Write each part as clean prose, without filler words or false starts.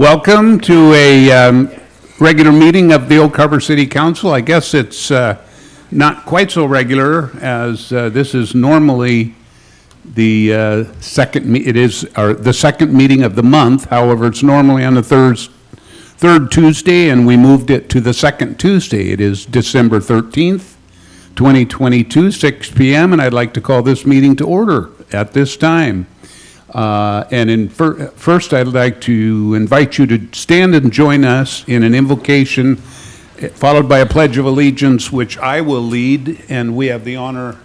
Welcome to a regular meeting of the Oak Harbor City Council. I guess it's not quite so regular as this is normally the the second meeting of the month. However, it's normally on the third Tuesday, and we moved it to the second Tuesday. It is December 13th, 2022, 6 p.m., and I'd like to call this meeting to order at this time. First, I'd like to invite you to stand and join us in an invocation, followed by a pledge of allegiance, which I will lead, and we have the honor.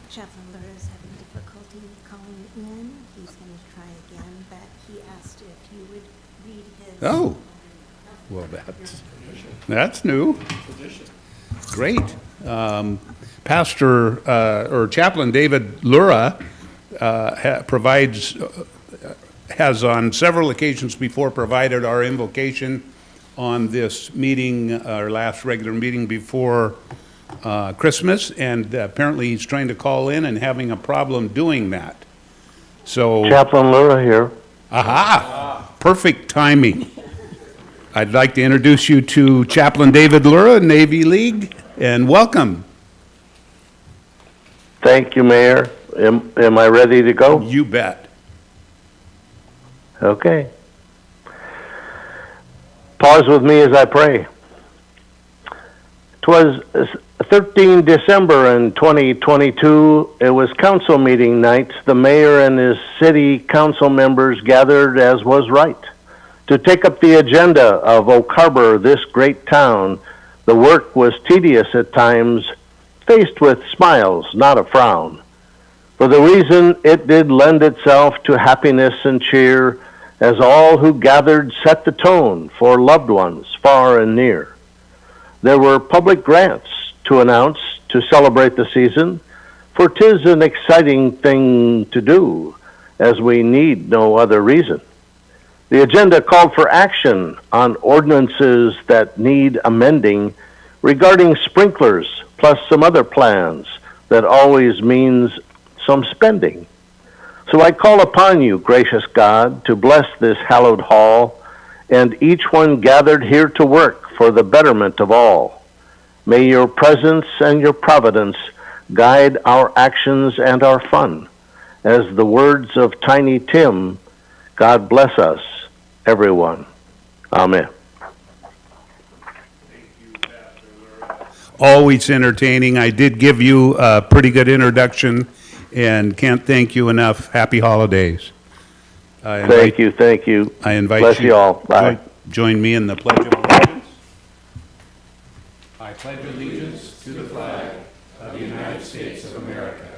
Chaplain Lura is having difficulty calling in. He's going to try again, but he asked if you would read his. Oh, well, that's new. Great. Pastor or Chaplain David Lura has on several occasions before provided our invocation on this meeting, our last regular meeting before Christmas, and apparently he's trying to call in and having a problem doing that. So Chaplain Lura here. Aha! Perfect timing. I'd like to introduce you to Chaplain David Lura, Navy League, and welcome. Thank you, Mayor. Am I ready to go? You bet. Okay. Pause with me as I pray. 'Twas 13 December in 2022. It was council meeting night. The mayor and his city council members gathered as was right to take up the agenda of Oak Harbor, this great town. The work was tedious at times, faced with smiles, not a frown. For the reason it did lend itself to happiness and cheer, as all who gathered set the tone for loved ones far and near. There were public grants to announce to celebrate the season, for 'tis an exciting thing to do, as we need no other reason. The agenda called for action on ordinances that need amending regarding sprinklers, plus some other plans that always means some spending. So I call upon you, gracious God, to bless this hallowed hall and each one gathered here to work for the betterment of all. May your presence and your providence guide our actions and our fun. As the words of Tiny Tim, God bless us, everyone. Amen. Always entertaining. I did give you a pretty good introduction and can't thank you enough. Happy holidays. Thank you. I invite Bless you all. Bye. Join me in the Pledge of Allegiance. I pledge allegiance to the flag of the United States of America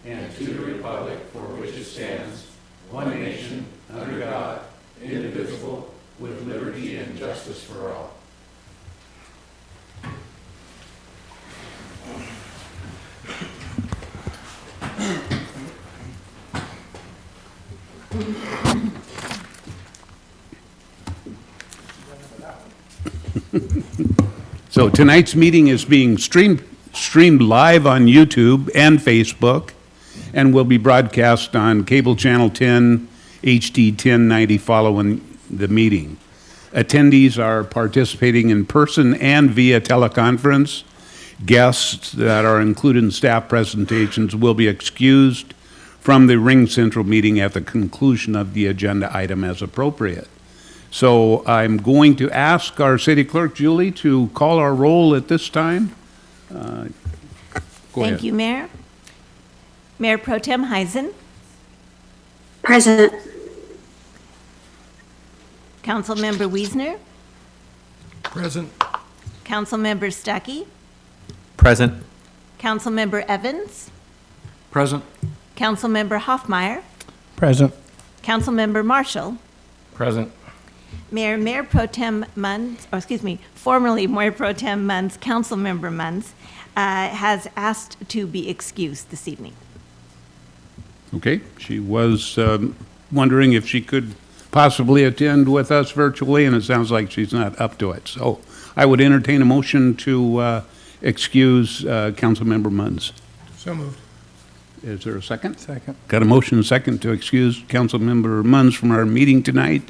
and to the republic for which it stands, one nation, under God, indivisible, with liberty and justice for all. So tonight's meeting is being streamed live on YouTube and Facebook, and will be broadcast on cable channel 10, HD 1090 following the meeting. Attendees are participating in person and via teleconference. Guests that are included in staff presentations will be excused from the Ring Central meeting at the conclusion of the agenda item as appropriate. So I'm going to ask our city clerk, Julie, to call our roll at this time. Go ahead. Thank you, Mayor. Mayor Pro Tem Heisen. Present. Councilmember Wiesner. Present. Councilmember Stuckey. Present. Councilmember Evans. Present. Councilmember Hoffmeyer. Present. Councilmember Marshall. Present. Mayor Pro Tem Munns, formerly Mayor Pro Tem Munns, Councilmember Munns, has asked to be excused this evening. Okay, she was wondering if she could possibly attend with us virtually, and it sounds like she's not up to it. So I would entertain a motion to excuse Councilmember Munns. So moved. Is there a second? Second. Got a motion and a second to excuse Councilmember Munns from our meeting tonight.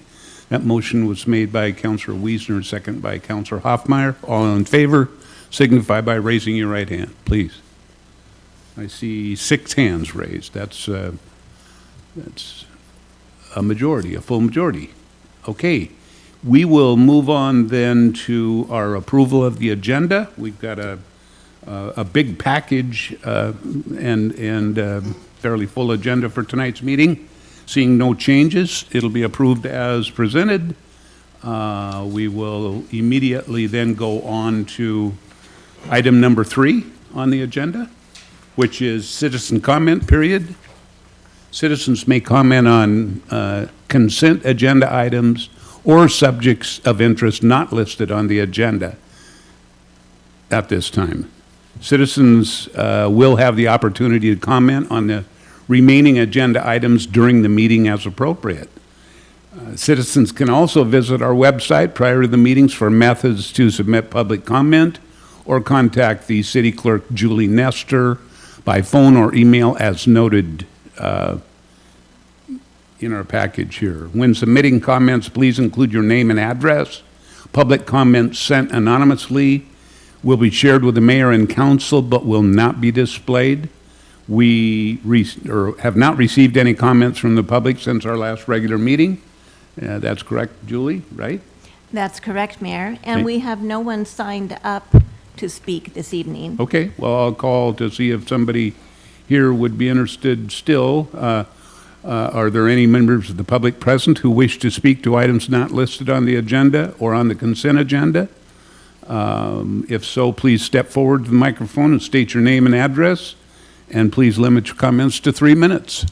That motion was made by Councilor Wiesner, second by Councilor Hoffmeyer. All in favor, signify by raising your right hand, please. I see 6 hands raised. That's a majority, a full majority. Okay, we will move on then to our approval of the agenda. We've got a big package and fairly full agenda for tonight's meeting. Seeing no changes, it'll be approved as presented. We will immediately then go on to item number 3 on the agenda, which is citizen comment period. Citizens may comment on consent agenda items or subjects of interest not listed on the agenda at this time. Citizens will have the opportunity to comment on the remaining agenda items during the meeting as appropriate. Citizens can also visit our website prior to the meetings for methods to submit public comment or contact the city clerk, Julie Nestor, by phone or email as noted in our package here. When submitting comments, please include your name and address. Public comments sent anonymously will be shared with the mayor and council but will not be displayed. We have not received any comments from the public since our last regular meeting. That's correct, Julie, right? That's correct, Mayor. And Okay. we have no one signed up to speak this evening. Okay, well, I'll call to see if somebody here would be interested still. Are there any members of the public present who wish to speak to items not listed on the agenda or on the consent agenda? If so, please step forward to the microphone and state your name and address, and please limit your comments to 3 minutes.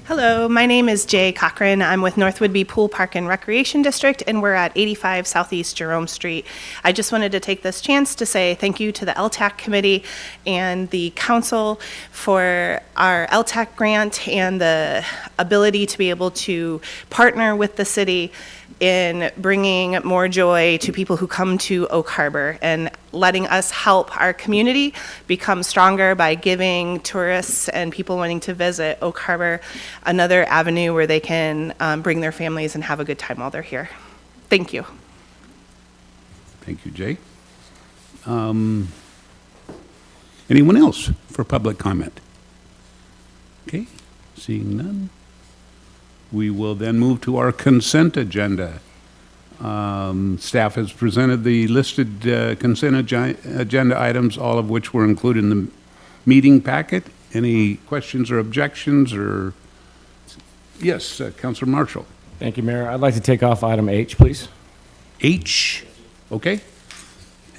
Hello, my name is Jay Cochran. I'm with North Whidbey Pool Park and Recreation District, and we're at 85 Southeast Jerome Street. I just wanted to take this chance to say thank you to the LTAC committee and the council for our LTAC grant and the ability to be able to partner with the city in bringing more joy to people who come to Oak Harbor and letting us help our community become stronger by giving tourists and people wanting to visit Oak Harbor another avenue where they can bring their families and have a good time while they're here. Thank you. Thank you, Jay. Anyone else for public comment? Okay, seeing none. We will then move to our consent agenda. Staff has presented the listed consent agenda items, all of which were included in the meeting packet. Any questions or objections or? Yes, Councilor Marshall. Thank you, Mayor. I'd like to take off item H, please. H, okay.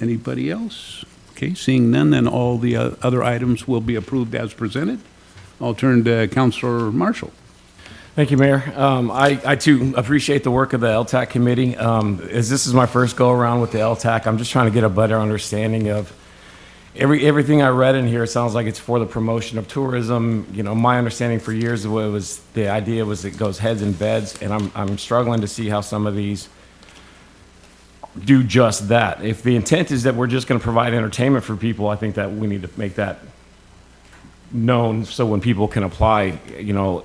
Anybody else? Okay, seeing none, then all the other items will be approved as presented. I'll turn to Councilor Marshall. Thank you, Mayor. I too appreciate the work of the LTAC committee. As this is my first go around with the LTAC, I'm just trying to get a better understanding of everything I read in here. It sounds like it's for the promotion of tourism. You know, my understanding for years was the idea was it goes heads and beds, and I'm struggling to see how some of these do just that. If the intent is that we're just going to provide entertainment for people, I think that we need to make that known so when people can apply, you know.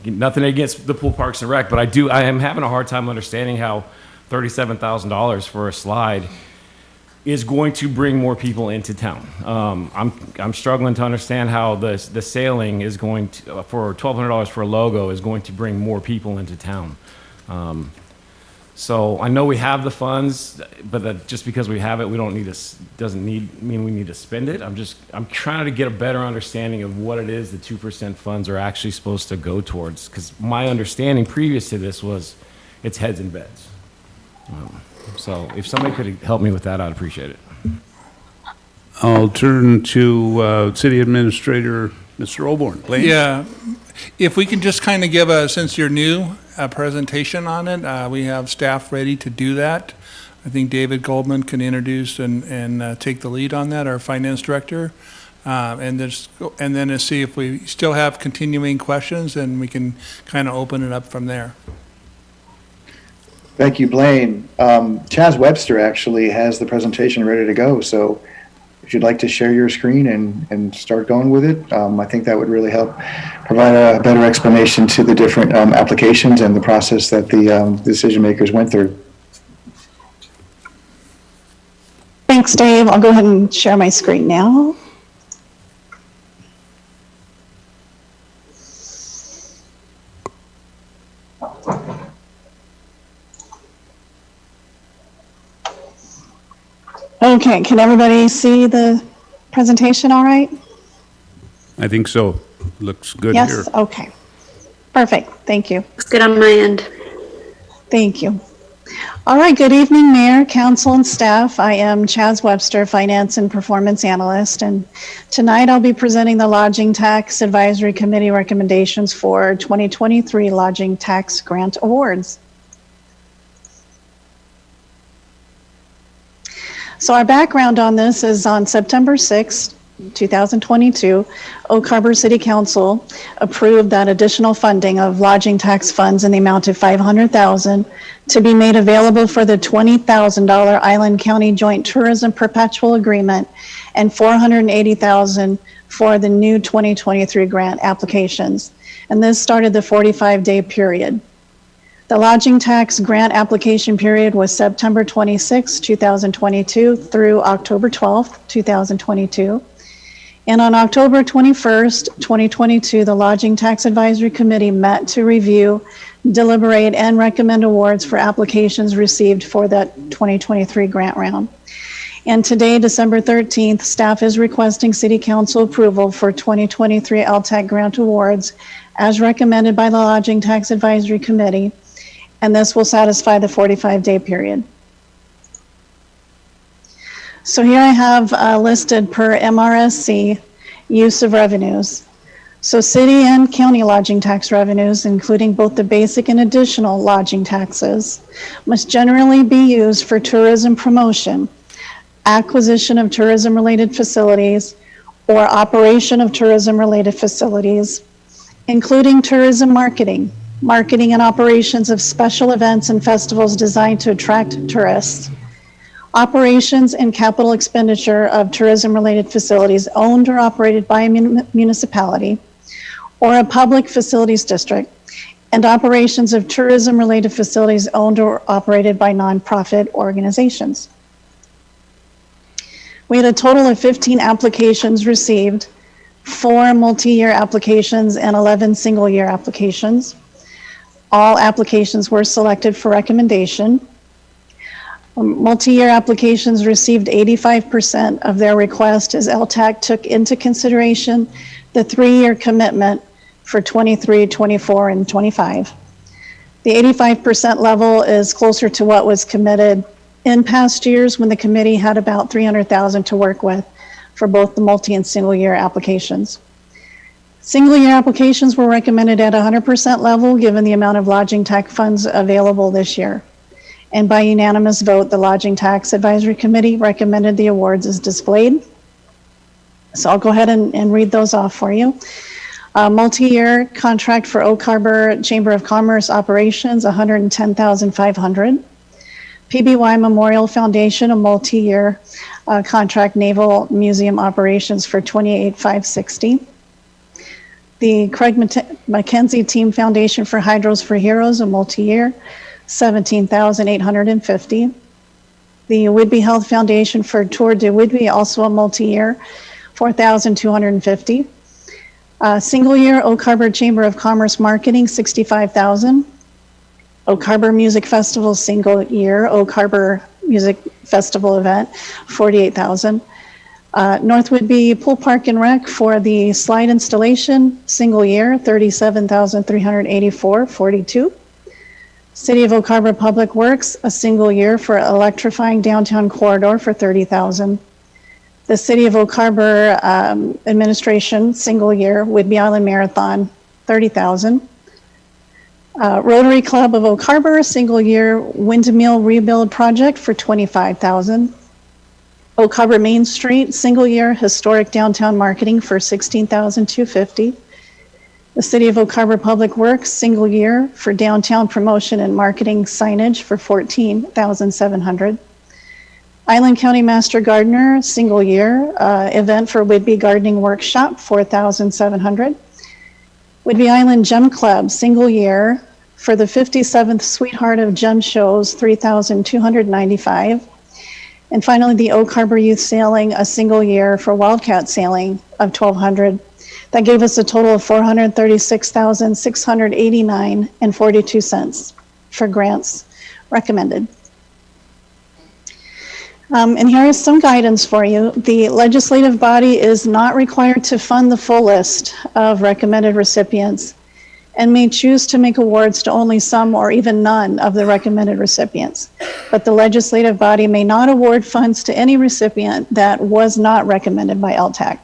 Nothing against the pool parks and rec, but I am having a hard time understanding how $37,000 for a slide is going to bring more people into town. I'm struggling to understand how the sailing is going to, for $1,200 for a logo, is going to bring more people into town. So I know we have the funds, but that just because we have it, we don't need to, doesn't mean we need to spend it. I'm trying to get a better understanding of what it is the 2% funds are actually supposed to go towards. Because my understanding previous to this was it's heads and beds. So if somebody could help me with that, I'd appreciate it. I'll turn to City Administrator Mr. Oborn, please. Yeah, if we can just kind of give since you're new, a presentation on it. We have staff ready to do that. I think David Goldman can introduce and take the lead on that, our finance director. And then to see if we still have continuing questions, and we can kind of open it up from there. Thank you, Blaine. Chaz Webster actually has the presentation ready to go, so if if you'd like to share your screen and start going with it, I think that would really help provide a better explanation to the different applications and the process that the decision makers went through. Thanks, Dave. I'll go ahead and share my screen now. Okay, can everybody see the presentation all right? I think so. Looks good here. Yes, okay. Perfect, thank you. Looks good on my end. Thank you. All right, good evening, Mayor, Council, and staff. I am Chaz Webster, Finance and Performance Analyst, and tonight I'll be presenting the Lodging Tax Advisory Committee recommendations for 2023 Lodging Tax Grant Awards. So our background on this is on September 6th, 2022, Oak Harbor City Council approved that additional funding of lodging tax funds in the amount of $500,000 to be made available for the $20,000 Island County Joint Tourism Perpetual Agreement and $480,000 for the new 2023 grant applications. And this started the 45-day period. The lodging tax grant application period was September 26, 2022 through October 12, 2022. And on October 21st, 2022, the Lodging Tax Advisory Committee met to review, deliberate, and recommend awards for applications received for that 2023 grant round. And today, December 13th, staff is requesting City Council approval for 2023 LTAC grant awards as recommended by the Lodging Tax Advisory Committee, and this will satisfy the 45-day period. So here I have listed per MRSC use of revenues. So city and county lodging tax revenues, including both the basic and additional lodging taxes, must generally be used for tourism promotion, acquisition of tourism-related facilities, or operation of tourism-related facilities, including tourism marketing and operations of special events and festivals designed to attract tourists, operations and capital expenditure of tourism-related facilities owned or operated by a municipality or a public facilities district, and operations of tourism-related facilities owned or operated by nonprofit organizations. We had a total of 15 applications received, 4 multi-year applications and 11 single-year applications. All applications were selected for recommendation. Multi-year applications received 85% of their request as LTAC took into consideration the 3-year commitment for 23, 24, and 25. The 85% level is closer to what was committed in past years when the committee had about $300,000 to work with for both the multi and single year applications. Single year applications were recommended at 100% level given the amount of lodging tax funds available this year. And by unanimous vote, the Lodging Tax Advisory Committee recommended the awards as displayed. So I'll go ahead and read those off for you. Multi-year contract for Oak Harbor Chamber of Commerce operations, $110,500. PBY Memorial Foundation, a multi-year contract Naval Museum operations for $28,560. The Craig McKenzie Team Foundation for Hydros for Heroes, a multi-year, $17,850. The Whidbey Health Foundation for Tour de Whidbey, also a multi-year, $4,250. Single year Oak Harbor Chamber of Commerce Marketing, $65,000. Oak Harbor Music Festival single year, Oak Harbor Music Festival event, $48,000. North Whidbey Pool Park and Rec for the slide installation, single year, $37,384, $42. City of Oak Harbor Public Works, a single year for electrifying downtown corridor for $30,000. The City of Oak Harbor Administration, single year, Whidbey Island Marathon, $30,000. Rotary Club of Oak Harbor, single year, Windmill Rebuild Project for $25,000. Oak Harbor Main Street, single year, Historic Downtown Marketing for $16,250. The City of Oak Harbor Public Works, single year for downtown promotion and marketing signage for $14,700. Island County Master Gardener, single year, event for Whidbey Gardening Workshop, $4,700. Whidbey Island Gem Club, single year, for the 57th Sweetheart of Gem Shows, $3,295. And finally, the Oak Harbor Youth Sailing, a single year for Wildcat Sailing of $1,200. That gave us a total of $436,689.42 for grants recommended. And here is some guidance for you. The legislative body is not required to fund the full list of recommended recipients and may choose to make awards to only some or even none of the recommended recipients. But the legislative body may not award funds to any recipient that was not recommended by LTAC.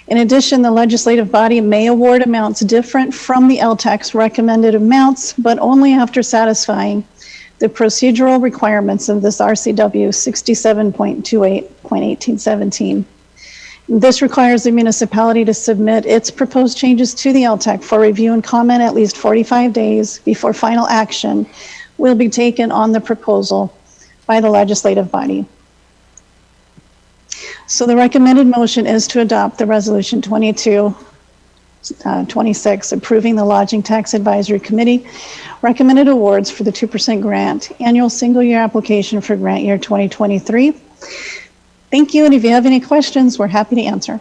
In addition, the legislative body may award amounts different from the LTAC's recommended amounts, but only after satisfying the procedural requirements of this RCW 67.28.1817. This requires the municipality to submit its proposed changes to the LTAC for review and comment at least 45 days before final action will be taken on the proposal by the legislative body. So the recommended motion is to adopt the Resolution 2226 approving the Lodging Tax Advisory Committee recommended awards for the 2% grant annual single year application for grant year 2023. Thank you, and if you have any questions, we're happy to answer.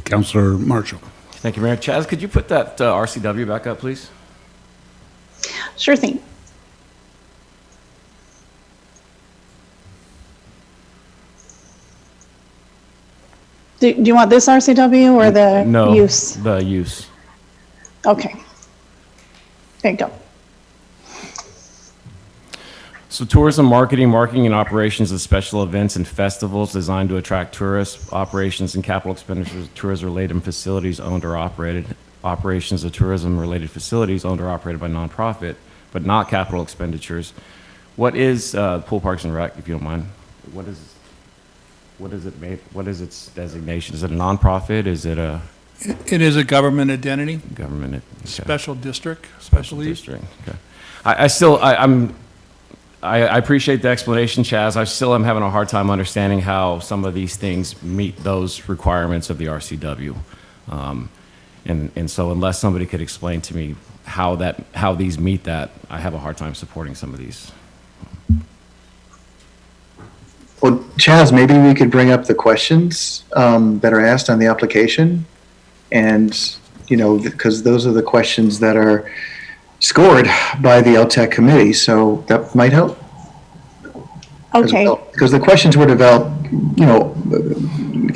Councilor Marshall. Thank you, Mayor. Chaz, could you put that RCW back up, please? Sure thing. Do you want this RCW or the No, use? the use. Okay. There you go. So tourism marketing and operations of special events and festivals designed to attract tourists, operations and capital expenditures of tourism-related facilities owned or operated, operations of tourism-related facilities owned or operated by nonprofit, but not capital expenditures. What is Pool Parks and Rec, if you don't mind? What is its designation? Is it a nonprofit? Is it a It is a government identity, government? Okay. special district, special use. District. Okay. I appreciate the explanation, Chaz. I still am having a hard time understanding how some of these things meet those requirements of the RCW. And so unless somebody could explain to me how these meet that, I have a hard time supporting some of these. Well, Chaz, maybe we could bring up the questions that are asked on the application. And, because those are the questions that are scored by the LTAC committee, so that might help. Okay. Because the questions were developed,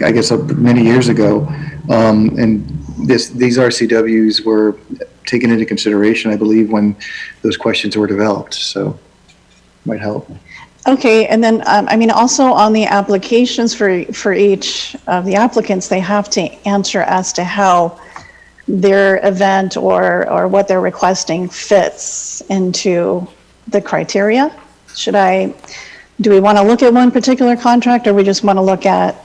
I guess many years ago, and these RCWs were taken into consideration, I believe, when those questions were developed, so might help. Okay, and then, also on the applications for each of the applicants, they have to answer as to how their event or what they're requesting fits into the criteria. Do we want to look at one particular contract, or we just want to look at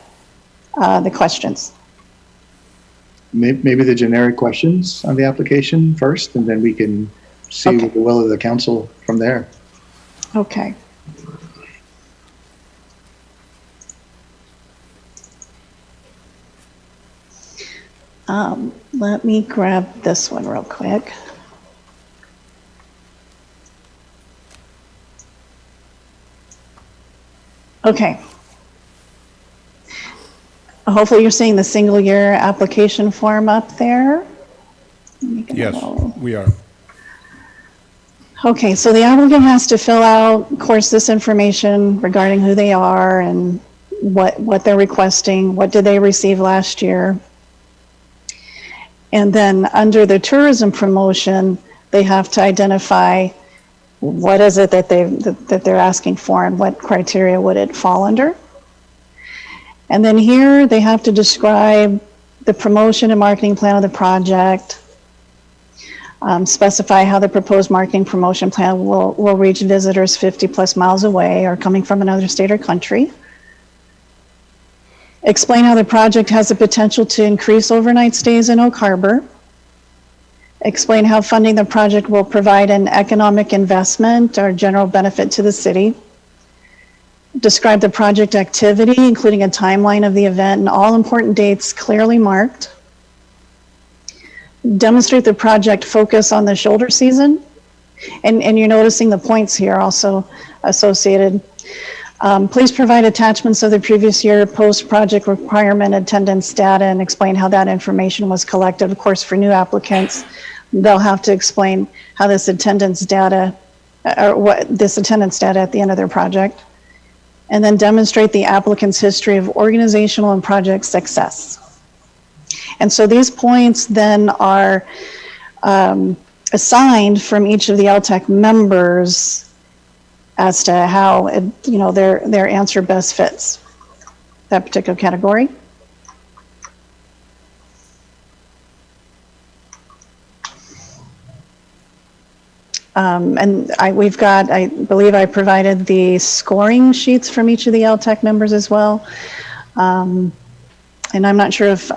the questions? Maybe the generic questions on the application first, and then we can see Okay. the will of the council from there. Okay. Let me grab this one real quick. Okay. Hopefully you're seeing the single year application form up there. Yes, we are. Okay, so the applicant has to fill out, of course, this information regarding who they are and what they're requesting, what did they receive last year. And then under the tourism promotion, they have to identify what is it that they're asking for and what criteria would it fall under. And then here they have to describe the promotion and marketing plan of the project, specify how the proposed marketing promotion plan will reach visitors 50 plus miles away or coming from another state or country. Explain how the project has the potential to increase overnight stays in Oak Harbor. explain how funding the project will provide an economic investment or general benefit to the city, describe the project activity, including a timeline of the event and all important dates clearly marked, demonstrate the project focus on the shoulder season, and you're noticing the points here also associated. Please provide attachments of the previous year post-project requirement attendance data and explain how that information was collected. Of course, for new applicants, they'll have to explain how this attendance data, or what this attendance data at the end of their project. And then demonstrate the applicant's history of organizational and project success. And so these points then are assigned from each of the LTAC members as to how their answer best fits that particular category. And I believe I provided the scoring sheets from each of the LTAC members as well. And I'm not sure if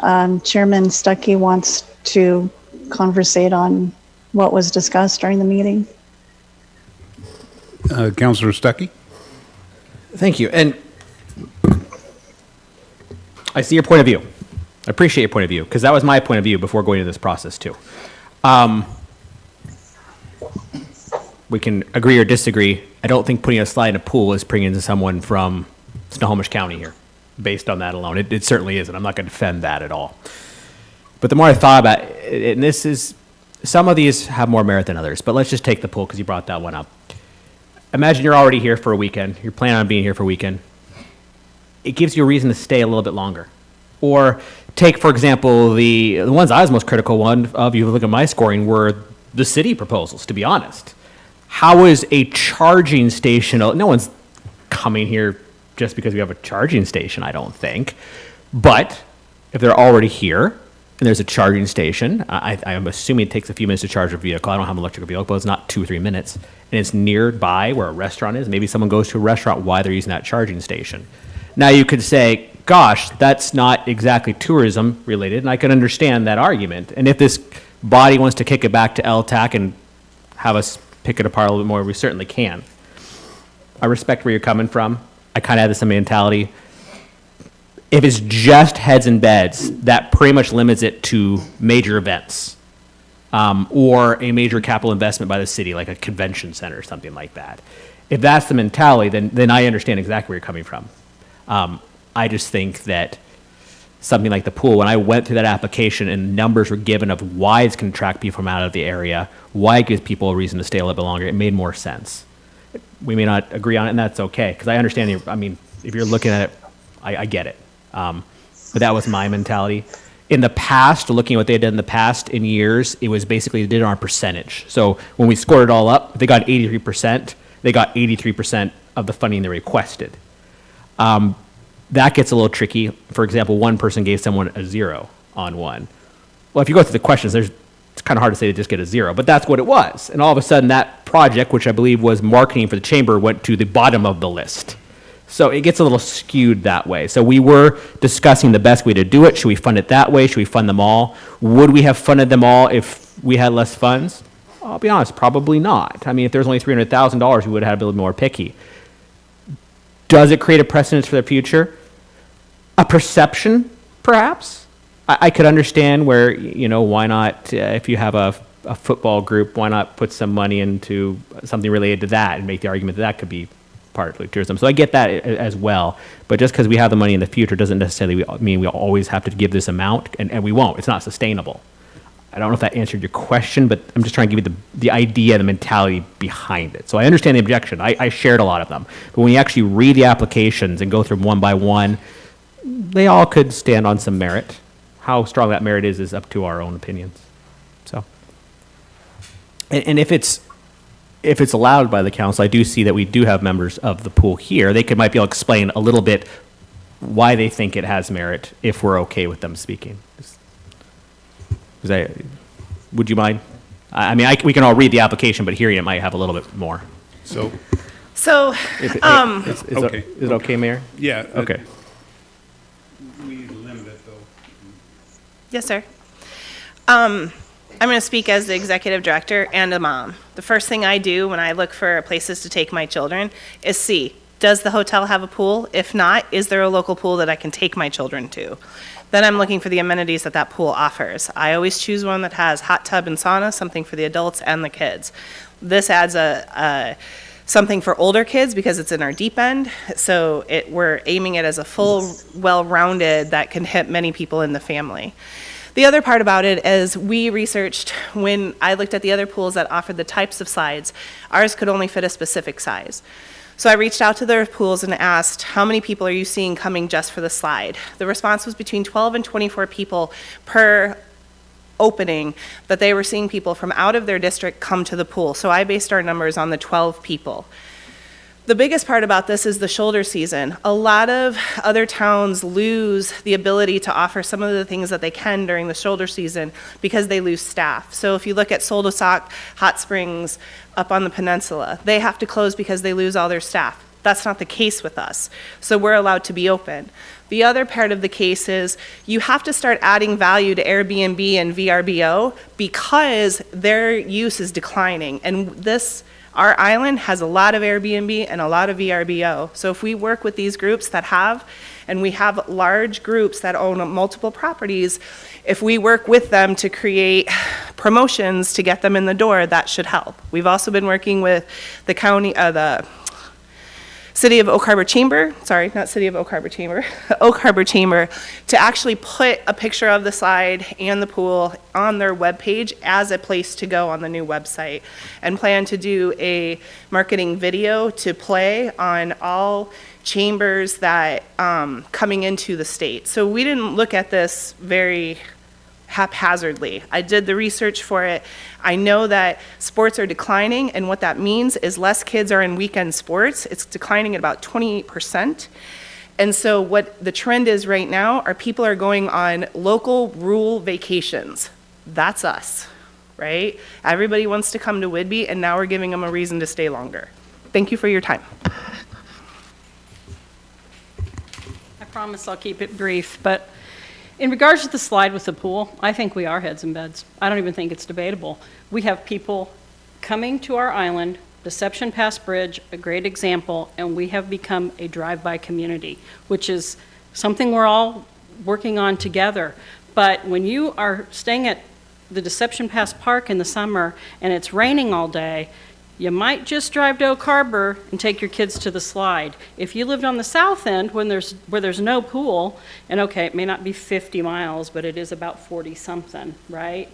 Chairman Stuckey wants to conversate on what was discussed during the meeting. Councilor Stuckey? Thank you. And I see your point of view. I appreciate your point of view, because that was my point of view before going into this process, too. We can agree or disagree. I don't think putting a slide in a pool is bringing in someone from Snohomish County here, based on that alone. It certainly isn't. I'm not going to defend that at all. But the more I thought about it, and this is, some of these have more merit than others, but let's just take the pool because you brought that one up. Imagine you're already here for a weekend. You're planning on being here for a weekend. It gives you a reason to stay a little bit longer. Or take, for example, the ones I was most critical of, you look at my scoring, were the city proposals, to be honest. How is a charging station, no one's coming here just because we have a charging station, I don't think. But if they're already here, and there's a charging station, I'm assuming it takes a few minutes to charge a vehicle. I don't have an electric vehicle, but it's not 2 or 3 minutes. And it's nearby where a restaurant is. Maybe someone goes to a restaurant while they're using that charging station. Now you could say, gosh, that's not exactly tourism related, and I can understand that argument. And if this body wants to kick it back to LTAC and have us pick it apart a little bit more, we certainly can. I respect where you're coming from. I kind of have the same mentality. If it's just heads and beds, that pretty much limits it to major events, or a major capital investment by the city, like a convention center or something like that. If that's the mentality, then I understand exactly where you're coming from. I just think that something like the pool, when I went through that application and numbers were given of why it's going to attract people from out of the area, why it gives people a reason to stay a little bit longer, it made more sense. We may not agree on it, and that's okay, because I understand, if you're looking at it, I get it. But that was my mentality. In the past, looking at what they had done in the past in years, it was basically they did it on percentage. So when we scored it all up, they got 83%. They got 83% of the funding they requested. That gets a little tricky. For example, one person gave someone a 0 on one. Well, if you go through the questions, it's kind of hard to say they just get a 0, but that's what it was. And all of a sudden, that project, which I believe was marketing for the chamber, went to the bottom of the list. So it gets a little skewed that way. So we were discussing the best way to do it. Should we fund it that way? Should we fund them all? Would we have funded them all if we had less funds? I'll be honest, probably not. If there's only $300,000, we would have had to be a little more picky. Does it create a precedence for the future? A perception, perhaps? I could understand where, why not, if you have a football group, why not put some money into something related to that and make the argument that could be partly tourism. So I get that as well. But just because we have the money in the future doesn't necessarily mean we always have to give this amount, and we won't. It's not sustainable. I don't know if that answered your question, but I'm just trying to give you the idea, the mentality behind it. So I understand the objection. I shared a lot of them. But when you actually read the applications and go through them one by one, they all could stand on some merit. How strong that merit is up to our own opinions. So, and if it's allowed by the council, I do see that we do have members of the pool here. They might be able to explain a little bit why they think it has merit if we're okay with them speaking. Would you mind? We can all read the application, but hearing it might have a little bit more. So, Is it okay, Mayor? yeah. Okay. We need to limit it, though. Yes, sir. I'm going to speak as the executive director and a mom. The first thing I do when I look for places to take my children is see, does the hotel have a pool? If not, is there a local pool that I can take my children to? Then I'm looking for the amenities that that pool offers. I always choose one that has hot tub and sauna, something for the adults and the kids. This adds something for older kids because it's in our deep end. So we're aiming it as a full, well-rounded that can hit many people in the family. The other part about it is we researched when I looked at the other pools that offered the types of slides, ours could only fit a specific size. So I reached out to their pools and asked, how many people are you seeing coming just for the slide? The response was between 12 and 24 people per opening, that they were seeing people from out of their district come to the pool. So I based our numbers on the 12 people. The biggest part about this is the shoulder season. A lot of other towns lose the ability to offer some of the things that they can during the shoulder season because they lose staff. So if you look at Soldosoc Hot Springs up on the peninsula, they have to close because they lose all their staff. That's not the case with us. So we're allowed to be open. The other part of the case is you have to start adding value to Airbnb and VRBO because their use is declining. And our island has a lot of Airbnb and a lot of VRBO. So if we work with these groups that have, and we have large groups that own multiple properties, if we work with them to create promotions to get them in the door, that should help. We've also been working with the City of Oak Harbor Chamber, sorry, not City of Oak Harbor Chamber, Oak Harbor Chamber, to actually put a picture of the slide and the pool on their webpage as a place to go on the new website, and plan to do a marketing video to play on all chambers that coming into the state. So we didn't look at this very haphazardly. I did the research for it. I know that sports are declining, and what that means is less kids are in weekend sports. It's declining at about 28%. And so what the trend is right now are people are going on local rural vacations. That's us, right? Everybody wants to come to Whidbey, and now we're giving them a reason to stay longer. Thank you for your time. I promise I'll keep it brief, but in regards to the slide with the pool, I think we are heads in beds. I don't even think it's debatable. We have people coming to our island, Deception Pass Bridge, a great example, and we have become a drive-by community, which is something we're all working on together. But when you are staying at the Deception Pass Park in the summer and it's raining all day, you might just drive to Oak Harbor and take your kids to the slide. If you lived on the south end where there's no pool, and okay, it may not be 50 miles, but it is about 40 something, right?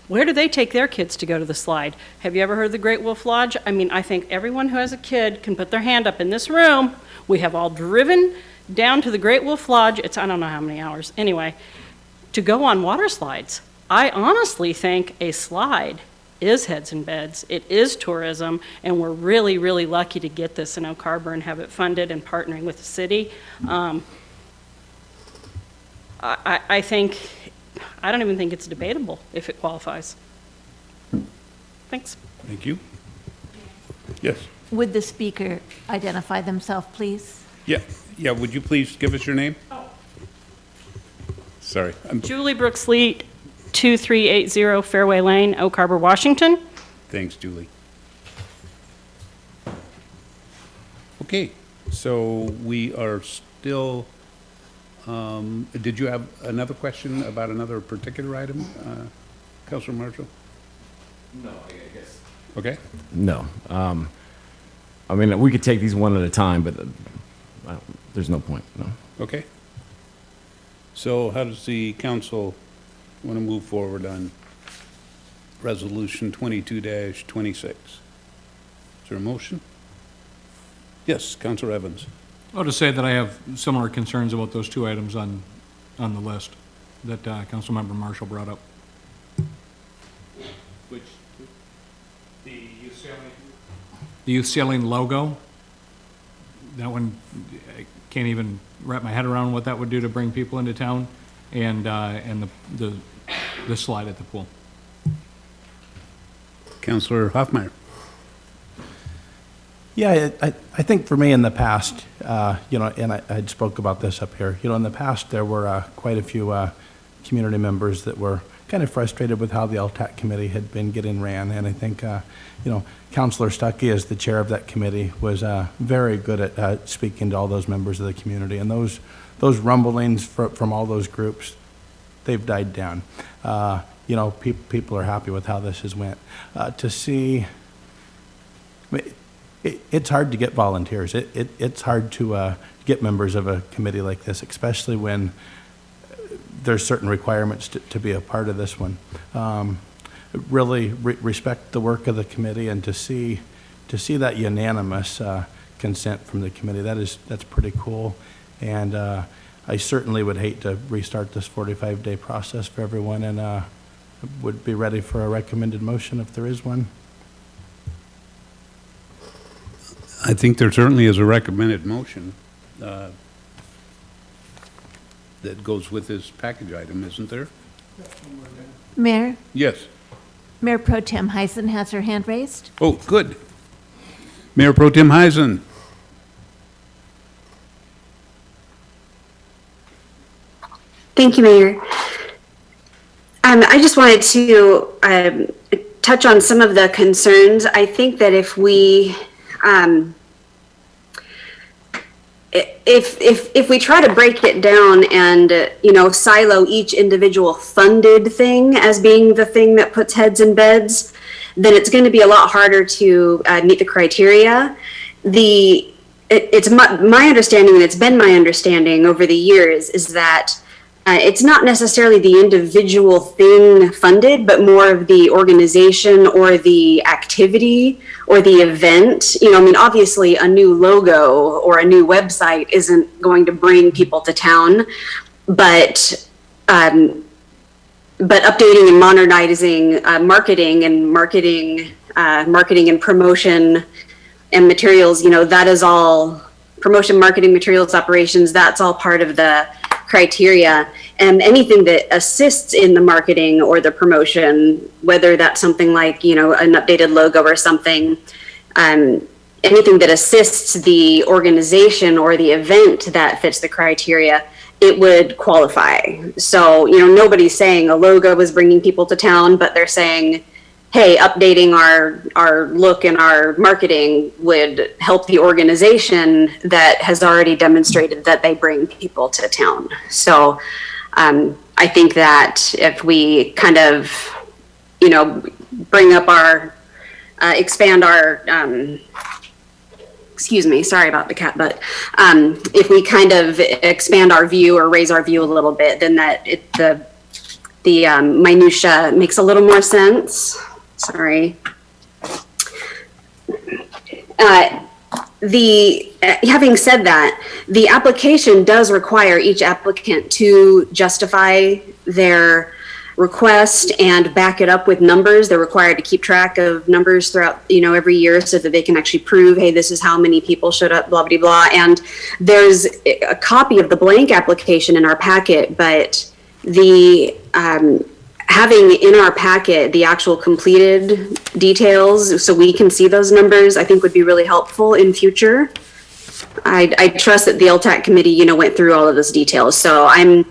Where do they take their kids to go to the slide? Have you ever heard of the Great Wolf Lodge? I mean, I think everyone who has a kid can put their hand up in this room. We have all driven down to the Great Wolf Lodge. It's, I don't know how many hours. Anyway, to go on water slides. I honestly think a slide is heads in beds. It is tourism, and we're really, really lucky to get this in Oak Harbor and have it funded and partnering with the city. I think, I don't even think it's debatable if it qualifies. Thanks. Thank you. Yes. Would the speaker identify themselves, please? Yeah, would you please give us your name? Sorry. Julie Brooks Lee, 2380 Fairway Lane, Oak Harbor, Washington. Thanks, Julie. Okay, so we are still, did you have another question about another particular item, Councilor Marshall? No, I guess. Okay. No. I mean, we could take these one at a time, but there's no point, no. Okay. So how does the council want to move forward on Resolution 22-26? Is there a motion? Yes, Councilor Evans. I'll just say that I have similar concerns about those two items on the list that Councilmember Marshall brought up. Which? The youth sailing logo. That one, I can't even wrap my head around what that would do to bring people into town, and the slide at the pool. Councilor Hoffmeyer. Yeah, I think for me in the past, and I spoke about this up here, in the past there were quite a few community members that were kind of frustrated with how the LTAC committee had been getting ran. And I think, Councilor Stuckey, as the chair of that committee, was very good at speaking to all those members of the community. And those rumblings from all those groups, they've died down. People are happy with how this has went. To see, it's hard to get volunteers. It's hard to get members of a committee like this, especially when there's certain requirements to be a part of this one. Really respect the work of the committee, and to see that unanimous consent from the committee, that's pretty cool. And I certainly would hate to restart this 45-day process for everyone, and would be ready for a recommended motion if there is one. I think there certainly is a recommended motion that goes with this package item, isn't there? Mayor? Yes. Mayor Pro Tem Heisen has her hand raised. Oh, good. Mayor Pro Tem Heisen. Thank you, Mayor. I just wanted to touch on some of the concerns. I think that if we if we try to break it down and silo each individual funded thing as being the thing that puts heads in beds, then it's going to be a lot harder to meet the criteria. It's my understanding, and it's been my understanding over the years, is that it's not necessarily the individual thing funded, but more of the organization or the activity or the event. Obviously a new logo or a new website isn't going to bring people to town, but updating and modernizing marketing and promotion and materials, that is all promotion, marketing, materials, operations, that's all part of the criteria. And anything that assists in the marketing or the promotion, whether that's something like, an updated logo or something, anything that assists the organization or the event that fits the criteria, it would qualify. So, nobody's saying a logo is bringing people to town, but they're saying, hey, updating our look and our marketing would help the organization that has already demonstrated that they bring people to town. So I think that if we kind of, bring up our, expand our, excuse me, sorry about the cat, but if we kind of expand our view or raise our view a little bit, then the minutia makes a little more sense. Sorry. Having said that, the application does require each applicant to justify their request and back it up with numbers. They're required to keep track of numbers throughout, every year, so that they can actually prove, hey, this is how many people showed up, blah, blah, blah. And there's a copy of the blank application in our packet, but the having in our packet the actual completed details so we can see those numbers, I think would be really helpful in future. I trust that the LTAC committee, went through all of those details. So I'm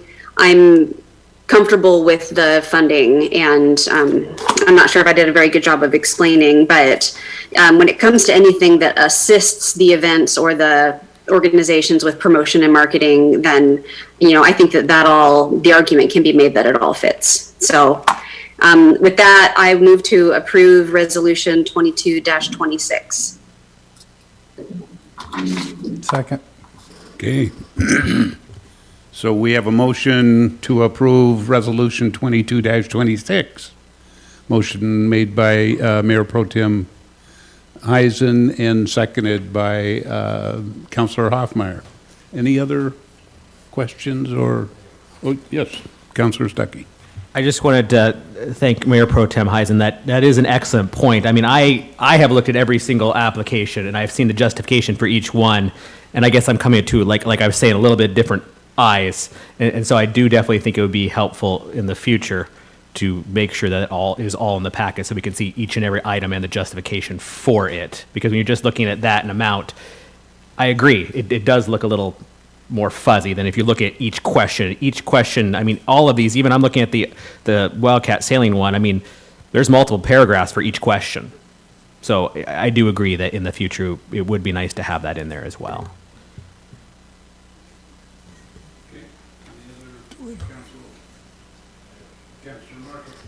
comfortable with the funding, and I'm not sure if I did a very good job of explaining, but when it comes to anything that assists the events or the organizations with promotion and marketing, then, I think that the argument can be made that it all fits. So with that, I move to approve Resolution 22-26. Second. Okay. So we have a motion to approve Resolution 22-26. Motion made by Mayor Pro Tem Heisen and seconded by Councilor Hoffmeyer. Any other questions or, yes, Councilor Stuckey. I just wanted to thank Mayor Pro Tem Heisen. That is an excellent point. I mean, I have looked at every single application, and I've seen the justification for each one, and I guess I'm coming to, like I was saying, a little bit different eyes. And so I do definitely think it would be helpful in the future to make sure that it all is all in the packet so we can see each and every item and the justification for it. Because when you're just looking at that and amount, I agree, it does look a little more fuzzy than if you look at each question. Each question, I mean, all of these, even I'm looking at the Wildcat sailing one, I mean, there's multiple paragraphs for each question. So I do agree that in the future, it would be nice to have that in there as well.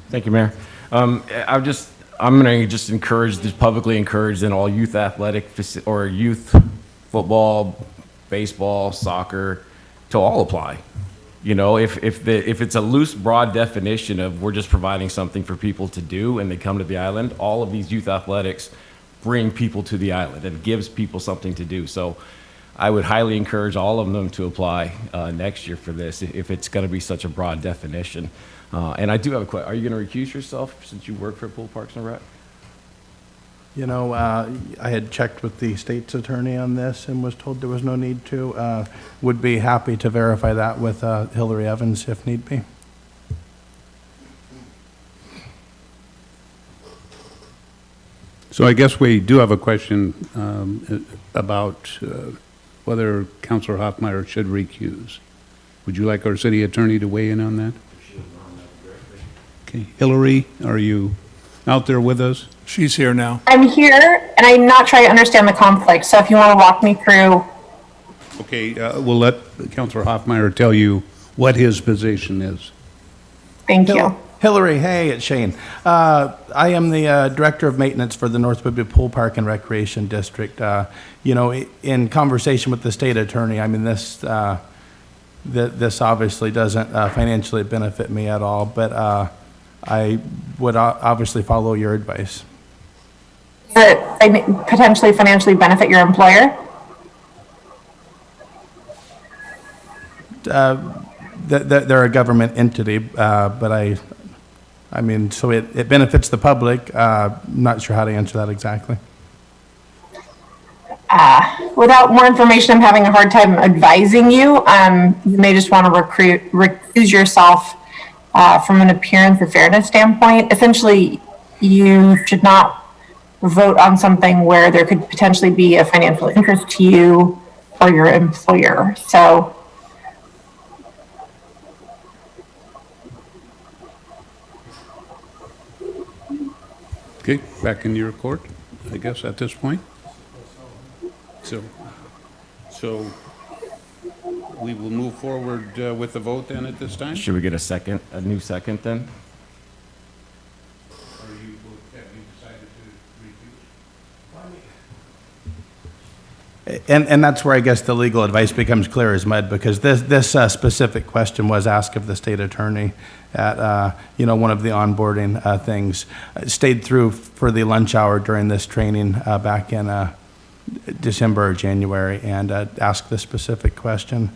Thank you, Mayor. I'm going to just publicly encourage then all youth athletic or youth football, baseball, soccer to all apply. You know, if it's a loose, broad definition of we're just providing something for people to do and they come to the island, all of these youth athletics bring people to the island and gives people something to do. So I would highly encourage all of them to apply next year for this if it's going to be such a broad definition. And I do have a question. Are you going to recuse yourself since you work for Pool Parks and Rec? You know, I had checked with the state's attorney on this and was told there was no need to. Would be happy to verify that with Hillary Evans if need be. So I guess we do have a question about whether Councilor Hoffmeyer should recuse. Would you like our city attorney to weigh in on that? Okay, Hillary, are you out there with us? She's here now. I'm here, and I'm not trying to understand the conflict, so if you want to walk me through. Okay, we'll let Councilor Hoffmeyer tell you what his position is. Thank you. Hillary, hey, it's Shane. I am the Director of Maintenance for the North Whidbey Pool Park and Recreation District. You know, in conversation with the state attorney, I mean, this obviously doesn't financially benefit me at all, but I would obviously follow your advice. Does it potentially financially benefit your employer? They're a government entity, but I mean, so it benefits the public. Not sure how to answer that exactly. Without more information, I'm having a hard time advising you. You may just want to recuse yourself from an appearance or fairness standpoint. Essentially, you should not vote on something where there could potentially be a financial interest to you or your employer. So, Okay, back in your court, I guess, at this point. So we will move forward with the vote then at this time? Should we get a new second then? And that's where I guess the legal advice becomes clear as mud, because this specific question was asked of the state attorney at you know, one of the onboarding things. Stayed through for the lunch hour during this training back in December or January and asked the specific question.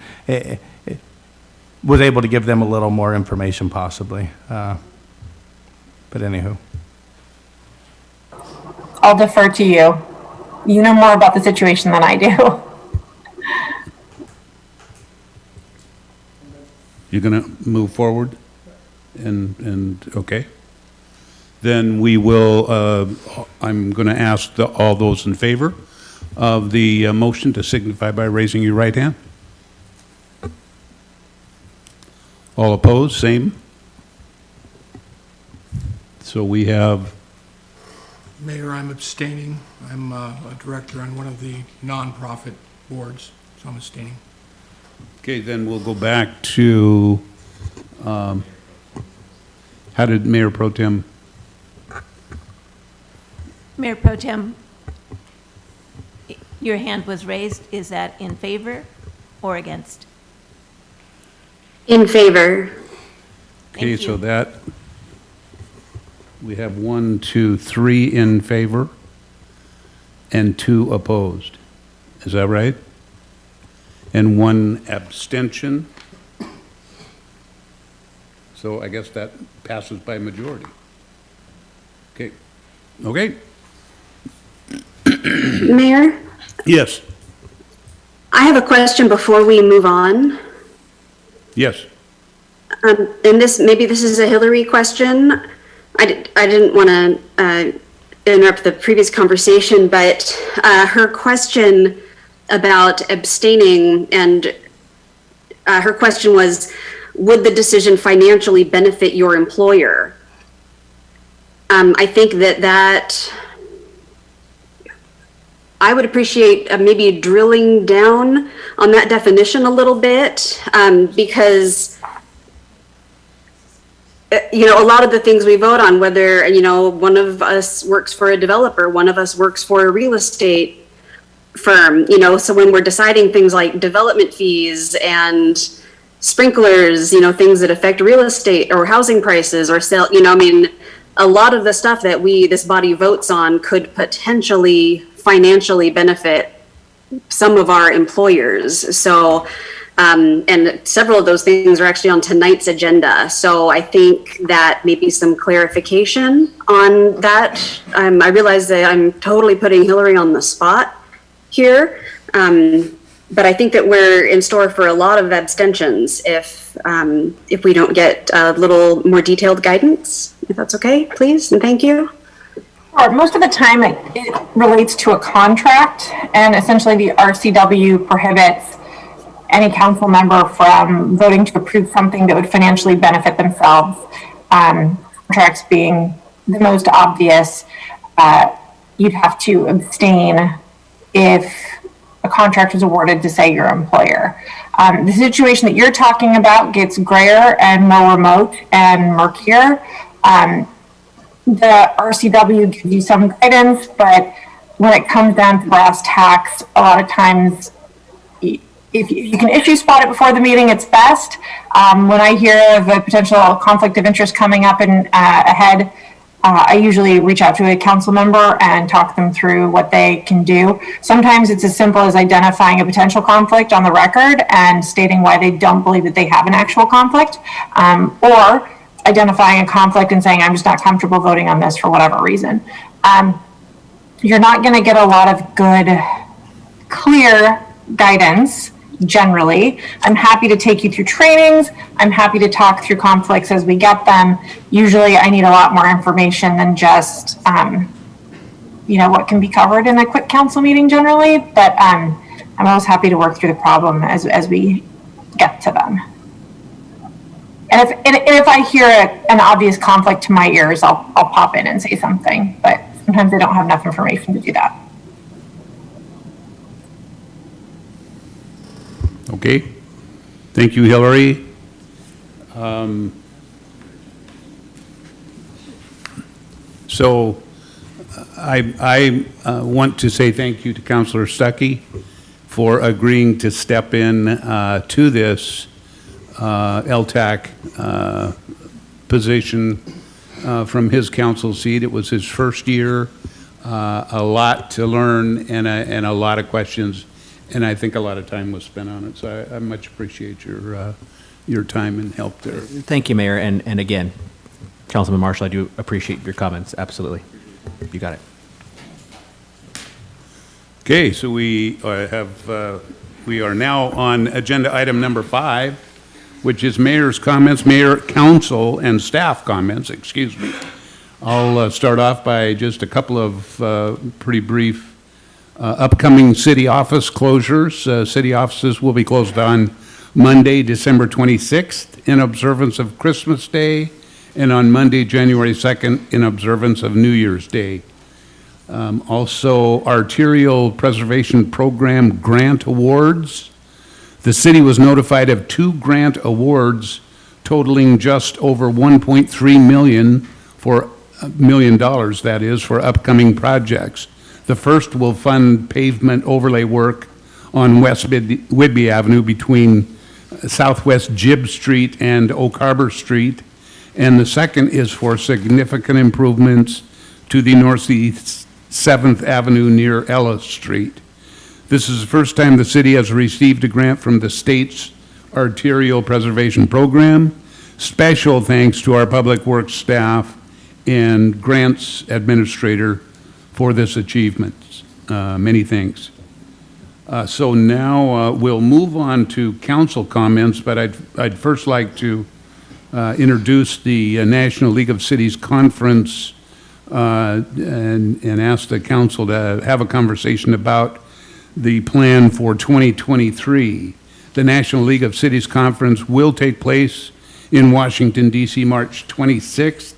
Was able to give them a little more information possibly, but anywho. I'll defer to you. You know more about the situation than I do. You're going to move forward? And okay. Then we will, I'm going to ask all those in favor of the motion to signify by raising your right hand. All opposed, same. So we have, Mayor, I'm abstaining. I'm a director on one of the nonprofit boards, so I'm abstaining. okay, then we'll go back to, how did Mayor Pro Tem? Mayor Pro Tem, your hand was raised. Is that in favor or against? In favor. Okay, Thank so you. that, we have 1, 2, 3 in favor and 2 opposed. Is that right? And 1 abstention. So I guess that passes by majority. Okay. Okay? Mayor, Yes. I have a question before we move on. Yes. And maybe this is a Hillary question. I didn't want to interrupt the previous conversation, but her question about abstaining and her question was, would the decision financially benefit your employer? I think that I would appreciate maybe drilling down on that definition a little bit, because a lot of the things we vote on, whether, one of us works for a developer, one of us works for a real estate firm, so when we're deciding things like development fees and sprinklers, things that affect real estate or housing prices or sale, a lot of the stuff that this body votes on could potentially financially benefit some of our employers. So, and several of those things are actually on tonight's agenda. So I think that maybe some clarification on that. I realize that I'm totally putting Hillary on the spot here. But I think that we're in store for a lot of abstentions if we don't get a little more detailed guidance, if that's okay, please, and thank you. Sure. Most of the time it relates to a contract, and essentially the RCW prohibits any council member from voting to approve something that would financially benefit themselves. Contracts being the most obvious, you'd have to abstain if a contract was awarded to, say, your employer. The situation that you're talking about gets grayer and more remote and murkier. The RCW gives you some guidance, but when it comes down to brass tacks, a lot of times, if you can issue spot it before the meeting, it's best. When I hear of a potential conflict of interest coming up ahead, I usually reach out to a council member and talk them through what they can do. Sometimes it's as simple as identifying a potential conflict on the record and stating why they don't believe that they have an actual conflict, or identifying a conflict and saying, I'm just not comfortable voting on this for whatever reason. You're not going to get a lot of good, clear guidance generally. I'm happy to take you through trainings. I'm happy to talk through conflicts as we get them. Usually I need a lot more information than just, what can be covered in a quick council meeting generally, but I'm always happy to work through the problem as we get to them. And if I hear an obvious conflict to my ears, I'll pop in and say something, but sometimes I don't have enough information to do that. Okay. Thank you, Hillary. So I want to say thank you to Councilor Stuckey for agreeing to step in to this LTAC position from his council seat. It was his first year, a lot to learn and a lot of questions. And I think a lot of time was spent on it, so I much appreciate your time and help there. Thank you, Mayor, and again, Councilman Marshall, I do appreciate your comments, absolutely. You got it. Okay, so we are now on agenda item number 5, which is mayor's comments, mayor, council, and staff comments, excuse me. I'll start off by just a couple of pretty brief upcoming city office closures. City offices will be closed on Monday, December 26th in observance of Christmas Day, and on Monday, January 2nd in observance of New Year's Day. Also, Arterial Preservation Program grant awards. The city was notified of 2 grant awards totaling just over $1.3 million, that is, for upcoming projects. The first will fund pavement overlay work on West Whidbey Avenue between Southwest Gibb Street and Oak Harbor Street. And the second is for significant improvements to the Northeast 7th Avenue near Ellis Street. This is the first time the city has received a grant from the state's Arterial Preservation Program. Special thanks to our public works staff and grants administrator for this achievement. Many thanks. So now we'll move on to council comments, but I'd first like to introduce the National League of Cities Conference and ask the council to have a conversation about the plan for 2023. The National League of Cities Conference will take place in Washington, D.C., March 26th,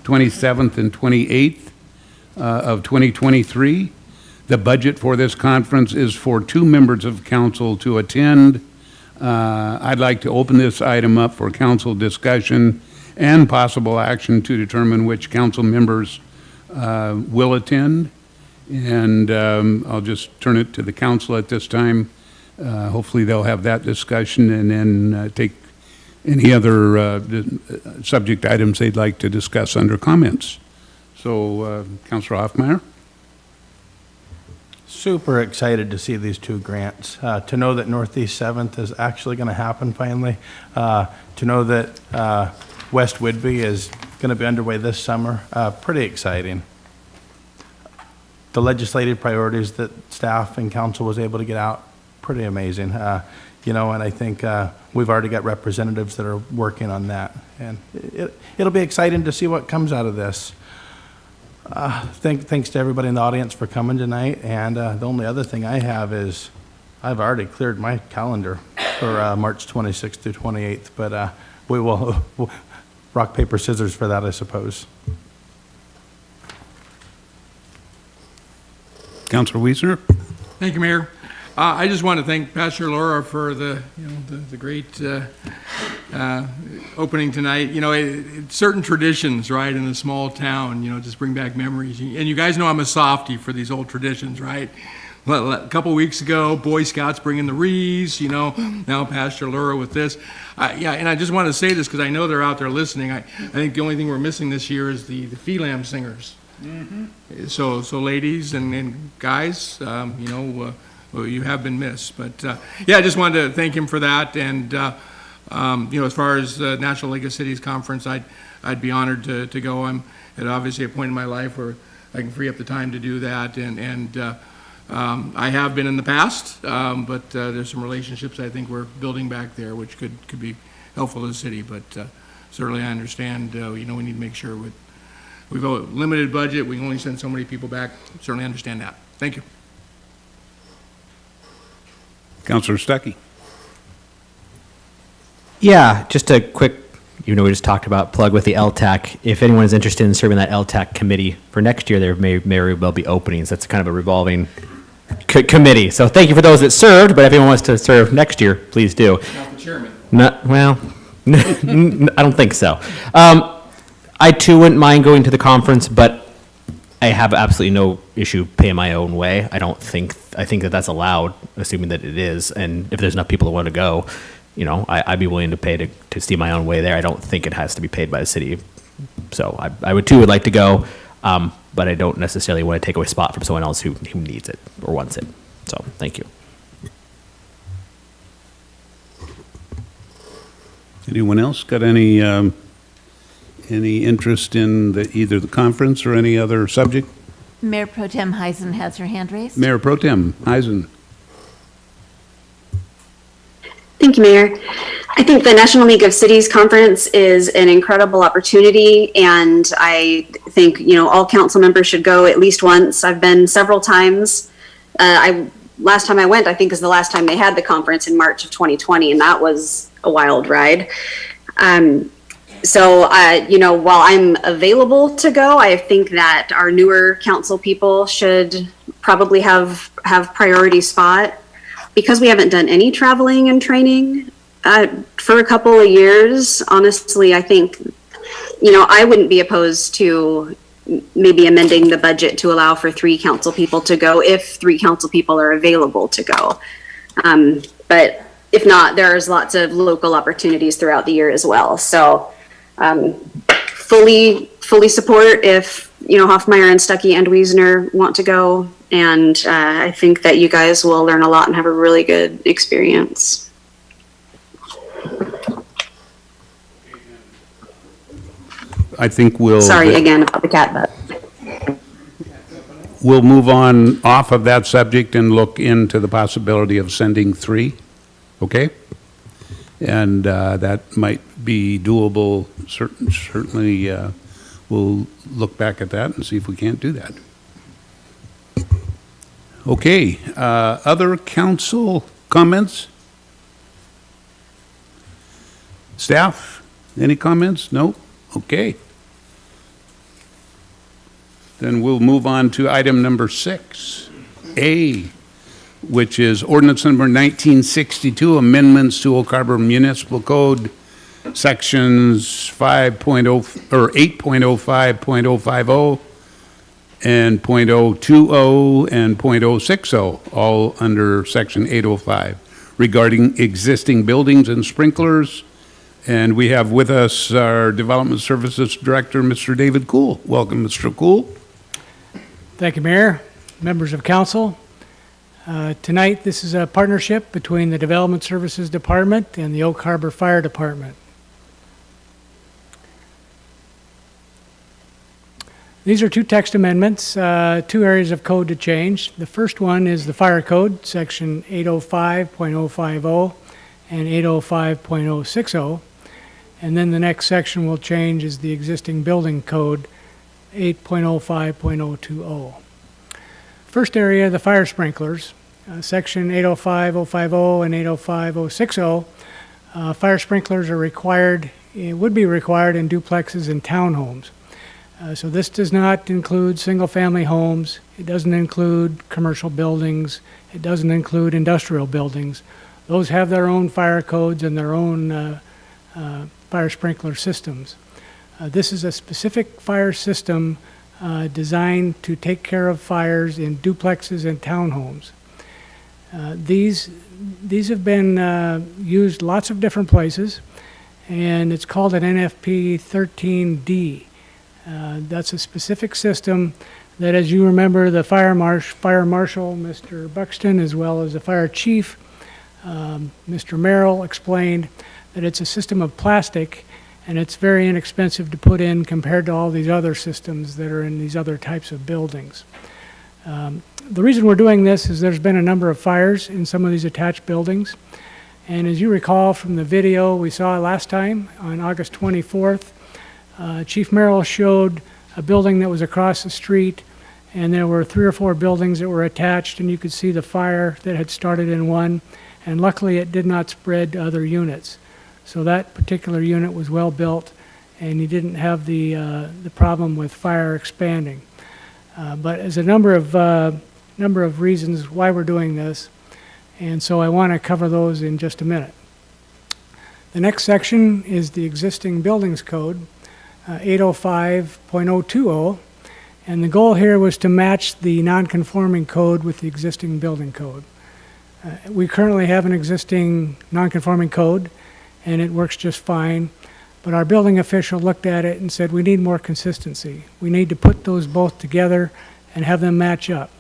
27th, and 28th of 2023. The budget for this conference is for 2 members of council to attend. I'd like to open this item up for council discussion and possible action to determine which council members will attend. And I'll just turn it to the council at this time. Hopefully they'll have that discussion and then take any other subject items they'd like to discuss under comments. So, Councilor Hoffmeyer? Super excited to see these 2 grants, to know that Northeast 7th is actually going to happen finally, to know that West Whidbey is going to be underway this summer. Pretty exciting. The legislative priorities that staff and council was able to get out, pretty amazing. And I think we've already got representatives that are working on that. And it'll be exciting to see what comes out of this. Thanks to everybody in the audience for coming tonight. And the only other thing I have is I've already cleared my calendar for March 26th through 28th. But we will rock, paper, scissors for that, I suppose. Councilor Wiesner? Thank you, Mayor. I just want to thank Pastor Lura for the great opening tonight. Certain traditions, right, in a small town, just bring back memories. And you guys know I'm a softie for these old traditions, right? A couple weeks ago, Boy Scouts bringing the wreaths, now Pastor Lura with this. And I just want to say this because I know they're out there listening. I think the only thing we're missing this year is the Phelam singers. Mm-hmm. So ladies and guys, well, you have been missed. But I just wanted to thank him for that. And as far as the National League of Cities Conference, I'd be honored to go. I'm at obviously a point in my life where I can free up the time to do that. And I have been in the past, but there's some relationships I think we're building back there, which could be helpful to the city. But certainly I understand, we need to make sure we've got a limited budget. We can only send so many people back. Certainly understand that. Thank you. Councilor Stuckey? Yeah, just a quick, we just talked about plug with the LTAC. If anyone is interested in serving that LTAC committee for next year, there may very well be openings. That's kind of a revolving committee. So thank you for those that served, but if anyone wants to serve next year, please do. Not the chairman. I don't think so. I too wouldn't mind going to the conference, but I have absolutely no issue paying my own way. I think that that's allowed, assuming that it is. And if there's enough people that want to go, I'd be willing to pay to see my own way there. I don't think it has to be paid by the city. So I would like to go, but I don't necessarily want to take away a spot from someone else who needs it or wants it. So thank you. Anyone else got any interest in either the conference or any other subject? Mayor Pro Tem Heisen has her hand raised. Mayor Pro Tem Heisen. Thank you, Mayor. I think the National League of Cities Conference is an incredible opportunity, and I think, all council members should go at least once. I've been several times. Last time I went, I think, is the last time they had the conference in March of 2020, and that was a wild ride. So, while I'm available to go, I think that our newer council people should probably have priority spot. Because we haven't done any traveling and training for a couple of years, honestly, I think, I wouldn't be opposed to maybe amending the budget to allow for 3 council people to go if 3 council people are available to go. But if not, there's lots of local opportunities throughout the year as well. So fully support if, Hoffmeyer and Stuckey and Wiesner want to go. And I think that you guys will learn a lot and have a really good experience. I think we'll... Sorry again about the cat butt. We'll move on off of that subject and look into the possibility of sending 3, okay? And that might be doable. Certainly, we'll look back at that and see if we can't do that. Okay, other council comments? Staff, any comments? No? Okay. Then we'll move on to item number 6A, which is ordinance number 1962, amendments to Oak Harbor Municipal Code, sections 5.0 or 8.05.050 and .020 and .060, all under section 805, regarding existing buildings and sprinklers. And we have with us our Development Services Director, Mr. David Cool. Welcome, Mr. Cool. Thank you, Mayor, members of council. Tonight, this is a partnership between the Development Services Department and the Oak Harbor Fire Department. These are two text amendments, two areas of code to change. The first one is the Fire Code, section 805.050 and 805.060. And then the next section we'll change is the existing building code, 8.05.020. First area, the fire sprinklers, section 805.050 and 805.060. Fire sprinklers are required, would be required in duplexes and townhomes. So this does not include single-family homes. It doesn't include commercial buildings. It doesn't include industrial buildings. Those have their own fire codes and their own fire sprinkler systems. This is a specific fire system designed to take care of fires in duplexes and townhomes. These have been used lots of different places, and it's called an NFP 13D. That's a specific system that, as you remember, the fire marshal, Mr. Buxton, as well as the fire chief, Mr. Merrill, explained that it's a system of plastic, and it's very inexpensive to put in compared to all these other systems that are in these other types of buildings. The reason we're doing this is there's been a number of fires in some of these attached buildings, and as you recall from the video we saw last time on August 24th, Chief Merrill showed a building that was across the street, and there were 3 or 4 buildings that were attached, and you could see the fire that had started in one, and luckily it did not spread to other units. So that particular unit was well built, and you didn't have the problem with fire expanding. But there's a number of reasons why we're doing this, and so I want to cover those in just a minute. The next section is the existing buildings code, 805.020, and the goal here was to match the non-conforming code with the existing building code. We currently have an existing non-conforming code, and it works just fine, but our building official looked at it and said we need more consistency. We need to put those both together and have them match up.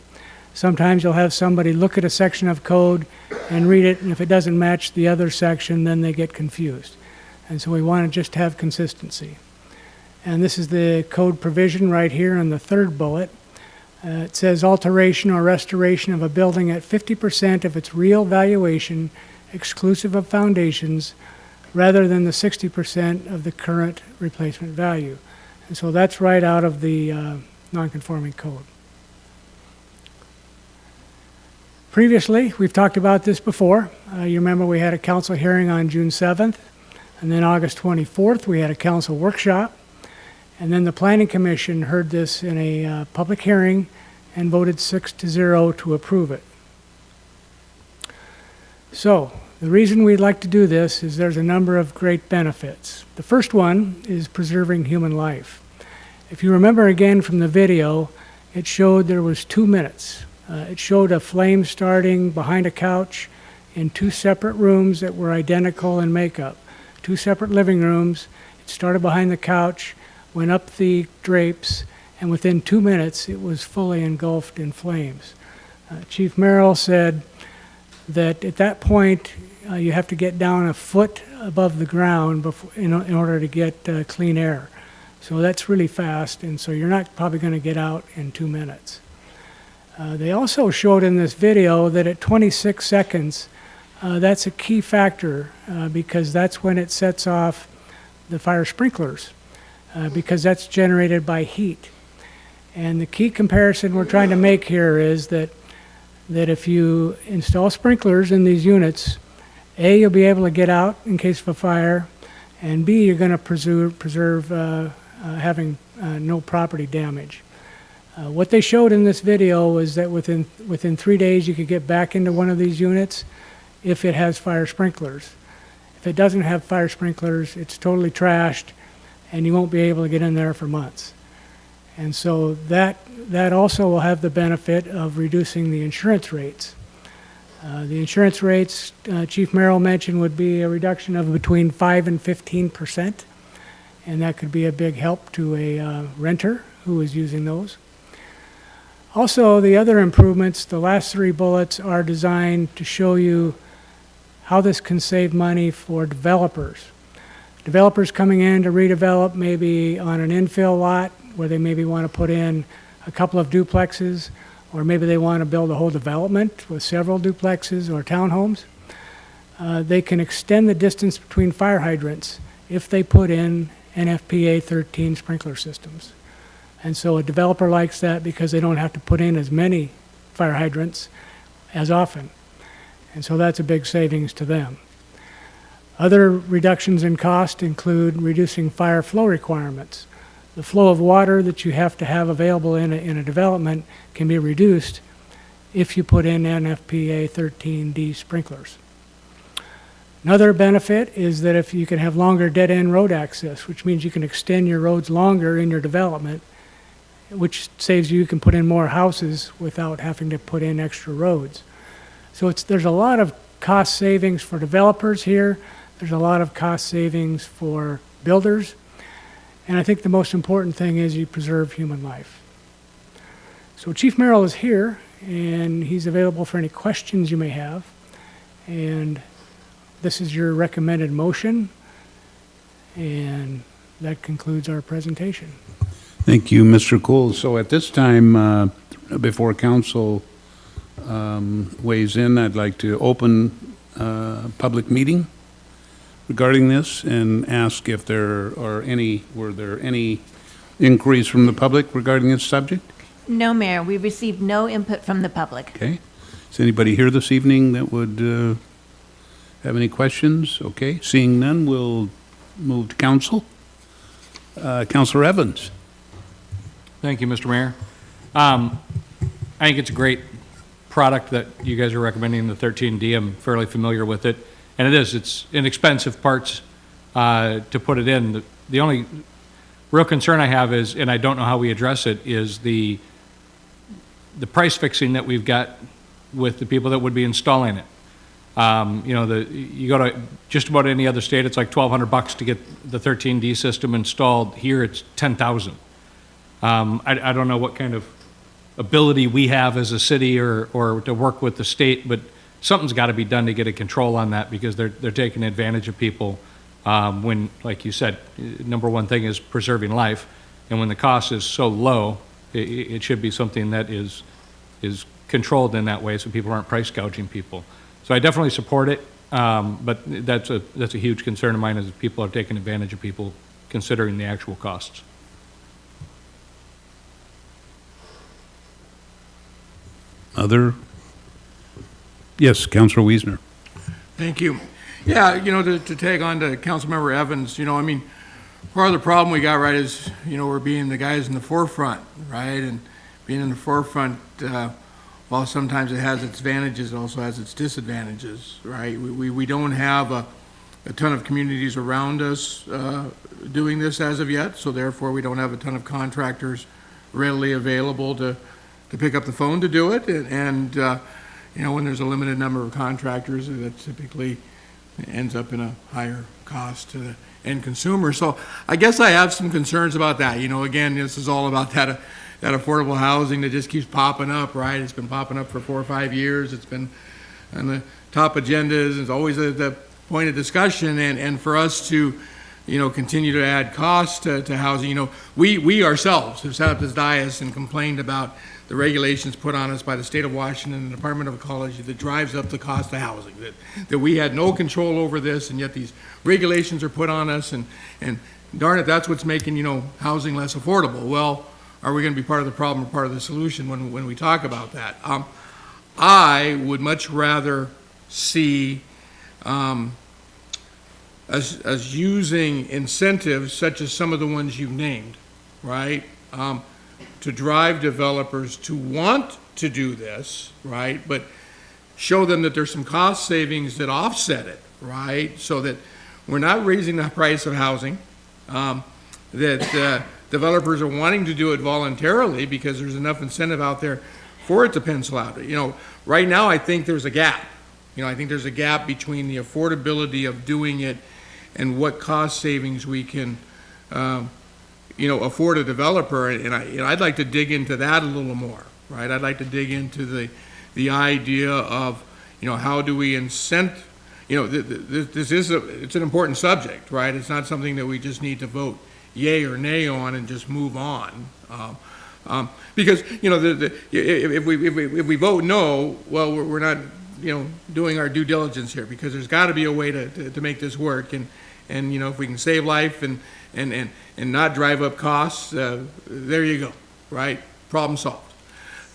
Sometimes you'll have somebody look at a section of code and read it, and if it doesn't match the other section, then they get confused. And so we want to just have consistency. And this is the code provision right here in the third bullet. It says alteration or restoration of a building at 50% of its real valuation, exclusive of foundations, rather than the 60% of the current replacement value. And so that's right out of the non-conforming code. Previously, we've talked about this before. You remember we had a council hearing on June 7th, and then August 24th, we had a council workshop. And then the Planning Commission heard this in a public hearing and voted 6-0 to approve it. So, the reason we'd like to do this is there's a number of great benefits. The first one is preserving human life. If you remember again from the video, it showed there was 2 minutes. It showed a flame starting behind a couch in 2 separate rooms that were identical in makeup. 2 separate living rooms. It started behind the couch, went up the drapes, and within 2 minutes it was fully engulfed in flames. Chief Merrill said that at that point you have to get down a foot above the ground in order to get clean air. So that's really fast, and so you're not probably going to get out in 2 minutes. They also showed in this video that at 26 seconds, that's a key factor because that's when it sets off the fire sprinklers. Because that's generated by heat. And the key comparison we're trying to make here is that if you install sprinklers in these units, A, you'll be able to get out in case of a fire. and B, you're going to preserve having no property damage. What they showed in this video was that within 3 days you could get back into one of these units if it has fire sprinklers. If it doesn't have fire sprinklers, it's totally trashed, and you won't be able to get in there for months. And so that also will have the benefit of reducing the insurance rates. The insurance rates, Chief Merrill mentioned, would be a reduction of between 5 and 15%, and that could be a big help to a renter who is using those. Also, the other improvements, the last 3 bullets, are designed to show you how this can save money for developers. Developers coming in to redevelop maybe on an infill lot where they maybe want to put in a couple of duplexes, or maybe they want to build a whole development with several duplexes or townhomes. They can extend the distance between fire hydrants if they put in NFPA 13 sprinkler systems. And so a developer likes that because they don't have to put in as many fire hydrants as often. And so that's a big savings to them. Other reductions in cost include reducing fire flow requirements. The flow of water that you have to have available in a development can be reduced if you put in NFPA 13D sprinklers. Another benefit is that if you can have longer dead-end road access, which means you can extend your roads longer in your development, which saves you can put in more houses without having to put in extra roads. So there's a lot of cost savings for developers here. There's a lot of cost savings for builders. And I think the most important thing is you preserve human life. So Chief Merrill is here, and he's available for any questions you may have. And this is your recommended motion, and that concludes our presentation. Thank you, Mr. Cool. So at this time, before council weighs in, I'd like to open a public meeting regarding this and ask if were there any inquiries from the public regarding this subject? No, Mayor, we received no input from the public. Okay. Is anybody here this evening that would have any questions? Okay. Seeing none, we'll move to council. Councilor Evans. Thank you, Mr. Mayor. I think it's a great product that you guys are recommending, the 13D. I'm fairly familiar with it. And it's inexpensive parts to put it in. The only real concern I have is, and I don't know how we address it, is the price fixing that we've got with the people that would be installing it. You go to just about any other state, it's like $1,200 to get the 13D system installed. Here, it's $10,000. I don't know what kind of ability we have as a city or to work with the state, but something's got to be done to get a control on that, because they're taking advantage of people when, like you said, number one thing is preserving life, and when the cost is so low, it should be something that is controlled in that way so people aren't price gouging people. So I definitely support it, but that's a huge concern of mine, is people are taking advantage of people considering the actual costs. Other? Yes, Councilor Wiesner. Thank you. Yeah, to tag on to Councilmember Evans, part of the problem we got, right, is, we're being the guys in the forefront, right? And being in the forefront, while sometimes it has its advantages, it also has its disadvantages, right? We don't have a ton of communities around us doing this as of yet, so therefore we don't have a ton of contractors readily available to pick up the phone to do it. And when there's a limited number of contractors, that typically ends up in a higher cost to the end consumer. So I guess I have some concerns about that. Again, this is all about that affordable housing that just keeps popping up, right? It's been popping up for 4 or 5 years. It's been on the top agendas. It's always the point of discussion. And for us to, continue to add cost to housing, we ourselves have sat up this dais and complained about the regulations put on us by the state of Washington and the Department of Ecology that drives up the cost of housing, that we had no control over this, and yet these regulations are put on us, and darn it, that's what's making, housing less affordable. Well, are we going to be part of the problem or part of the solution when we talk about that? I would much rather see a as using incentives such as some of the ones you've named, right? To drive developers to want to do this, right? But show them that there's some cost savings that offset it, right? So that we're not raising the price of housing, that developers are wanting to do it voluntarily because there's enough incentive out there for it to pencil out. You know, right now I think there's a gap. You know, I think there's a gap between the affordability of doing it and what cost savings we can, you know, afford a developer. And I'd like to dig into that a little more, right? I'd like to dig into the idea of, you know, how do we incent, you know, this is it's an important subject, right? It's not something that we just need to vote yay or nay on and just move on. Because, you know, if we vote no, well, we're not, you know, doing our due diligence here, because there's got to be a way to make this work. And, you know, if we can save life and not drive up costs, there you go, right? Problem solved.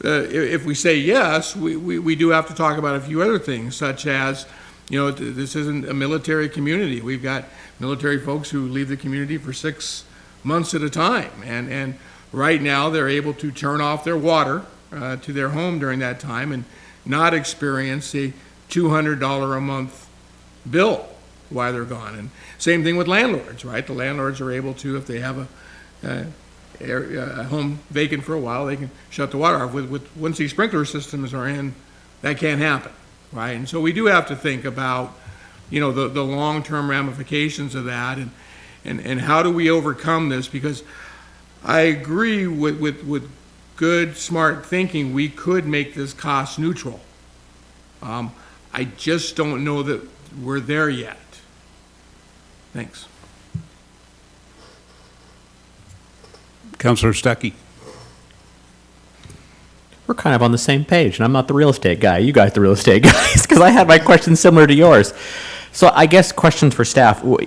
If we say yes, we do have to talk about a few other things, such as, you know, this isn't a military community. We've got military folks who leave the community for 6 months at a time. And right now, they're able to turn off their water to their home during that time and not experience a $200 a month bill while they're gone. And same thing with landlords, right? The landlords are able to, if they have a home vacant for a while, they can shut the water off. Once these sprinkler systems are in, that can't happen, right? And so we do have to think about, you know, the long-term ramifications of that, and how do we overcome this? Because I agree with good, smart thinking, we could make this cost neutral. I just don't know that we're there yet. Thanks. Councillor Stuckey. We're kind of on the same page, and I'm not the real estate guy. You guys are the real estate guys, because I had my questions similar to yours. So I guess questions for staff. One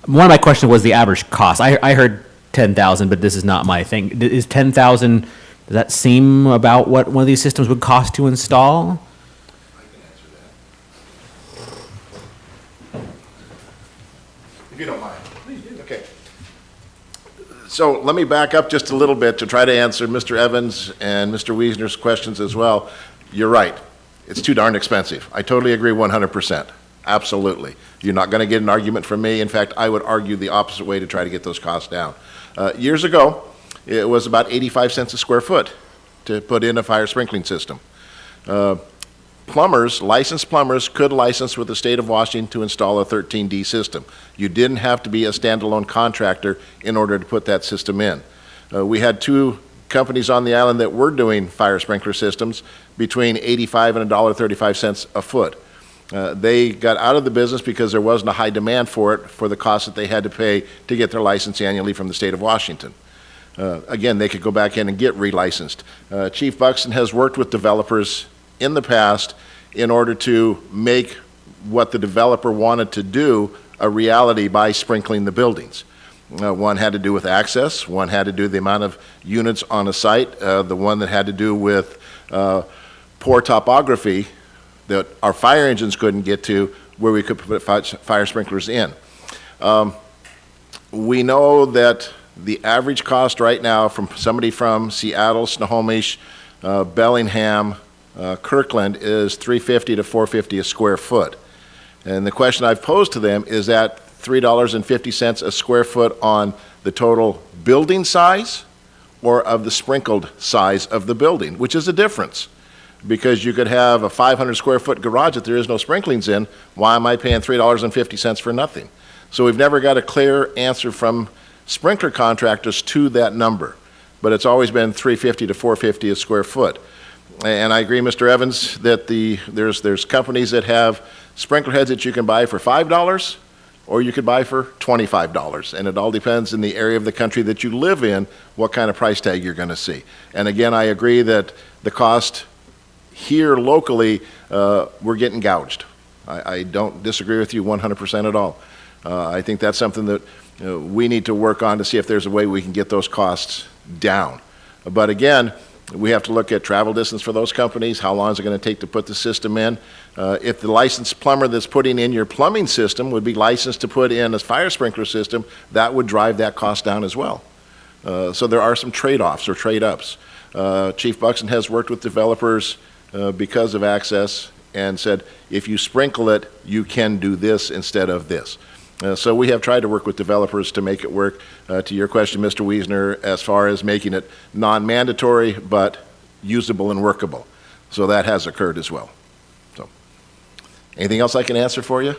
of my questions was the average cost. I heard 10,000, but this is not my thing. Is 10,000, does that seem about what one of these systems would cost to install? If you don't mind. Okay. So let me back up just a little bit to try to answer Mr. Evans and Mr. Wiesner's questions as well. You're right. It's too darn expensive. I totally agree 100%. Absolutely. You're not going to get an argument from me. In fact, I would argue the opposite way to try to get those costs down. Years ago, it was about 85 cents a square foot to put in a fire sprinkling system. Plumbers, licensed plumbers, could license with the state of Washington to install a 13D system. You didn't have to be a standalone contractor in order to put that system in. We had 2 companies on the island that were doing fire sprinkler systems between 85 and $1.35 a foot. They got out of the business because there wasn't a high demand for it, for the cost that they had to pay to get their license annually from the state of Washington. Again, they could go back in and get relicensed. Chief Buxton has worked with developers in the past in order to make what the developer wanted to do a reality by sprinkling the buildings. One had to do with access, one had to do with the amount of units on a site, the one that had to do with poor topography that our fire engines couldn't get to, where we could put fire sprinklers in. We know that the average cost right now from somebody from Seattle, Snohomish, Bellingham, Kirkland is $350 to $450 a square foot. And the question I've posed to them is that $3.50 a square foot on the total building size or of the sprinkled size of the building, which is a difference. Because you could have a 500 square foot garage that there is no sprinklings in. Why am I paying $3.50 for nothing? So we've never got a clear answer from sprinkler contractors to that number. But it's always been $350 to $450 a square foot. And I agree, Mr. Evans, that there's companies that have sprinkler heads that you can buy for $5 or you could buy for $25. And it all depends in the area of the country that you live in, what kind of price tag you're going to see. And again, I agree that the cost here locally, we're getting gouged. I don't disagree with you 100% at all. I think that's something that we need to work on to see if there's a way we can get those costs down. But again, We have to look at travel distance for those companies, how long is it going to take to put the system in. If the licensed plumber that's putting in your plumbing system would be licensed to put in a fire sprinkler system, that would drive that cost down as well. So there are some trade-offs or trade-ups. Chief Buxton has worked with developers because of access and said, if you sprinkle it, you can do this instead of this. So we have tried to work with developers to make it work. To your question, Mr. Wiesner, as far as making it non-mandatory but usable and workable. So that has occurred as well. So, anything else I can answer for you?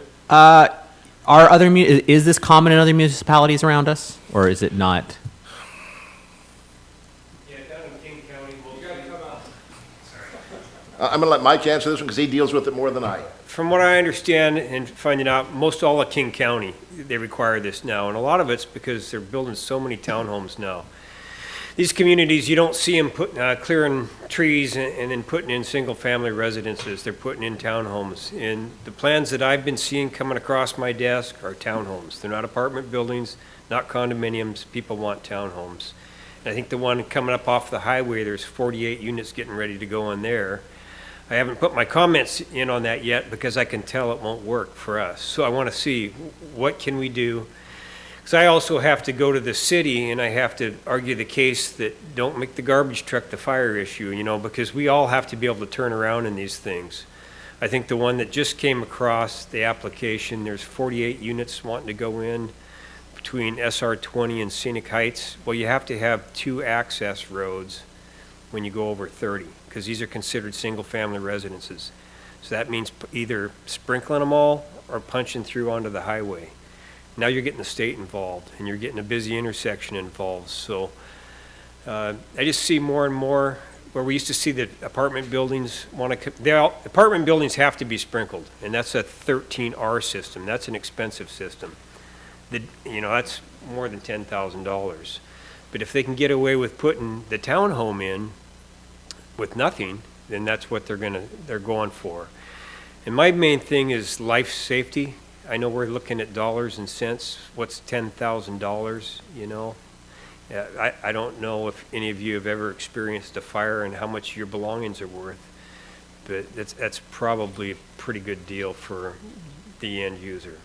Is this common in other municipalities around us, or is it not? I'm going to let Mike answer this one because he deals with it more than I. From what I understand and finding out, most all of King County, they require this now. And a lot of it's because they're building so many townhomes now. These communities, you don't see them clearing trees and then putting in single-family residences. They're putting in townhomes. And the plans that I've been seeing coming across my desk are townhomes. They're not apartment buildings, not condominiums. People want townhomes. And I think the one coming up off the highway, there's 48 units getting ready to go in there. I haven't put my comments in on that yet because I can tell it won't work for us. So I want to see what can we do. Because I also have to go to the city and I have to argue the case that don't make the garbage truck the fire issue, you know, because we all have to be able to turn around in these things. I think the one that just came across the application, there's 48 units wanting to go in between SR 20 and Scenic Heights. Well, you have to have 2 access roads when you go over 30. Because these are considered single-family residences. So that means either sprinkling them all or punching through onto the highway. Now you're getting the state involved, and you're getting a busy intersection involved. So I just see more and more where we used to see that apartment buildings apartment buildings have to be sprinkled, and that's a 13R system. That's an expensive system. That's more than $10,000. But if they can get away with putting the townhome in with nothing, then that's what they're going for. And my main thing is life safety. I know we're looking at dollars and cents. What's $10,000, you know? I don't know if any of you have ever experienced a fire and how much your belongings are worth, but that's probably a pretty good deal for the end user,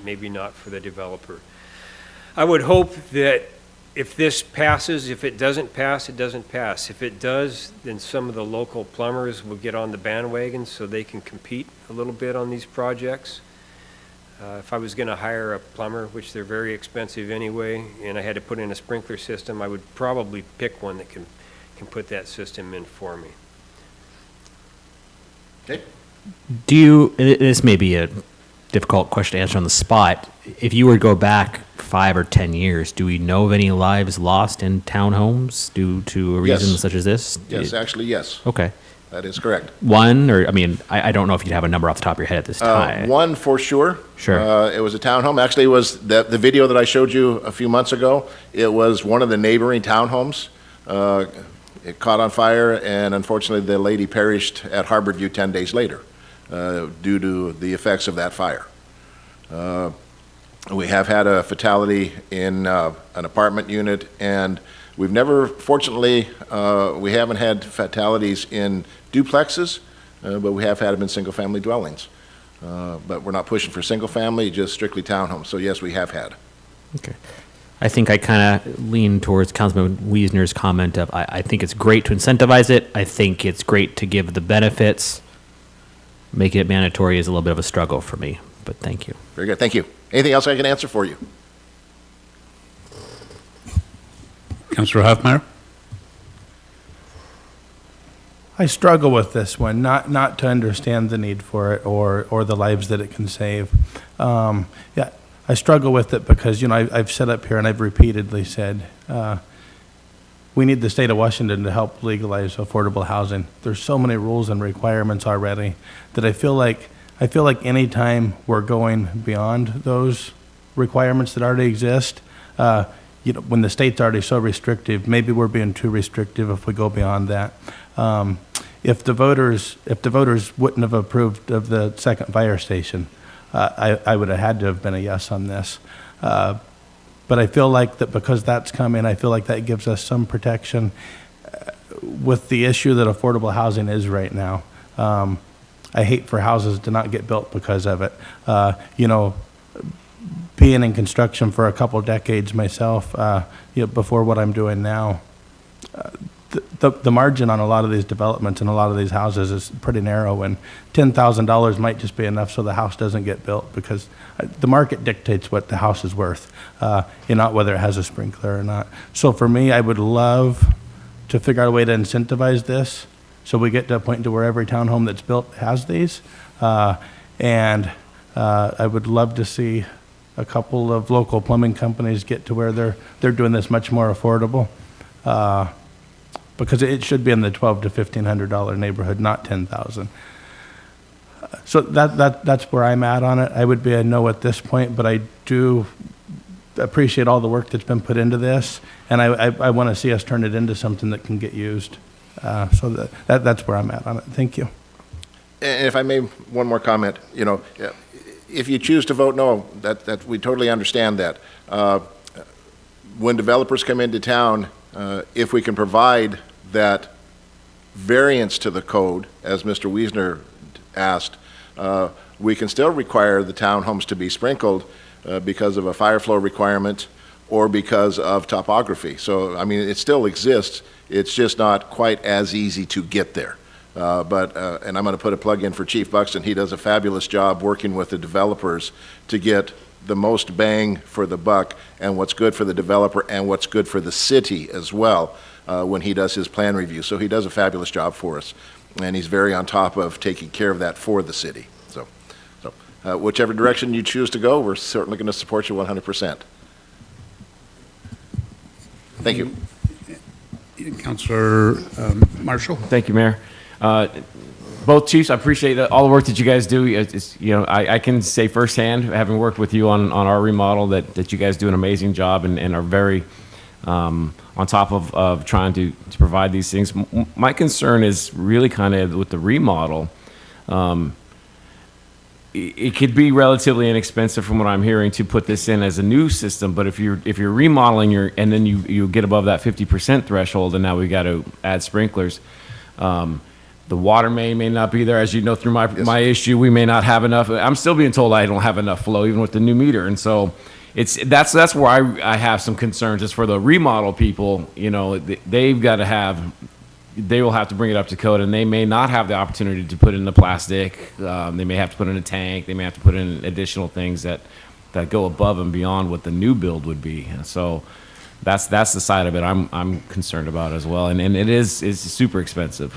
maybe not for the developer. I would hope that if this passes, if it doesn't pass, it doesn't pass. If it does, then some of the local plumbers will get on the bandwagon so they can compete a little bit on these projects. If I was going to hire a plumber, which they're very expensive anyway, and I had to put in a sprinkler system, I would probably pick one that can put that system in for me. Okay. This may be a difficult question to answer on the spot. If you were to go back 5 or 10 years, do we know of any lives lost in townhomes due to a reason such as this? Yes, actually, yes. Okay. That is correct. One, or I don't know if you'd have a number off the top of your head at this time. One for sure. Sure. It was a townhome. Actually, it was the video that I showed you a few months ago. It was one of the neighboring townhomes. It caught on fire, and unfortunately, the lady perished at Harborview 10 days later due to the effects of that fire. We have had a fatality in an apartment unit, and we've never, fortunately, we haven't had fatalities in duplexes, but we have had them in single-family dwellings. But we're not pushing for single-family, just strictly townhomes. So yes, we have had. Okay. I think I kind of lean towards Councilman Wiesner's comment of I think it's great to incentivize it. I think it's great to give the benefits. Making it mandatory is a little bit of a struggle for me, but thank you. Very good. Thank you. Anything else I can answer for you? Councilor Hoffmeyer? I struggle with this one, not to understand the need for it or the lives that it can save. I struggle with it because, I've sat up here and I've repeatedly said, we need the state of Washington to help legalize affordable housing. There's so many rules and requirements already that I feel like any time we're going beyond those requirements that already exist, when the state's already so restrictive, maybe we're being too restrictive if we go beyond that. If the voters wouldn't have approved of the second fire station, I would have had to have been a yes on this. But I feel like that because that's coming, I feel like that gives us some protection. with the issue that affordable housing is right now, I hate for houses to not get built because of it. You know, being in construction for a couple decades myself, you know, before what I'm doing now, the margin on a lot of these developments and a lot of these houses is pretty narrow, and $10,000 might just be enough so the house doesn't get built, because the market dictates what the house is worth, you know, whether it has a sprinkler or not. So for me, I would love to figure out a way to incentivize this so we get to a point to where every townhome that's built has these. And I would love to see a couple of local plumbing companies get to where they're doing this much more affordable. Because it should be in the $1,200 to $1,500 neighborhood, not $10,000. So that's where I'm at on it. I would be a no at this point, but I do appreciate all the work that's been put into this, and I want to see us turn it into something that can get used. So that's where I'm at on it. Thank you. And if I may, one more comment. You know, if you choose to vote no, that we totally understand that. When developers come into town, if we can provide that variance to the code, as Mr. Wiesner asked, we can still require the townhomes to be sprinkled because of a fire flow requirement or because of topography. So, I mean, it still exists. It's just not quite as easy to get there. And I'm going to put a plug in for Chief Buxton. He does a fabulous job working with the developers to get the most bang for the buck and what's good for the developer and what's good for the city as well when he does his plan review. So he does a fabulous job for us, and he's very on top of taking care of that for the city. So whichever direction you choose to go, we're certainly going to support you 100%. Thank you. Councilor Marshall. Thank you, Mayor. Both chiefs, I appreciate all the work that you guys do. You know, I can say firsthand, having worked with you on our remodel, that you guys do an amazing job and are very on top of trying to provide these things. My concern is really kind of with the remodel. It could be relatively inexpensive from what I'm hearing to put this in as a new system, but if you're remodeling and then you get above that 50% threshold, and now we got to add sprinklers. The water main may not be there, as you know, through my issue. We may not have enough. I'm still being told I don't have enough flow, even with the new meter, and so that's where I have some concerns. Is for the remodel people, you know, they will have to bring it up to code, and they may not have the opportunity to put in the plastic. They may have to put in a tank. They may have to put in additional things that go above and beyond what the new build would be. And so that's the side of it I'm concerned about as well. And it's super expensive.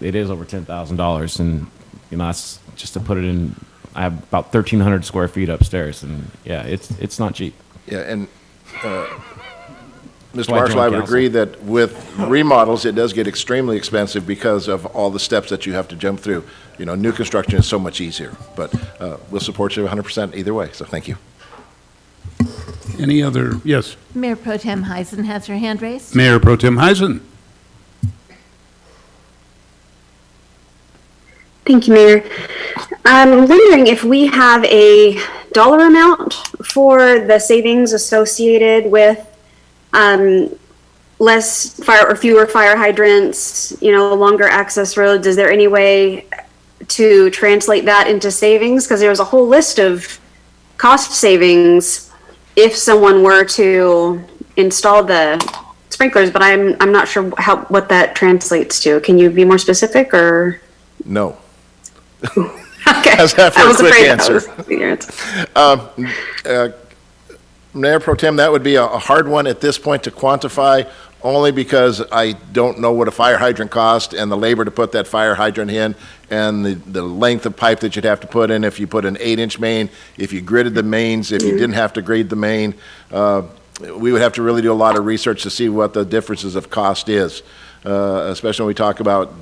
It is over $10,000, and you know, that's just to put it in. I have about 1,300 square feet upstairs, and yeah, it's not cheap. Yeah, and Mr. Marshall, I would agree that with remodels, it does get extremely expensive because of all the steps that you have to jump through. You know, new construction is so much easier, but we'll support you 100% either way, so thank you. Any other, yes? Mayor Pro Tem Heisen has her hand raised. Mayor Pro Tem Heisen. Thank you, Mayor. I'm wondering if we have a dollar amount for the savings associated with less fire or fewer fire hydrants, you know, longer access roads. Is there any way to translate that into savings? Because there was a whole list of cost savings if someone were to install the sprinklers, but I'm not sure what that translates to. Can you be more specific, or? No. Okay. How's that for I was a quick afraid answer? that was Mayor Pro Tem, that would be a hard one at this point to quantify, only because I don't know what a fire hydrant costs and the labor to put that fire hydrant in and the length of pipe that you'd have to put in if you put an 8-inch main, if you gridded the mains, if you didn't have to grade the main. We would have to really do a lot of research to see what the differences of cost is, especially when we talk about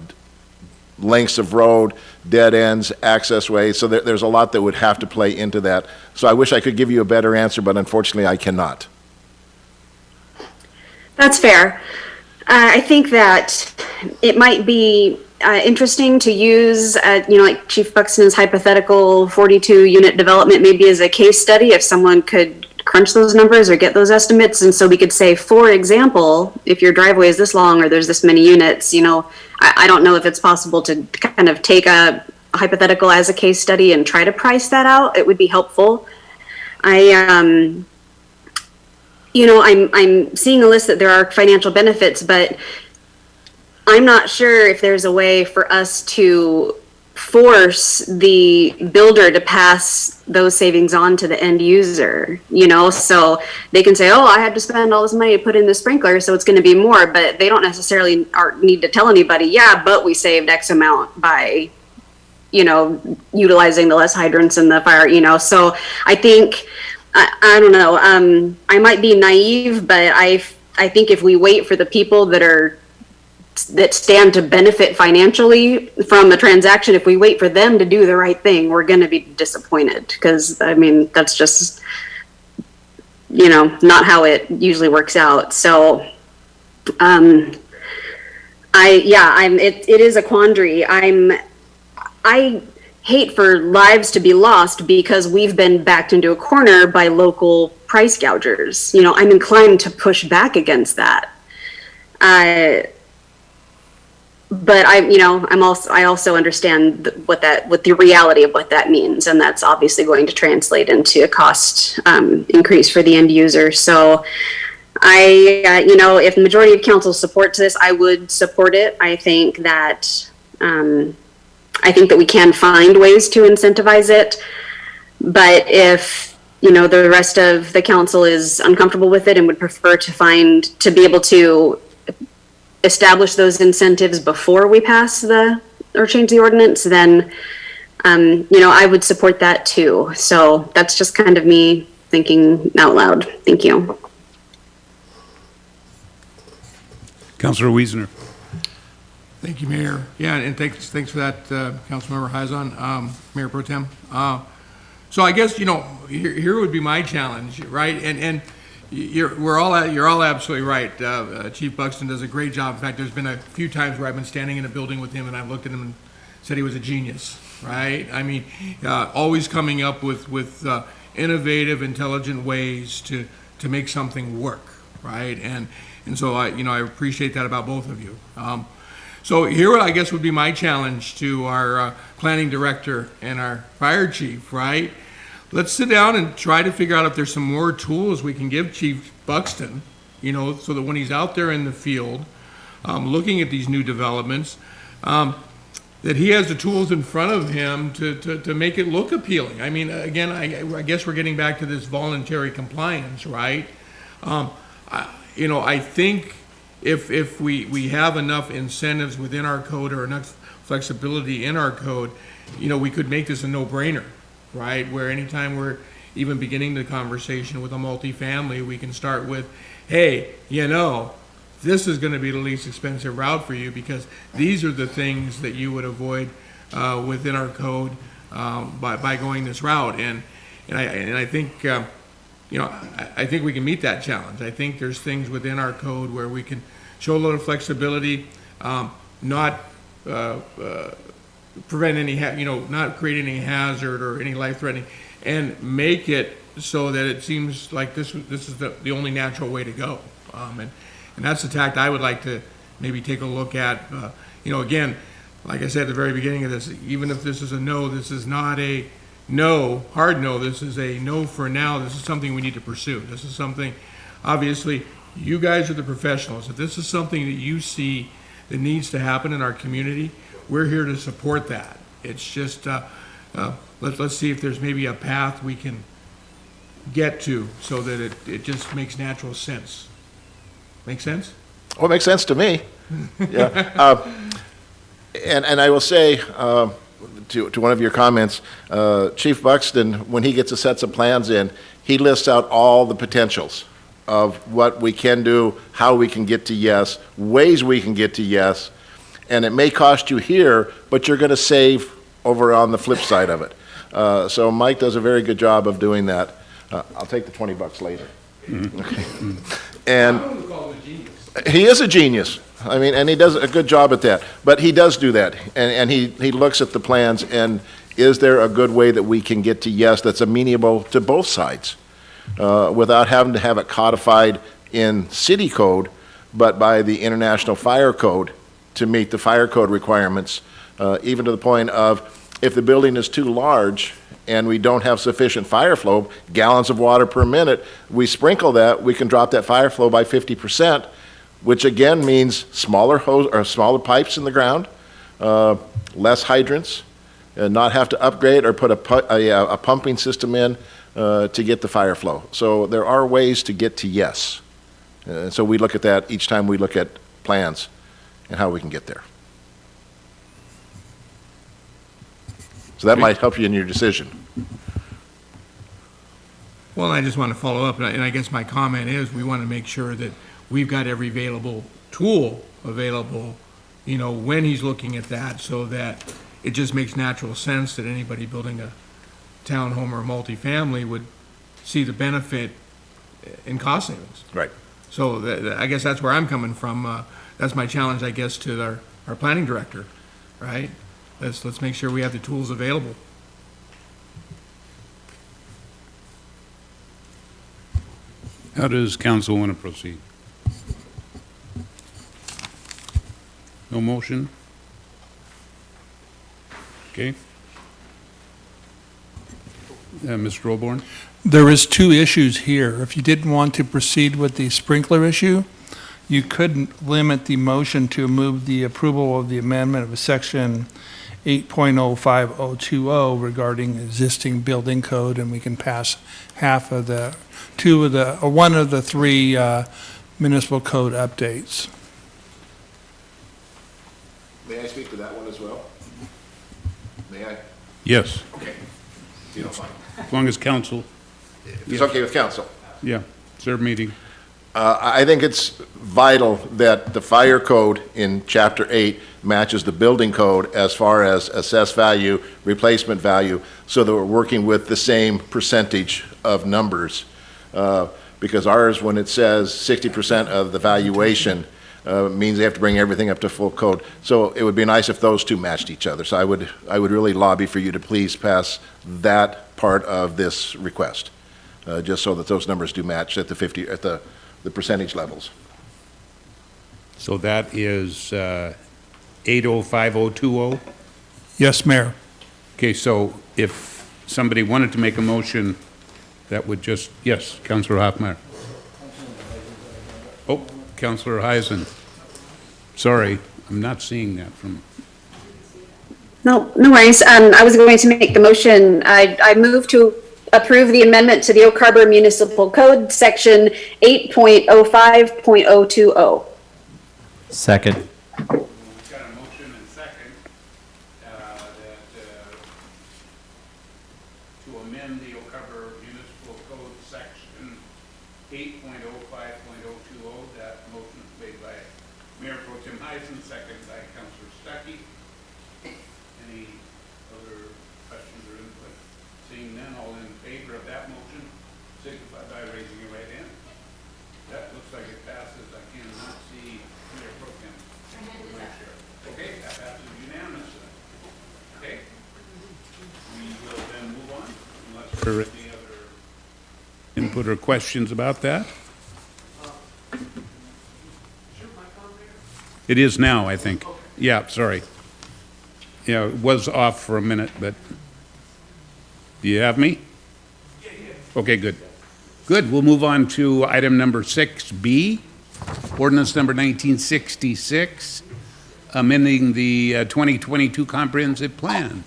lengths of road, dead ends, access ways. So there's a lot that would have to play into that. So I wish I could give you a better answer, but unfortunately I cannot. That's fair. I think that it might be interesting to use, you know, like Chief Buxton's hypothetical 42-unit development maybe as a case study if someone could crunch those numbers or get those estimates. And so we could say, for example, if your driveway is this long or there's this many units, I don't know if it's possible to kind of take a hypothetical as a case study and try to price that out. It would be helpful. I'm seeing a list that there are financial benefits, but I'm not sure if there's a way for us to force the builder to pass those savings on to the end user, so they can say, oh, I had to spend all this money to put in the sprinkler, so it's going to be more, but they don't necessarily need to tell anybody, yeah, but we saved X amount by, utilizing the less hydrants in the fire, so I think, I don't know, I might be naive, but I think if we wait for the people that stand to benefit financially from a transaction, if we wait for them to do the right thing, we're going to be disappointed, because that's just not how it usually works out. So it is a quandary. I hate for lives to be lost because we've been backed into a corner by local price gougers. I'm inclined to push back against that. But I also understand what the reality of what that means, and that's obviously going to translate into a cost increase for the end user. So, if the majority of council supports this, I would support it. I think that we can find ways to incentivize it, but if the rest of the council is uncomfortable with it and would prefer to be able to establish those incentives before we pass or change the ordinance, then, I would support that too. So that's just kind of me thinking out loud. Thank you. Councilor Wiesner. Thank you, Mayor. Yeah, and thanks for that, Councilmember Heizon, Mayor Pro Tem. So I guess, here would be my challenge, right? And you're all absolutely right. Chief Buxton does a great job. In fact, there's been a few times where I've been standing in a building with him and I've looked at him and said he was a genius, right? Always coming up with innovative, intelligent ways to make something work, right? And so I appreciate that about both of you. So here, I guess, would be my challenge to our planning director and our fire chief, right? Let's sit down and try to figure out if there's some more tools we can give Chief Buxton, so that when he's out there in the field, looking at these new developments, that he has the tools in front of him to make it look appealing. Again, I guess we're getting back to this voluntary compliance, right? I think if we have enough incentives within our code or enough flexibility in our code, we could make this a no-brainer, right? Where anytime we're even beginning the conversation with a multifamily, we can start with, hey, this is going to be the least expensive route for you because these are the things that you would avoid within our code by going this route. And I think, I think we can meet that challenge. I think there's things within our code where we can show a little flexibility, not prevent any, not create any hazard or any life-threatening, and make it so that it seems like this is the only natural way to go. And that's the tact I would like to maybe take a look at. Again, like I said at the very beginning of this, even if this is a no, this is not a no, hard no, this is a no for now. This is something we need to pursue. This is something, obviously, you guys are the professionals. If this is something that you see that needs to happen in our community, we're here to support that. It's just, let's see if there's maybe a path we can get to so that it just makes natural sense. Make sense? Well, it makes sense to me. Yeah. And I will say, to one of your comments, Chief Buxton, when he gets the sets of plans in, he lists out all the potentials of what we can do, how we can get to yes, ways we can get to yes, and it may cost you here, but you're going to save over on the flip side of it. So Mike does a very good job of doing that. I'll take the $20 later. Okay. And he is a genius. And he does a good job at that. But he does do that, and he looks at the plans, and is there a good way that we can get to yes that's amenable to both sides? without having to have it codified in city code, but by the International Fire Code to meet the fire code requirements, even to the point of if the building is too large and we don't have sufficient fire flow, gallons of water per minute, we sprinkle that, we can drop that fire flow by 50%, which again means smaller hose or smaller pipes in the ground, less hydrants, and not have to upgrade or put a pumping system in to get the fire flow. So there are ways to get to yes. So we look at that each time we look at plans and how we can get there. So that might help you in your decision. Well, I just want to follow up, and I guess my comment is we want to make sure that we've got every available tool available, when he's looking at that, so that it just makes natural sense that anybody building a townhome or a multifamily would see the benefit in cost savings. Right. So I guess that's where I'm coming from. That's my challenge, I guess, to our planning director, right? Let's make sure we have the tools available. How does council want to proceed? No motion? Okay. Mr. Roborn? There is two issues here. If you didn't want to proceed with the sprinkler issue, you could limit the motion to move the approval of the amendment of section 8.05020 regarding existing building code, and we can pass one of the three municipal code updates. May I speak to that one as well? May I? Yes, Okay. If you don't mind. as long as council, If it's okay with council. yeah, it's their meeting. I think it's vital that the fire code in Chapter 8 matches the building code as far as assessed value, replacement value, so that we're working with the same percentage of numbers. Because ours, when it says 60% of the valuation, means they have to bring everything up to full code. So it would be nice if those two matched each other. So I would really lobby for you to please pass that part of this request, just so that those numbers do match at the percentage levels. So that is 805020? Yes, Mayor. Okay, so if somebody wanted to make a motion, that would just, yes, Councillor Hoffmeyer. Oh, Councillor Heisen. Sorry, I'm not seeing that from, No worries. I was going to make the motion. I move to approve the amendment to the Oak Harbor Municipal Code, section 8.05.020. Second. we've got a motion and second to amend the Oak Harbor Municipal Code, section 8.05.020. That motion is made by Mayor Pro Tem Heisen, second by Councillor Stuckey. Any other questions or input? Seeing none, all in favor of that motion, signify by raising your right hand. That looks like it passes. I cannot see Mayor Pro Tem. Okay, that passes unanimously. Okay? We will then move on, unless there are any other input or questions about that. It is now, I think. Yeah, sorry. Yeah, it was off for a minute, but do you have me? Okay, good. Good, we'll move on to item number 6B, ordinance number 1966, amending the 2022 comprehensive plan.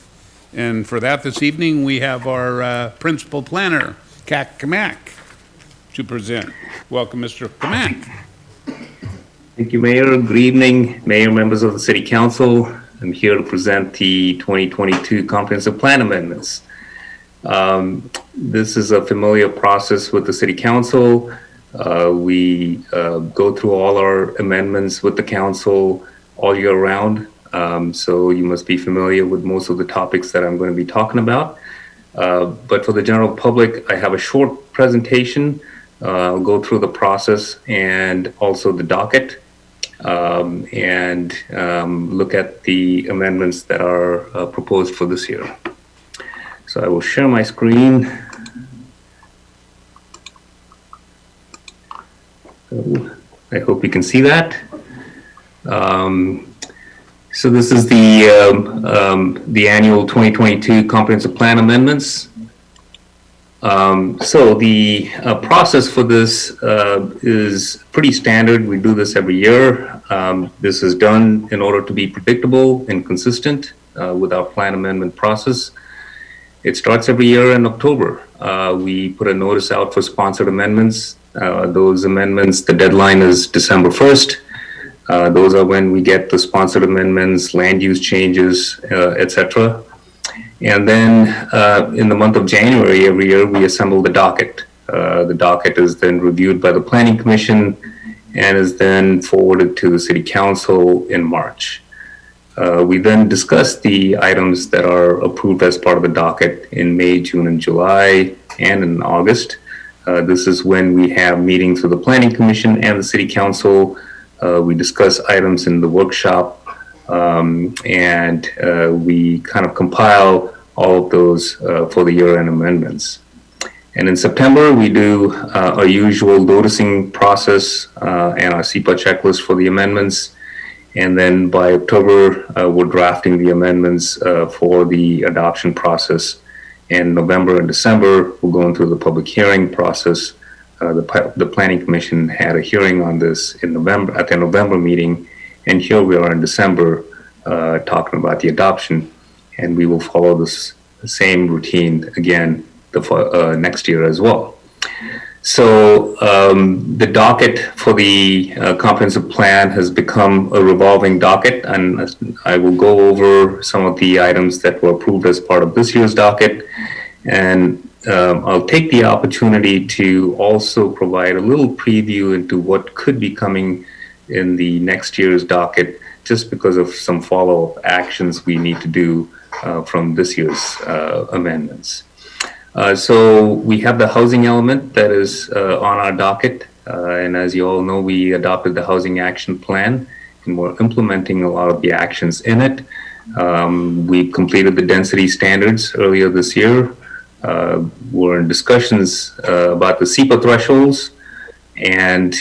And for that this evening, we have our principal planner, Kak Kamak, to present. Welcome, Mr. Kamak. Thank you, Mayor. Good evening, Mayor, members of the City Council. I'm here to present the 2022 Comprehensive Plan amendments. This is a familiar process with the City Council. We go through all our amendments with the Council all year round. So you must be familiar with most of the topics that I'm going to be talking about. But for the general public, I have a short presentation. I'll go through the process and also the docket. And look at the amendments that are proposed for this year. So I will share my screen. So I hope you can see that. So this is the annual 2022 comprehensive plan amendments. So the process for this is pretty standard. We do this every year. This is done in order to be predictable and consistent with our plan amendment process. It starts every year in October. We put a notice out for sponsored amendments. Those amendments, the deadline is December 1st. Those are when we get the sponsored amendments, land use changes, etc. And then in the month of January every year, we assemble the docket. The docket is then reviewed by the Planning Commission and is then forwarded to the City Council in March. We then discuss the items that are approved as part of the docket in May, June, and July, and in August. This is when we have meetings with the Planning Commission and the City Council. We discuss items in the workshop, and we kind of compile all of those for the year-end amendments. And in September, we do our usual noticing process and our SEPA checklist for the amendments. And then by October, we're drafting the amendments for the adoption process. In November and December, we're going through the public hearing process. The Planning Commission had a hearing on this in November at their November meeting, and here we are in December talking about the adoption, and we will follow this same routine again the next year as well. So the docket for the comprehensive plan has become a revolving docket, and I will go over some of the items that were approved as part of this year's docket, and I'll take the opportunity to also provide a little preview into what could be coming in the next year's docket, just because of some follow-up actions we need to do from this year's amendments. So we have the housing element that is on our docket, and as you all know, we adopted the Housing Action Plan, and we're implementing a lot of the actions in it. We completed the density standards earlier this year. We're in discussions about the SEPA thresholds, and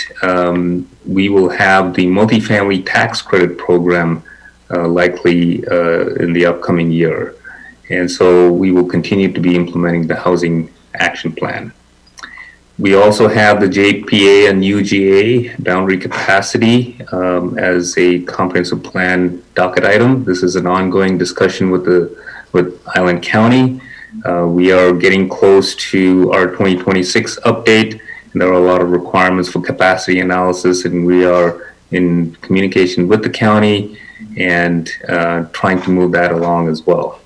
we will have the multifamily tax credit program likely in the upcoming year. And so we will continue to be implementing the Housing Action Plan. We also have the JPA and UGA boundary capacity as a comprehensive plan docket item. This is an ongoing discussion with Island County. We are getting close to our 2026 update, and there are a lot of requirements for capacity analysis, and we are in communication with the county and trying to move that along as well.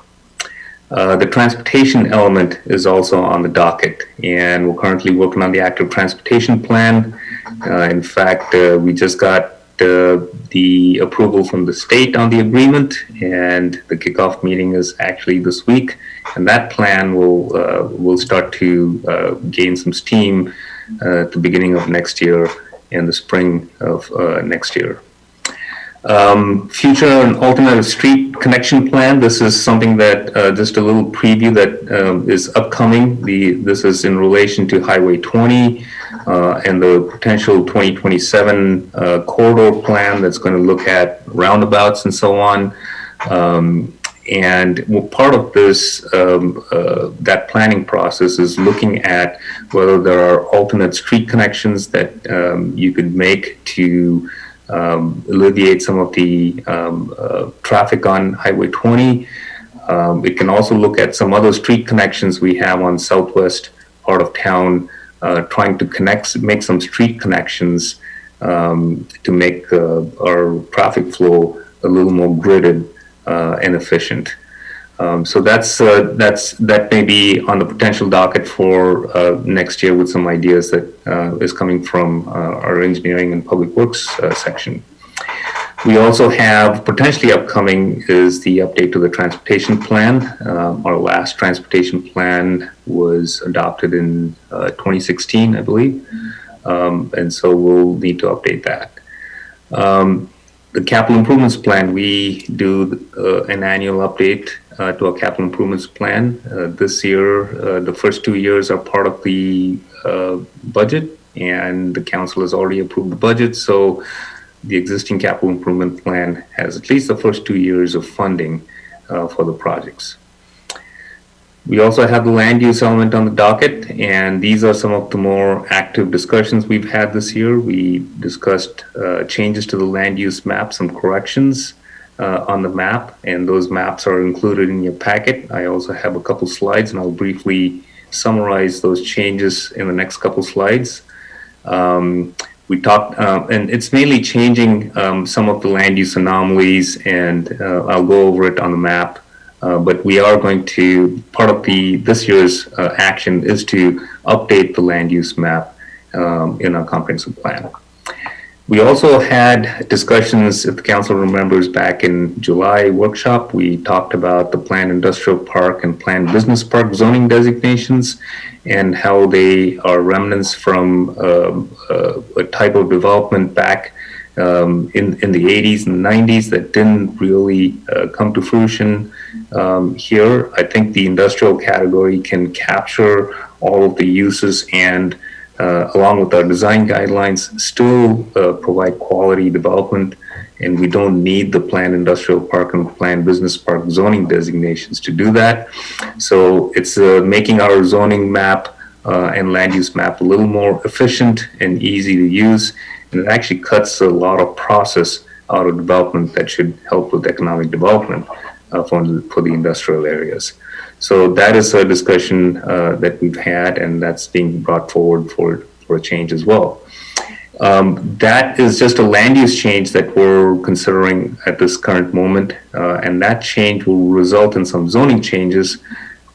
The transportation element is also on the docket, and we're currently working on the active transportation plan. In fact, we just got the approval from the state on the agreement, and the kickoff meeting is actually this week. And that plan will start to gain some steam at the beginning of next year and the spring of next year. Future and alternative street connection plan. This is something that just a little preview that is upcoming. This is in relation to Highway 20 and the potential 2027 corridor plan that's going to look at roundabouts and so on. And part of this, that planning process is looking at whether there are alternate street connections that you could make to alleviate some of the traffic on Highway 20. It can also look at some other street connections we have on southwest part of town, trying to make some street connections to make our traffic flow a little more gridded and efficient. So that may be on the potential docket for next year with some ideas that is coming from our engineering and public works section. We also have potentially upcoming is the update to the transportation plan. Our last transportation plan was adopted in 2016, I believe, and so we'll need to update that. The capital improvements plan, we do an annual update to our capital improvements plan. This year, the first 2 years are part of the budget, and the council has already approved the budget. So the existing capital improvement plan has at least the first 2 years of funding for the projects. We also have the land use element on the docket, and these are some of the more active discussions we've had this year. We discussed changes to the land use map, some corrections on the map, and those maps are included in your packet. I also have a couple slides, and I'll briefly summarize those changes in the next couple slides. We talked, and it's mainly changing some of the land use anomalies, and I'll go over it on the map. But we are going to, part of this year's action is to update the land use map in our comprehensive plan. We also had discussions, if the council remembers, back in July workshop. We talked about the planned industrial park and planned business park zoning designations and how they are remnants from a type of development back in the 80s and 90s that didn't really come to fruition here. I think the industrial category can capture all of the uses and along with our design guidelines, still provide quality development, and we don't need the planned industrial park and planned business park zoning designations to do that. So it's making our zoning map and land use map a little more efficient and easy to use, and it actually cuts a lot of process out of development that should help with economic development for the industrial areas. So that is a discussion that we've had, and that's being brought forward for a change as well. That is just a land use change that we're considering at this current moment, and that change will result in some zoning changes,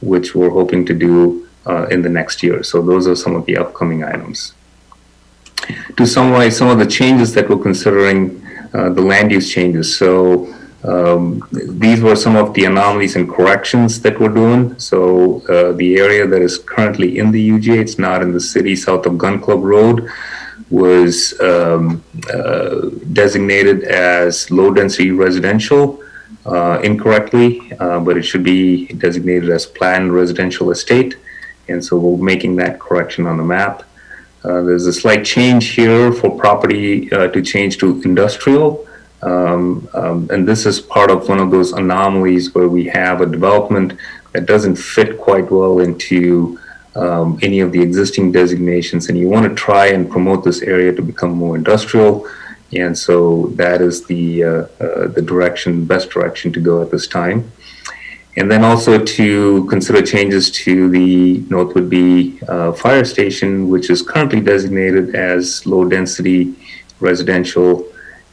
which we're hoping to do in the next year. So those are some of the upcoming items. To summarize some of the changes that we're considering, the land use changes. So these were some of the anomalies and corrections that we're doing. So the area that is currently in the UJ, it's not in the city south of Gun Club Road, was designated as low density residential incorrectly, but it should be designated as planned residential estate. And so we're making that correction on the map. There's a slight change here for property to change to industrial. And this is part of one of those anomalies where we have a development that doesn't fit quite well into any of the existing designations, and you want to try and promote this area to become more industrial. And so that is the best direction to go at this time. And then also to consider changes to the North Whitby fire station, which is currently designated as low density residential.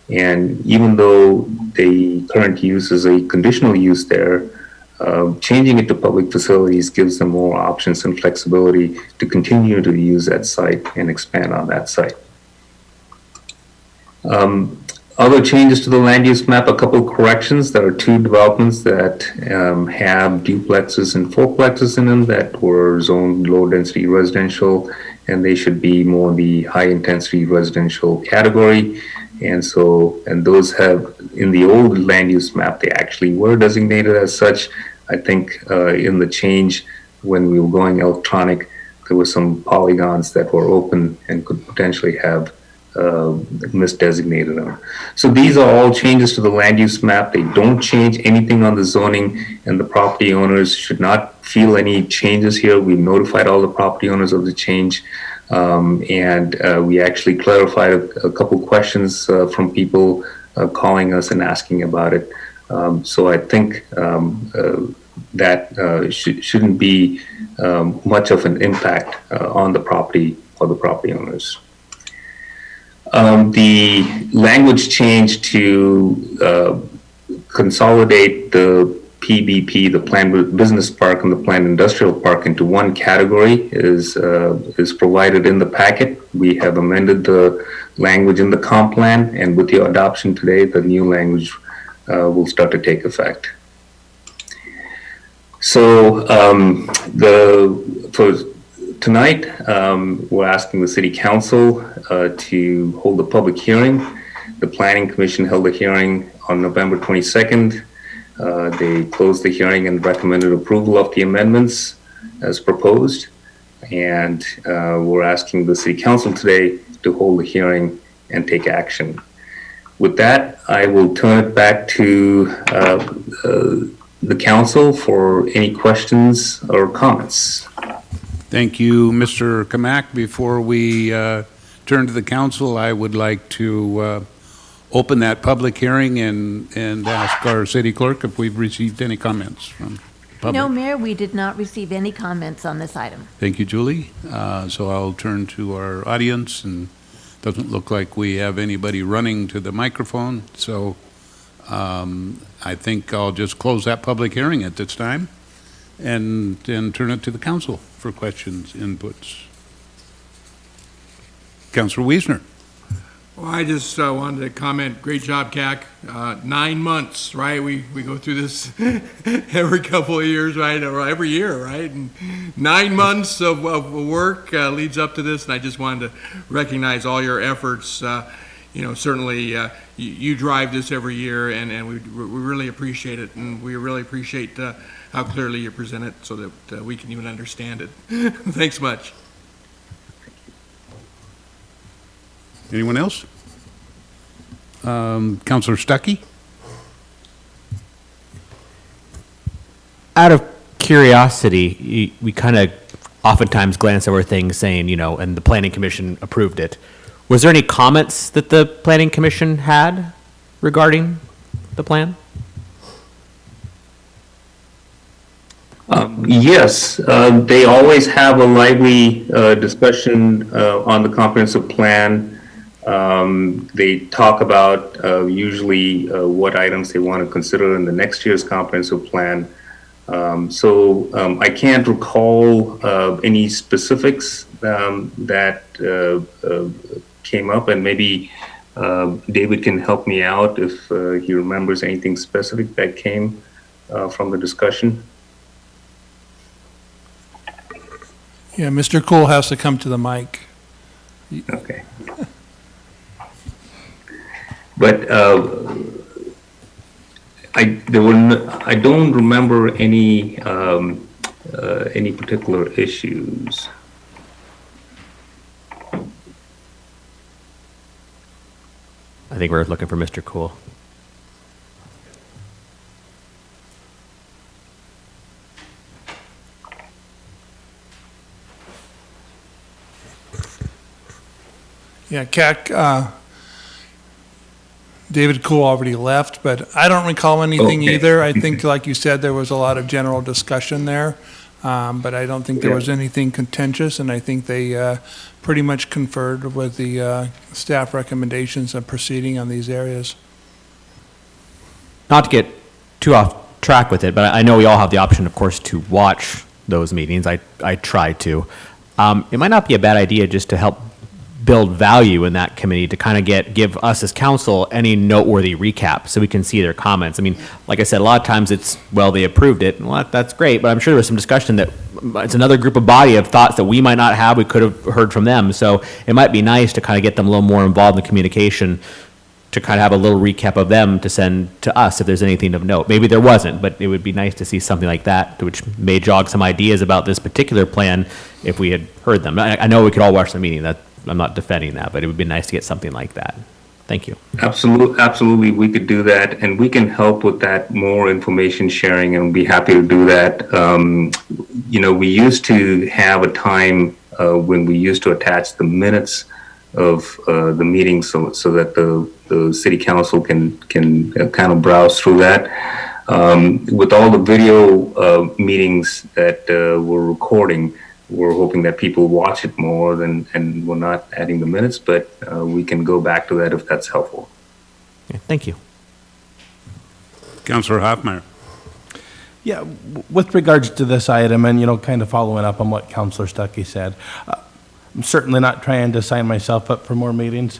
And even though the current use is a conditional use there, changing it to public facilities gives them more options and flexibility to continue to use that site and expand on that site. Other changes to the land use map, a couple of corrections. There are two developments that have duplexes and fourplexes in them that were zoned low density residential, and they should be more in the high intensity residential category. And so, and those have, in the old land use map, they actually were designated as such. I think in the change, when we were going electronic, there were some polygons that were open and could potentially have misdesignated them. So these are all changes to the land use map. They don't change anything on the zoning, and the property owners should not feel any changes here. We notified all the property owners of the change. And we actually clarified a couple questions from people calling us and asking about it. So I think that shouldn't be much of an impact on the property or the property owners. The language change to consolidate the PBP, the planned business park and the planned industrial park, into one category is provided in the packet. We have amended the language in the comp plan, and with your adoption today, the new language will start to take effect. So for tonight, we're asking the City Council to hold a public hearing. The Planning Commission held a hearing on November 22nd. They closed the hearing and recommended approval of the amendments as proposed. and we're asking the City Council today to hold a hearing and take action. With that, I will turn it back to the council for any questions or comments. Thank you, Mr. Kamak. Before we turn to the council, I would like to open that public hearing and ask our city clerk if we've received any comments from public. No, Mayor, we did not receive any comments on this item. Thank you, Julie. So I'll turn to our audience, and doesn't look like we have anybody running to the microphone. So I think I'll just close that public hearing at this time and turn it to the council for questions, inputs. Councilor Wiesner. Well, I just wanted to comment, great job, CAC. 9 months, right? We go through this every couple of years, right? Or every year, right? And 9 months of work leads up to this, and I just wanted to recognize all your efforts. Certainly you drive this every year, and we really appreciate it, and we really appreciate how clearly you present it so that we can even understand it. Thanks much. Anyone else? Councilor Stuckey? Out of curiosity, we kind of oftentimes glance over things saying, and the Planning Commission approved it. Was there any comments that the Planning Commission had regarding the plan? Yes, they always have a lively discussion on the comprehensive plan. They talk about usually what items they want to consider in the next year's comprehensive plan. So I can't recall any specifics that came up, and maybe David can help me out if he remembers anything specific that came from the discussion. Yeah, Mr. Cool has to come to the mic. Okay. But I don't remember any particular issues. I think we're looking for Mr. Cool. Yeah, CAC, David Cool already left, but I don't recall anything either. I think, like you said, there was a lot of general discussion there, but I don't think there was anything contentious, and I think they pretty much conferred with the staff recommendations of proceeding on these areas. Not to get too off track with it, but I know we all have the option, of course, to watch those meetings. I try to. It might not be a bad idea just to help build value in that committee to kind of give us as council any noteworthy recap so we can see their comments. I mean, like I said, a lot of times it's, well, they approved it, well, that's great, but I'm sure there was some discussion that it's another group of body of thoughts that we might not have, we could have heard from them. So it might be nice to kind of get them a little more involved in the communication, to kind of have a little recap of them to send to us if there's anything of note. Maybe there wasn't, but it would be nice to see something like that, which may jog some ideas about this particular plan if we had heard them. I know we could all watch the meeting, that I'm not defending that, but it would be nice to get something like that. Thank you. Absolutely, we could do that, and we can help with that more information sharing, and be happy to do that. We used to have a time when we used to attach the minutes of the meeting so that the city council can kind of browse through that. With all the video meetings that we're recording, we're hoping that people watch it more, and we're not adding the minutes, but we can go back to that if that's helpful. Yeah, thank you. Councilor Hoffmeyer. Yeah, with regards to this item, and, kind of following up on what Councilor Stuckey said, I'm certainly not trying to sign myself up for more meetings,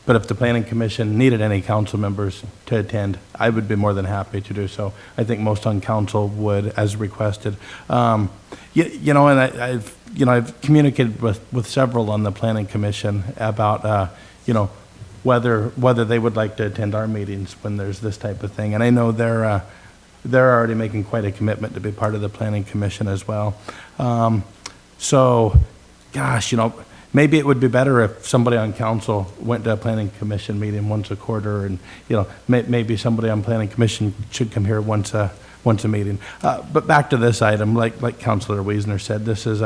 but if the Planning Commission needed any council members to attend, I would be more than happy to do so. I think most on council would, as requested. And I've communicated with several on the Planning Commission about, whether they would like to attend our meetings when there's this type of thing. And I know they're already making quite a commitment to be part of the Planning Commission as well. So, gosh, maybe it would be better if somebody on council went to a planning commission meeting once a quarter, and, maybe somebody on planning commission should come here once a meeting. But back to this item, like Councilor Wiesner said, this is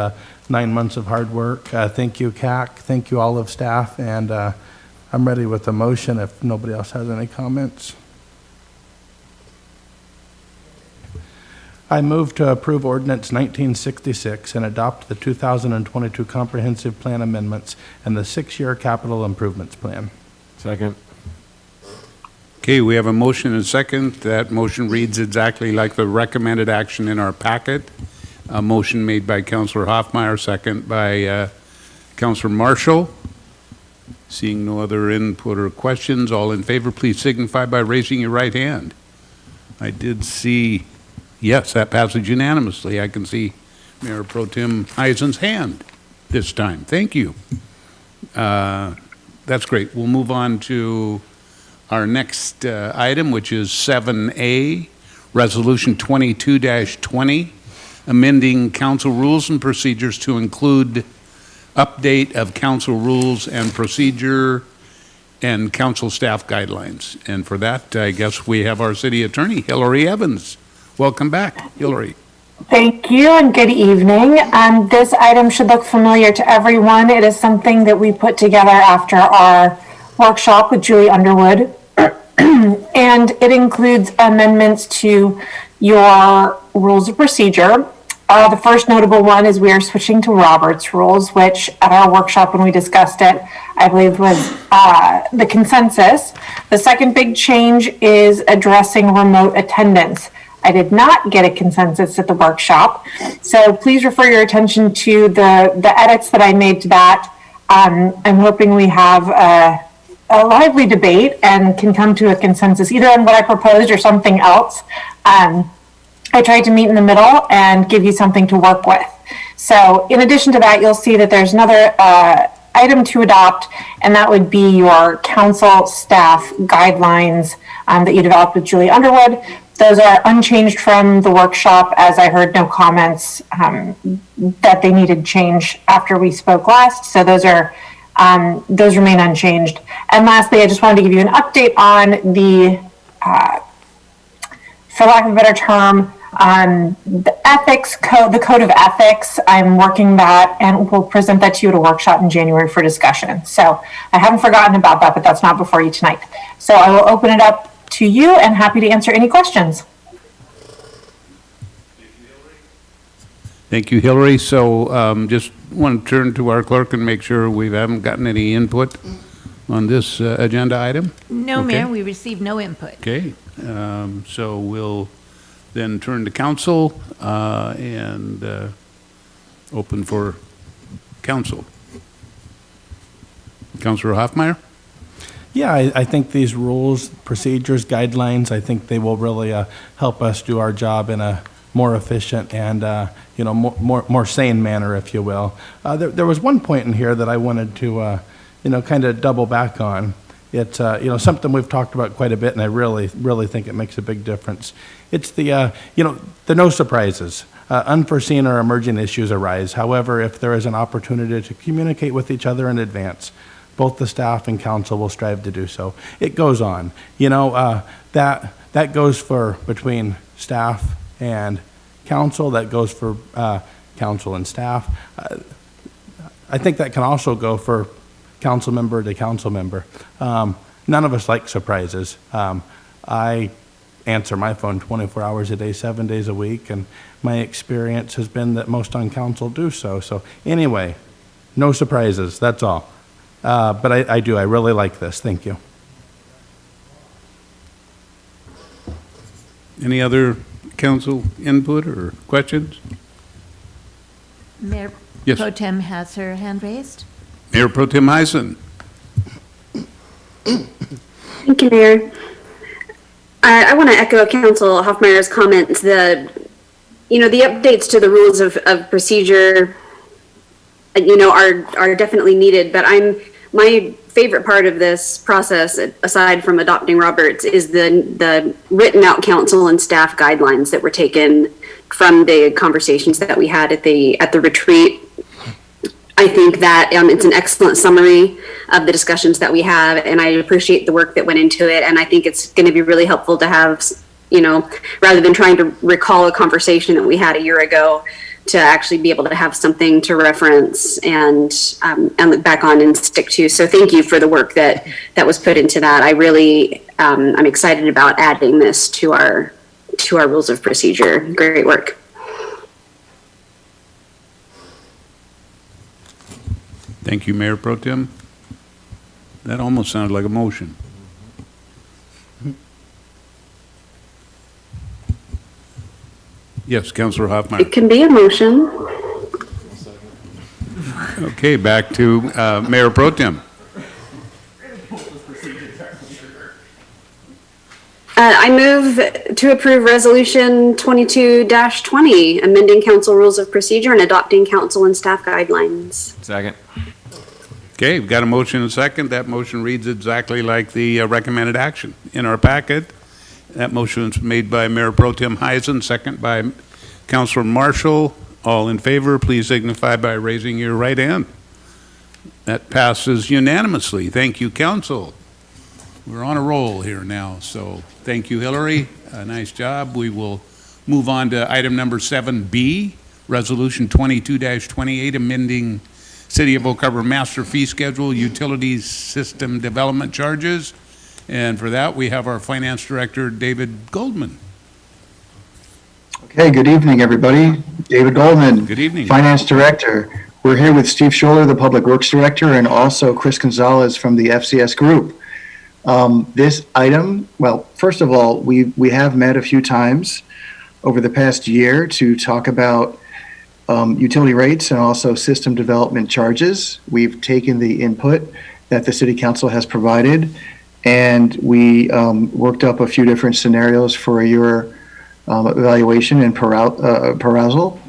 9 months of hard work. Thank you, CAC. Thank you, all of staff. And I'm ready with a motion if nobody else has any comments. I move to approve Ordinance 1966 and adopt the 2022 Comprehensive Plan Amendments and the 6-year Capital Improvements Plan. Second. Okay, we have a motion and a second. That motion reads exactly like the recommended action in our packet. A motion made by Councilor Hoffmeyer, second by Councilor Marshall. Seeing no other input or questions, all in favor, please signify by raising your right hand. I did see, yes, that passes unanimously. I can see Mayor Pro Tem Eisen's hand this time. Thank you. That's great. We'll move on to our next item, which is 7A, Resolution 22-20, amending council rules and procedures to include update of council rules and procedure and council staff guidelines. And for that, I guess we have our city attorney, Hillary Evans. Welcome back, Hillary. Thank you and good evening. This item should look familiar to everyone. It is something that we put together after our workshop with Julie Underwood. And it includes amendments to your rules of procedure. The first notable one is we are switching to Robert's rules, which at our workshop when we discussed it, I believe was the consensus. The second big change is addressing remote attendance. I did not get a consensus at the workshop, so please refer your attention to the edits that I made to that. I'm hoping we have a lively debate and can come to a consensus either on what I proposed or something else. I tried to meet in the middle and give you something to work with. So in addition to that, you'll see that there's another item to adopt, and that would be your council staff guidelines that you developed with Julie Underwood. Those are unchanged from the workshop, as I heard no comments that they needed change after we spoke last. So those remain unchanged. And lastly, I just wanted to give you an update on the, for lack of a better term, the ethics code, the code of ethics. I'm working that and we'll present that to you at a workshop in January for discussion. So I haven't forgotten about that, but that's not before you tonight. So I will open it up to you and happy to answer any questions. Thank you, Hillary. So just want to turn to our clerk and make sure we haven't gotten any input on this agenda item. No, Okay. Mayor, we received no input. Okay, so we'll then turn to council and open for council. Councilor Hoffmeyer? Yeah, I think these rules, procedures, guidelines, I think they will really help us do our job in a more efficient and more sane manner, if you will. There was one point in here that I wanted to kind of double back on. It's something we've talked about quite a bit, and I really think it makes a big difference. It's the no surprises. Unforeseen or emerging issues arise. However, if there is an opportunity to communicate with each other in advance, both the staff and council will strive to do so. It goes on. That goes for between staff and council. That goes for council and staff. I think that can also go for council member to council member. None of us like surprises. I answer my phone 24 hours a day, 7 days a week, and my experience has been that most on council do so. So anyway, no surprises, that's all. But I really like this. Thank you. Any other council input or questions? Mayor Yes. Pro Tem has her hand raised. Mayor Pro Tem Eisen. Thank you, Mayor. I want to echo Council Hoffmeyer's comments. The updates to the rules of procedure, are definitely needed. But my favorite part of this process, aside from adopting Roberts, is the written out council and staff guidelines that were taken from the conversations that we had at the retreat I think that it's an excellent summary of the discussions that we have, and I appreciate the work that went into it. And I think it's going to be really helpful to have, rather than trying to recall a conversation that we had a year ago, to actually be able to have something to reference and look back on and stick to. So thank you for the work that was put into that. I really, I'm excited about adding this to our rules of procedure. Great work. Thank you, Mayor Pro Tem. That almost sounded like a motion. Yes, Councilor Hoffmeyer. It can be a motion. Okay, back to Mayor Pro Tem. I move to approve Resolution 22-20, amending council rules of procedure and adopting council and staff guidelines. Second. Okay, we've got a motion and a second. That motion reads exactly like the recommended action in our packet. That motion is made by Mayor Pro Tem Heisen, second by Councilor Marshall. All in favor, please signify by raising your right hand. That passes unanimously. Thank you, Council. We're on a roll here now, so thank you, Hillary. Nice job. We will move on to item number 7B, Resolution 22-28, amending City of Oak Harbor Master Fee Schedule, Utilities System Development Charges. And for that, we have our Finance Director, David Goldman. Okay, good evening, everybody. David Goldman. Good evening. Finance Director. We're here with Steve Scholler, the Public Works Director, and also Chris Gonzalez from the FCS Group. This item, well, first of all, we have met a few times over the past year to talk about utility rates and also system development charges. We've taken the input that the City Council has provided, and we worked up a few different scenarios for your evaluation and perusal.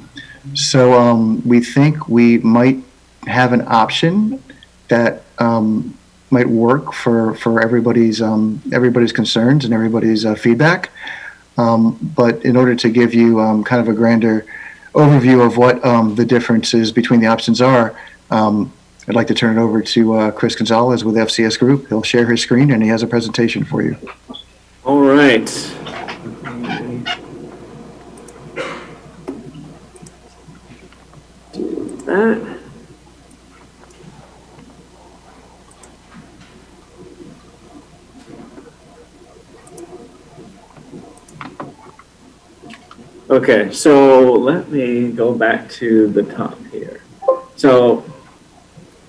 So we think we might have an option that might work for everybody's concerns and everybody's feedback. But in order to give you kind of a grander overview of what the differences between the options are, I'd like to turn it over to Chris Gonzalez with FCS Group. He'll share his screen and he has a presentation for you. All right. Do that. Okay, so let me go back to the top here. So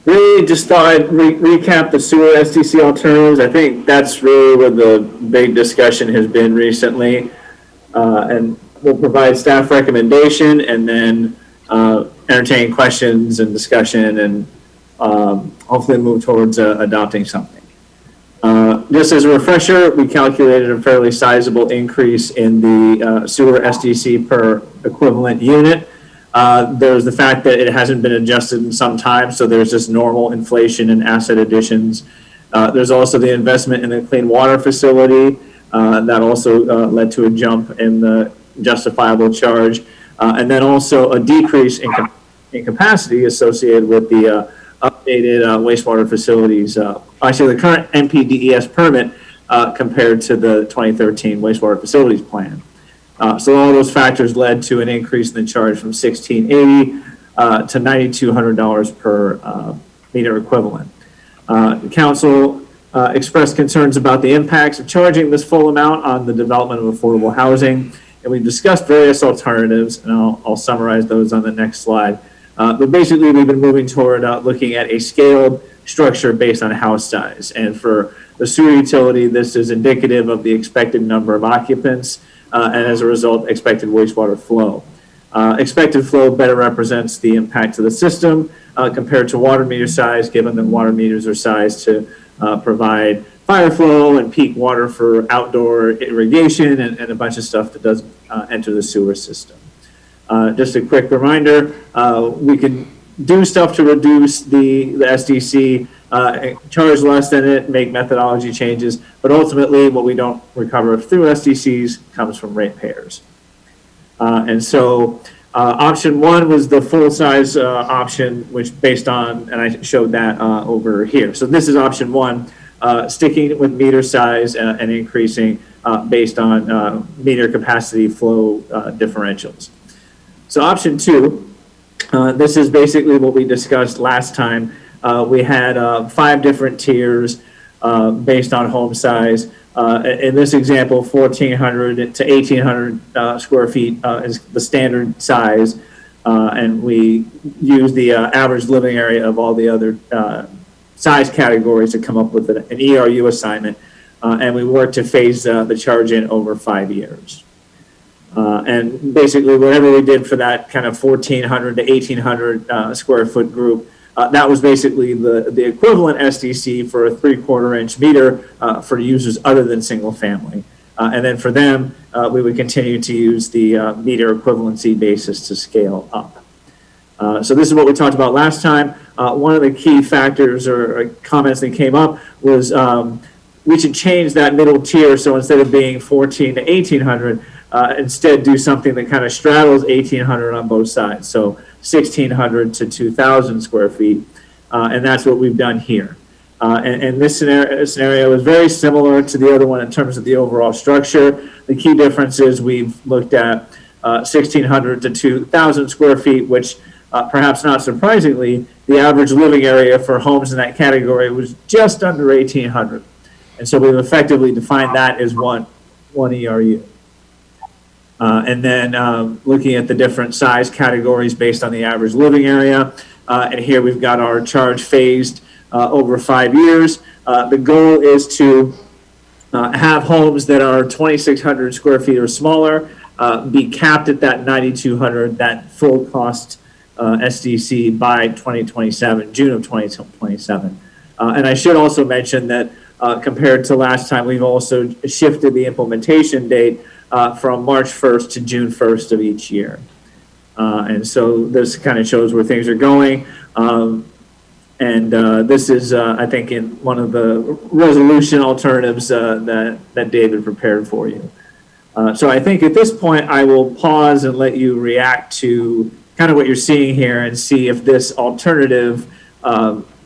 really just thought I'd recap the sewer SDC alternatives. I think that's really where the big discussion has been recently. And we'll provide staff recommendation and then entertain questions and discussion and hopefully move towards adopting something. Just as a refresher, we calculated a fairly sizable increase in the sewer SDC per equivalent unit. There's the fact that it hasn't been adjusted in some time, so there's just normal inflation and asset additions. There's also the investment in the clean water facility that also led to a jump in the justifiable charge, and then also a decrease in capacity associated with the updated wastewater facilities. Actually, the current NPDES permit compared to the 2013 wastewater facilities plan. So all those factors led to an increase in the charge from $1,680 to $9,200 per meter equivalent. The council expressed concerns about the impacts of charging this full amount on the development of affordable housing, and we've discussed various alternatives, and I'll summarize those on the next slide. But basically, we've been moving toward looking at a scaled structure based on house size. And for the sewer utility, this is indicative of the expected number of occupants, and as a result, expected wastewater flow. Expected flow better represents the impact to the system compared to water meter size, given that water meters are sized to provide fire flow and peak water for outdoor irrigation and a bunch of stuff that doesn't enter the sewer system. Just a quick reminder, we can do stuff to reduce the SDC, charge less than it, make methodology changes, but ultimately what we don't recover through SDCs comes from ratepayers. And so Option one was the full-size option, which based on, and I showed that over here. So this is option one, sticking with meter size and increasing based on meter capacity flow differentials. So option two, this is basically what we discussed last time. We had 5 different tiers based on home size. In this example, 1,400 to 1,800 square feet is the standard size. And we use the average living area of all the other size categories to come up with an ERU assignment. And we work to phase the charge in over 5 years. And basically, whatever we did for that kind of 1,400 to 1,800 square foot group, that was basically the equivalent SDC for a 3/4 inch meter for users other than single family. And then for them, we would continue to use the meter equivalency basis to scale up. So this is what we talked about last time. One of the key factors or comments that came up was we should change that middle tier. So instead of being 1,400 to 1,800, instead do something that kind of straddles 1,800 on both sides. So 1,600 to 2,000 square feet. And that's what we've done here. And this scenario is very similar to the other one in terms of the overall structure. The key difference is we've looked at 1,600 to 2,000 square feet, which perhaps not surprisingly, the average living area for homes in that category was just under 1,800. And so we've effectively defined that as one ERU. And then looking at the different size categories based on the average living area. And here we've got our charge phased over 5 years. The goal is to have homes that are 2,600 square feet or smaller be capped at that 9,200, that full cost SDC by 2027, June of 2027. And I should also mention that compared to last time, we've also shifted the implementation date from March 1st to June 1st of each year. And so this kind of shows where things are going. This is, I think, in one of the resolution alternatives that David prepared for you. So I think at this point, I will pause and let you react to kind of what you're seeing here and see if this alternative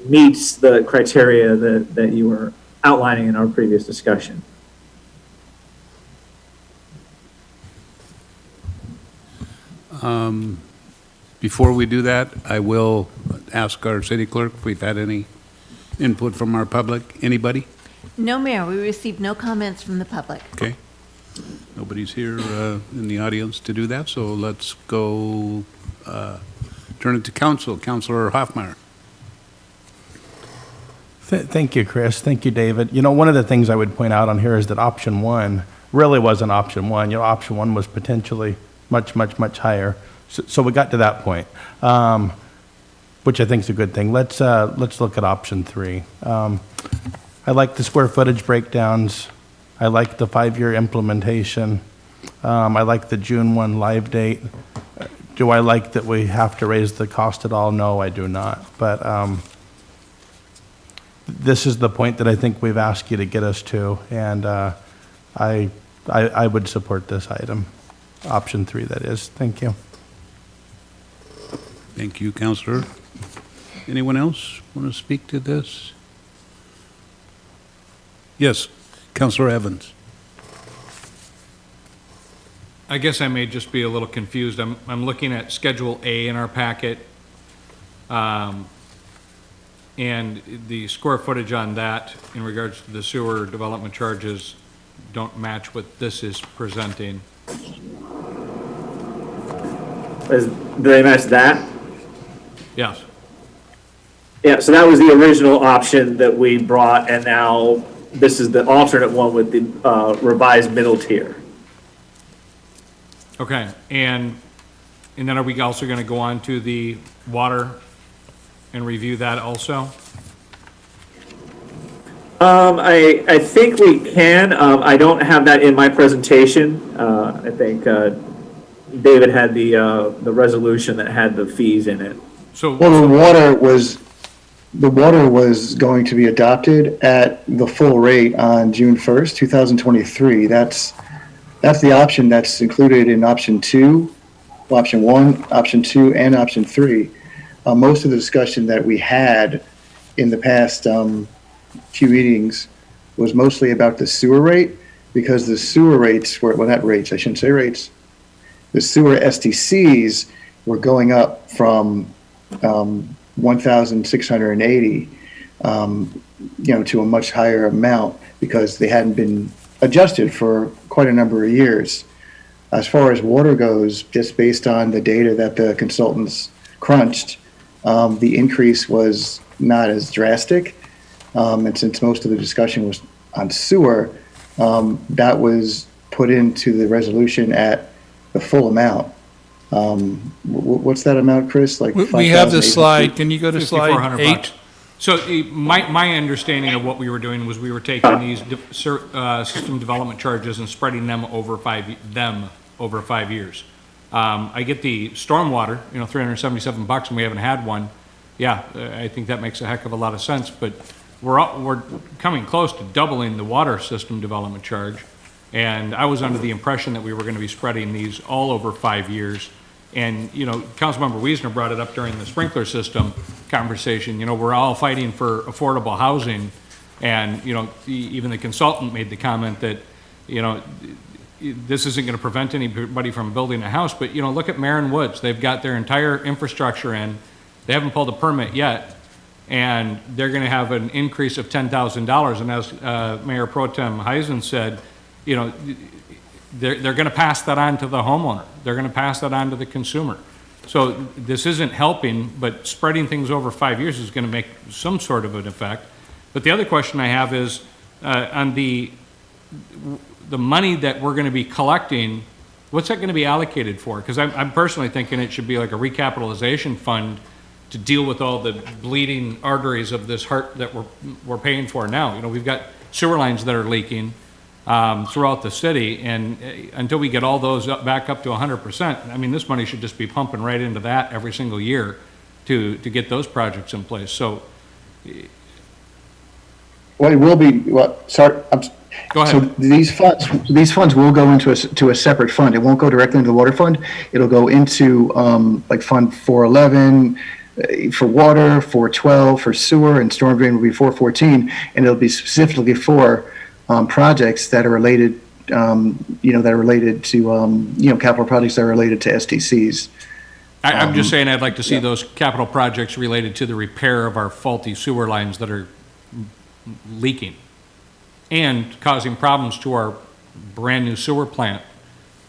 meets the criteria that you were outlining in our previous discussion. Before we do that, I will ask our city clerk if we've had any input from our public. Anybody? No, Mayor, we received no comments from the public. Okay. Nobody's here in the audience to do that, so let's go turn it to council. Councilor Hoffmeyer. Thank you, Chris. Thank you, David. You know, one of the things I would point out on here is that option one really wasn't option one. You know, option one was potentially much higher. So we got to that point, which I think is a good thing. Let's look at option three. I like the square footage breakdowns. I like the 5-year implementation. I like the June 1 live date. Do I like that we have to raise the cost at all? No, I do not. But this is the point that I think we've asked you to get us to, and I would support this item. Option 3, that is. Thank you. Thank you, Councilor. Anyone else want to speak to this? Yes, Councilor Evans. I guess I may just be a little confused. I'm looking at Schedule A in our packet, and the square footage on that in regards to the sewer development charges don't match what this is presenting. Do they match that? Yes. Yeah, so that was the original option that we brought, and now this is the alternate one with the revised middle tier. Okay, and then are we also going to go on to the water and review that also? I think we can. I don't have that in my presentation. I think David had the resolution that had the fees in it. Well, the water was going to be adopted at the full rate on June 1st, 2023. That's the option that's included in option 2. option 1, option 2, and option 3. Most of the discussion that we had in the past few meetings was mostly about the sewer rate, because the sewer rates were, well, not rates, I shouldn't say rates. The sewer STCs were going up from 1,680, to a much higher amount because they hadn't been adjusted for quite a number of years. As far as water goes, just based on the data that the consultants crunched, the increase was not as drastic. And since most of the discussion was on sewer, that was put into the resolution at the full amount. What's that amount, Chris? Like We have the 5,800? slide. Can you go to slide 5,400 8? bucks. So my understanding of what we were doing was we were taking these system development charges and spreading them over 5 years. I get the stormwater, $377, and we haven't had one. Yeah, I think that makes a heck of a lot of sense, but we're coming close to doubling the water system development charge. And I was under the impression that we were going to be spreading these all over 5 years. And, Councilmember Wiesner brought it up during the sprinkler system conversation. We're all fighting for affordable housing. And, even the consultant made the comment that, this isn't going to prevent anybody from building a house. But, look at Marin Woods. They've got their entire infrastructure in. They haven't pulled a permit yet. And they're going to have an increase of $10,000. And as Mayor Pro Tem Heisen said, they're going to pass that on to the homeowner. They're going to pass that on to the consumer. So this isn't helping, but spreading things over 5 years is going to make some sort of an effect. But the other question I have is on the money that we're going to be collecting, what's that going to be allocated for? Because I'm personally thinking it should be like a recapitalization fund to deal with all the bleeding arteries of this heart that we're paying for now. We've got sewer lines that are leaking throughout the city, and until we get all those back up to 100%, I mean, this money should just be pumping right into that every single year to get those projects in place. So, well, it will be. Well, sorry. Go ahead. So these funds will go into a separate fund. It won't go directly into the water fund. It'll go into like Fund 411 for water, 412 for sewer, and storm drain will be 414, and it'll be specifically for projects that are related, that are related to, capital projects that are related to STCs. I'm just saying I'd like to see those capital projects related to the repair of our faulty sewer lines that are leaking and causing problems to our brand-new sewer plant.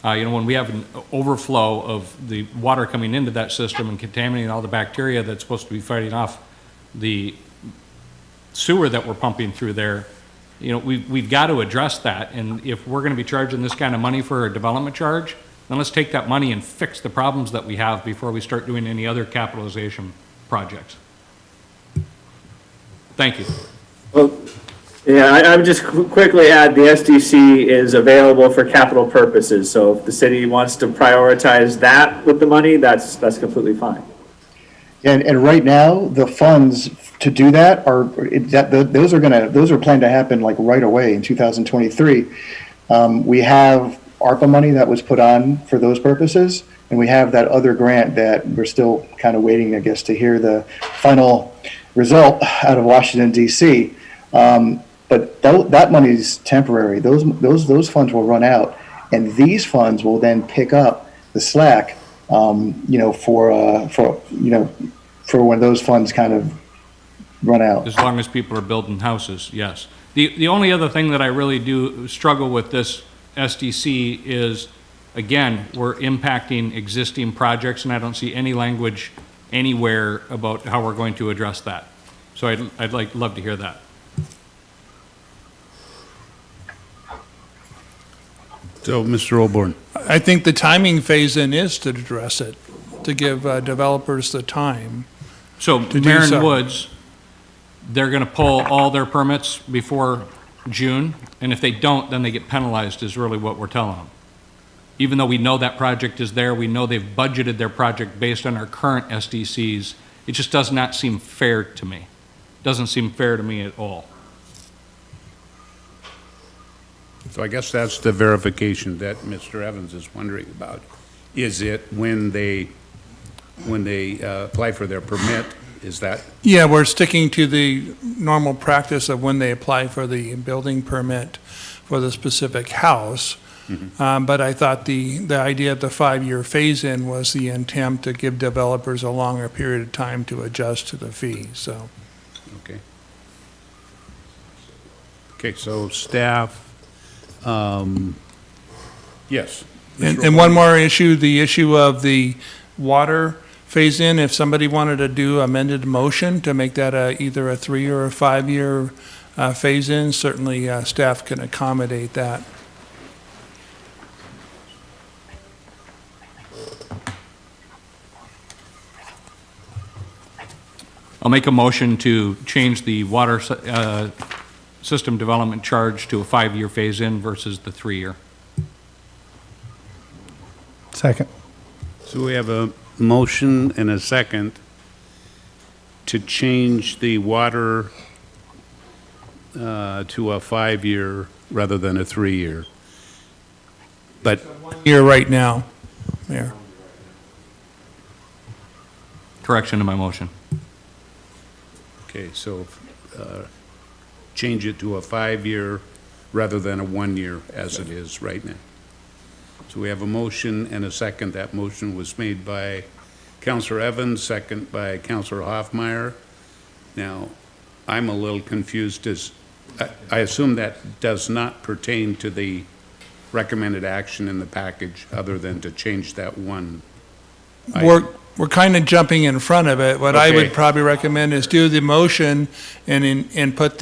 When we have an overflow of the water coming into that system and contaminating all the bacteria that's supposed to be fighting off the sewer that we're pumping through there, we've got to address that. And if we're going to be charging this kind of money for a development charge, then let's take that money and fix the problems that we have before we start doing any other capitalization projects. Thank you. Well, yeah, I would just quickly add the SDC is available for capital purposes. So if the city wants to prioritize that with the money, that's completely fine. And right now, the funds to do that those are planned to happen like right away in 2023. We have ARPA money that was put on for those purposes, and we have that other grant that we're still kind of waiting, I guess, to hear the final result out of Washington, D.C. But that money is temporary. Those funds will run out, and these funds will then pick up the slack, for when those funds kind of run out. As long as people are building houses, yes. The only other thing that I really do struggle with this SDC is, again, we're impacting existing projects, and I don't see any language anywhere about how we're going to address that. So I'd love to hear that. So, Mr. Olborn. I think the timing phase-in is to address it, to give developers the time. So to do Marin so. Woods, they're going to pull all their permits before June, and if they don't, then they get penalized is really what we're telling them. Even though we know that project is there, we know they've budgeted their project based on our current SDCs, it just does not seem fair to me. Doesn't seem fair to me at all. So I guess that's the verification that Mr. Evans is wondering about. Is it when they apply for their permit? Is that? Yeah, we're sticking to the normal practice of when they apply for the building permit for the specific house. But I thought the idea of the 5-year phase-in was the intent to give developers a longer period of time to adjust to the fee, so. Okay. Okay, so staff, yes. And one more issue, the issue of the water phase-in, if somebody wanted to do amended motion to make that either a 3 or a 5-year phase-in, certainly staff can accommodate that. I'll make a motion to change the water system development charge to a 5-year phase-in versus the 3-year. Second. So we have a motion and a second to change the water to a 5-year rather than a 3-year. But Here right now, Mayor. Correction to my motion. okay, so change it to a 5-year rather than a 1-year as it is right now. So we have a motion and a second. That motion was made by Councilor Evans, second by Councilor Hoffmeyer. Now, I'm a little confused as, I assume that does not pertain to the recommended action in the package other than to change that one item. We're kind of jumping in front of it. What I Okay. would probably recommend is do the motion and embed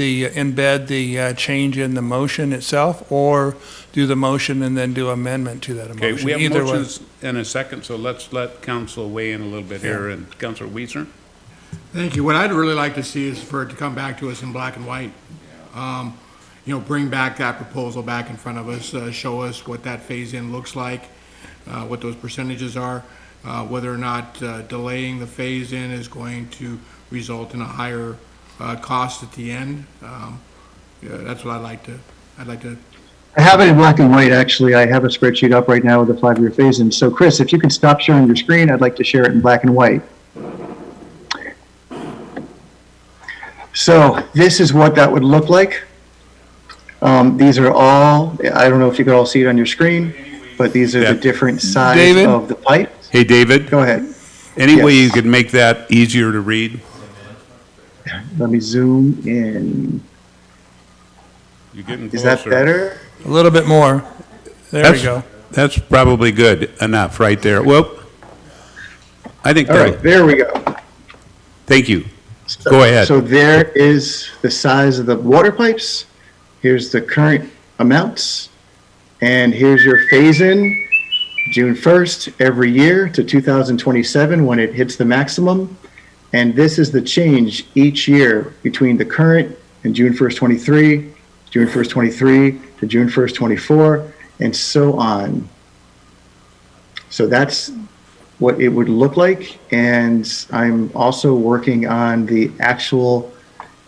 the change in the motion itself, or do the motion and then do amendment to that Okay, motion. we have Either way. motions and a second, so let's let council weigh in a little bit here. And Councilor Weiser? Thank you. What I'd really like to see is for it to come back to us in black and white. Bring back that proposal back in front of us, show us what that phase-in looks like, what those percentages are, whether or not delaying the phase-in is going to result in a higher cost at the end. That's what I'd like to. I have it in black and white, actually. I have a spreadsheet up right now with the 5-year phase-in. So Chris, if you can stop sharing your screen, I'd like to share it in black and white. So this is what that would look like. These are all, I don't know if you could all see it on your screen, but these are the different size David? of the pipe. Hey, David? Go ahead. Any way you Yes. could make that easier to read? Let me zoom in. You're getting Is that closer. better? A little bit more. There we go. That's probably good enough right there. Whoop. I think All right, there we go. Thank you. Go ahead. So there is the size of the water pipes. Here's the current amounts. And here's your phase-in, June 1st every year to 2027 when it hits the maximum. And this is the change each year between the current and June 1st, 23, June 1st, 23 to June 1st, 24, and so on. So that's what it would look like. And I'm also working on the actual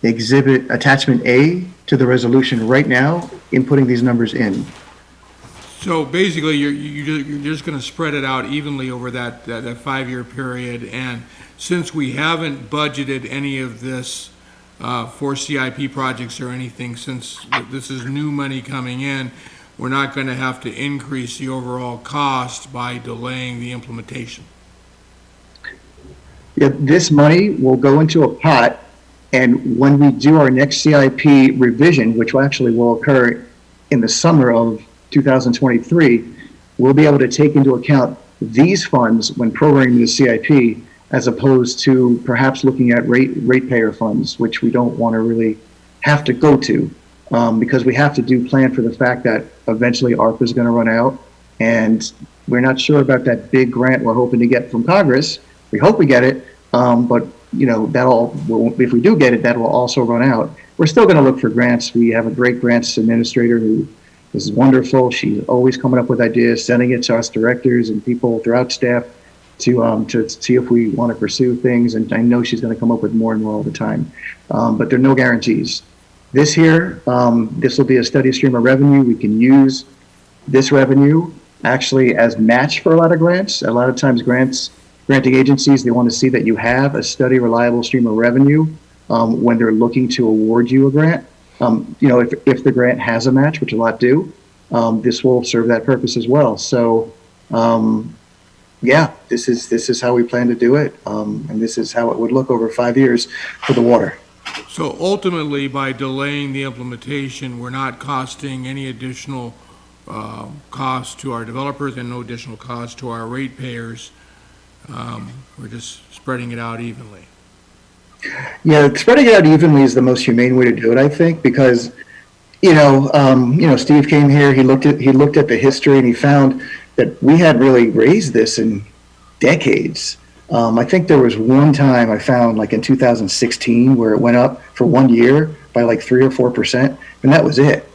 exhibit attachment A to the resolution right now, inputting these numbers in. So basically, you're just going to spread it out evenly over that 5-year period. And since we haven't budgeted any of this for CIP projects or anything, since this is new money coming in, we're not going to have to increase the overall cost by delaying the implementation. Yeah, this money will go into a pot, and when we do our next CIP revision, which actually will occur in the summer of 2023, we'll be able to take into account these funds when programming the CIP, as opposed to perhaps looking at ratepayer funds, which we don't want to really have to go to, because we have to plan for the fact that eventually ARPA is going to run out, and we're not sure about that big grant we're hoping to get from Congress. We hope we get it, but if we do get it, that will also run out. We're still going to look for grants. We have a great grants administrator who is wonderful. She's always coming up with ideas, sending it to us directors and people throughout staff to see if we want to pursue things. And I know she's going to come up with more and more all the time. But there are no guarantees. This here, this will be a steady stream of revenue. We can use this revenue actually as match for a lot of grants. A lot of times granting agencies, they want to see that you have a steady, reliable stream of revenue when they're looking to award you a grant. If the grant has a match, which a lot do, this will serve that purpose as well. So, this is how we plan to do it, and this is how it would look over 5 years for the water. So ultimately, by delaying the implementation, we're not costing any additional cost to our developers and no additional cost to our ratepayers. We're just spreading it out evenly. Yeah, spreading it out evenly is the most humane way to do it, I think, because Steve came here. He looked at the history and he found that we had really raised this in decades. I think there was one time I found, like in 2016, where it went up for 1 year by like 3 or 4%, and that was it.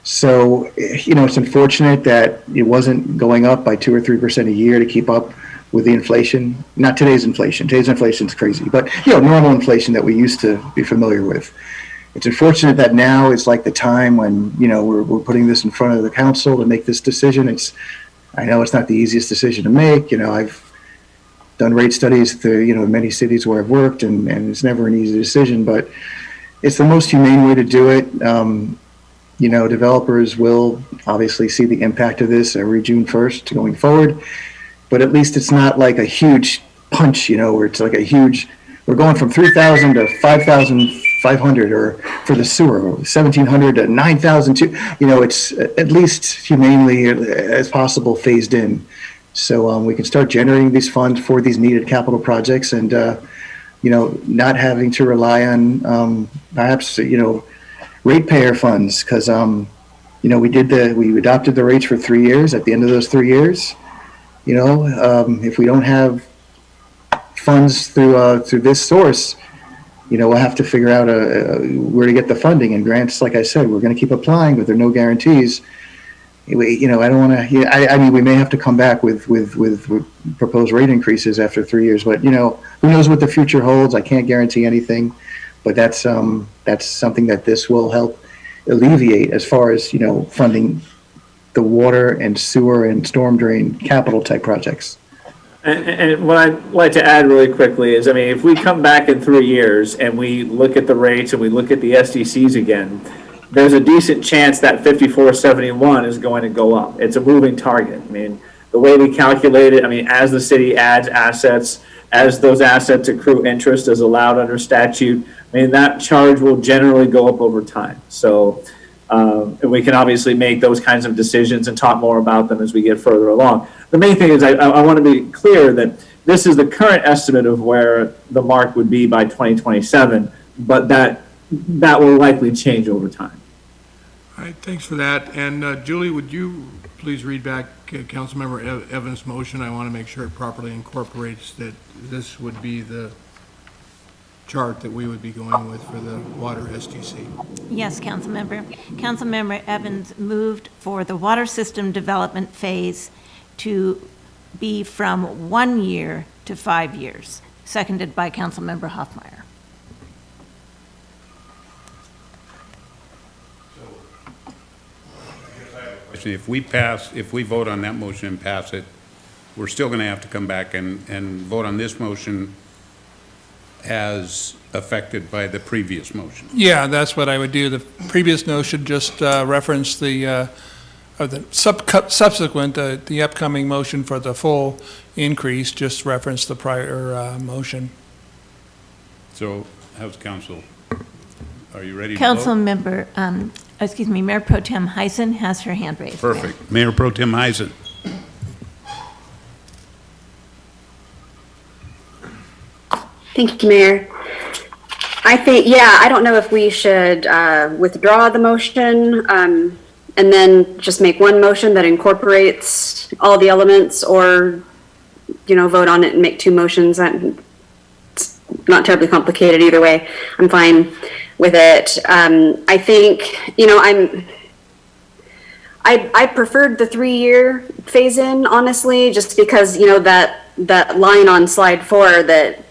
So it's unfortunate that it wasn't going up by 2 or 3% a year to keep up with the inflation. Not today's inflation. Today's inflation is crazy, but normal inflation that we used to be familiar with. It's unfortunate that now is like the time when we're putting this in front of the council to make this decision. I know it's not the easiest decision to make. I've done rate studies through many cities where I've worked, and it's never an easy decision, but it's the most humane way to do it. Developers will obviously see the impact of this every June 1st going forward, but at least it's not like a huge punch, where it's like we're going from 3,000 to 5,500, or for the sewer, 1,700 to 9,000. It's at least humanely as possible phased in, so we can start generating these funds for these needed capital projects, and not having to rely on perhaps ratepayer funds, because we adopted the rates for 3 years. At the end of those 3 years, if we don't have funds through this source, we'll have to figure out where to get the funding. And grants, like I said, we're going to keep applying, but there are no guarantees. I don't want to. We may have to come back with proposed rate increases after 3 years, but who knows what the future holds? I can't guarantee anything, but that's something that this will help alleviate as far as funding the water and sewer and storm drain capital type projects. And what I'd like to add really quickly is, if we come back in 3 years and we look at the rates and we look at the SDCs again, there's a decent chance that 5471 is going to go up. It's a moving target. The way we calculate it, as the city adds assets, as those assets accrue interest as allowed under statute, that charge will generally go up over time. So we can obviously make those kinds of decisions and talk more about them as we get further along. The main thing is I want to be clear that this is the current estimate of where the mark would be by 2027, but that will likely change over time. All right, thanks for that. And Julie, would you please read back Councilmember Evans' motion? I want to make sure it properly incorporates that this would be the chart that we would be going with for the water SDC. Yes, Councilmember. Councilmember Evans moved for the water system development phase to be from 1 year to 5 years, seconded by Councilmember Hoffmeyer. If we vote on that motion and pass it, we're still going to have to come back and vote on this motion as affected by the previous motion. Yeah, that's what I would do. The previous note should just reference the subsequent, the upcoming motion for the full increase, just reference the prior motion. So, how's council? Are you ready to vote? Councilmember, Mayor Pro Tem Heisen has her hand raised. Perfect. Mayor Pro Tem Heisen. Thank you, Mayor. I don't know if we should withdraw the motion and then just make one motion that incorporates all the elements, or, vote on it and make two motions. It's not terribly complicated either way. I'm fine with it. I think, I preferred the 3-year phase in, honestly, just because, that line on slide 4 that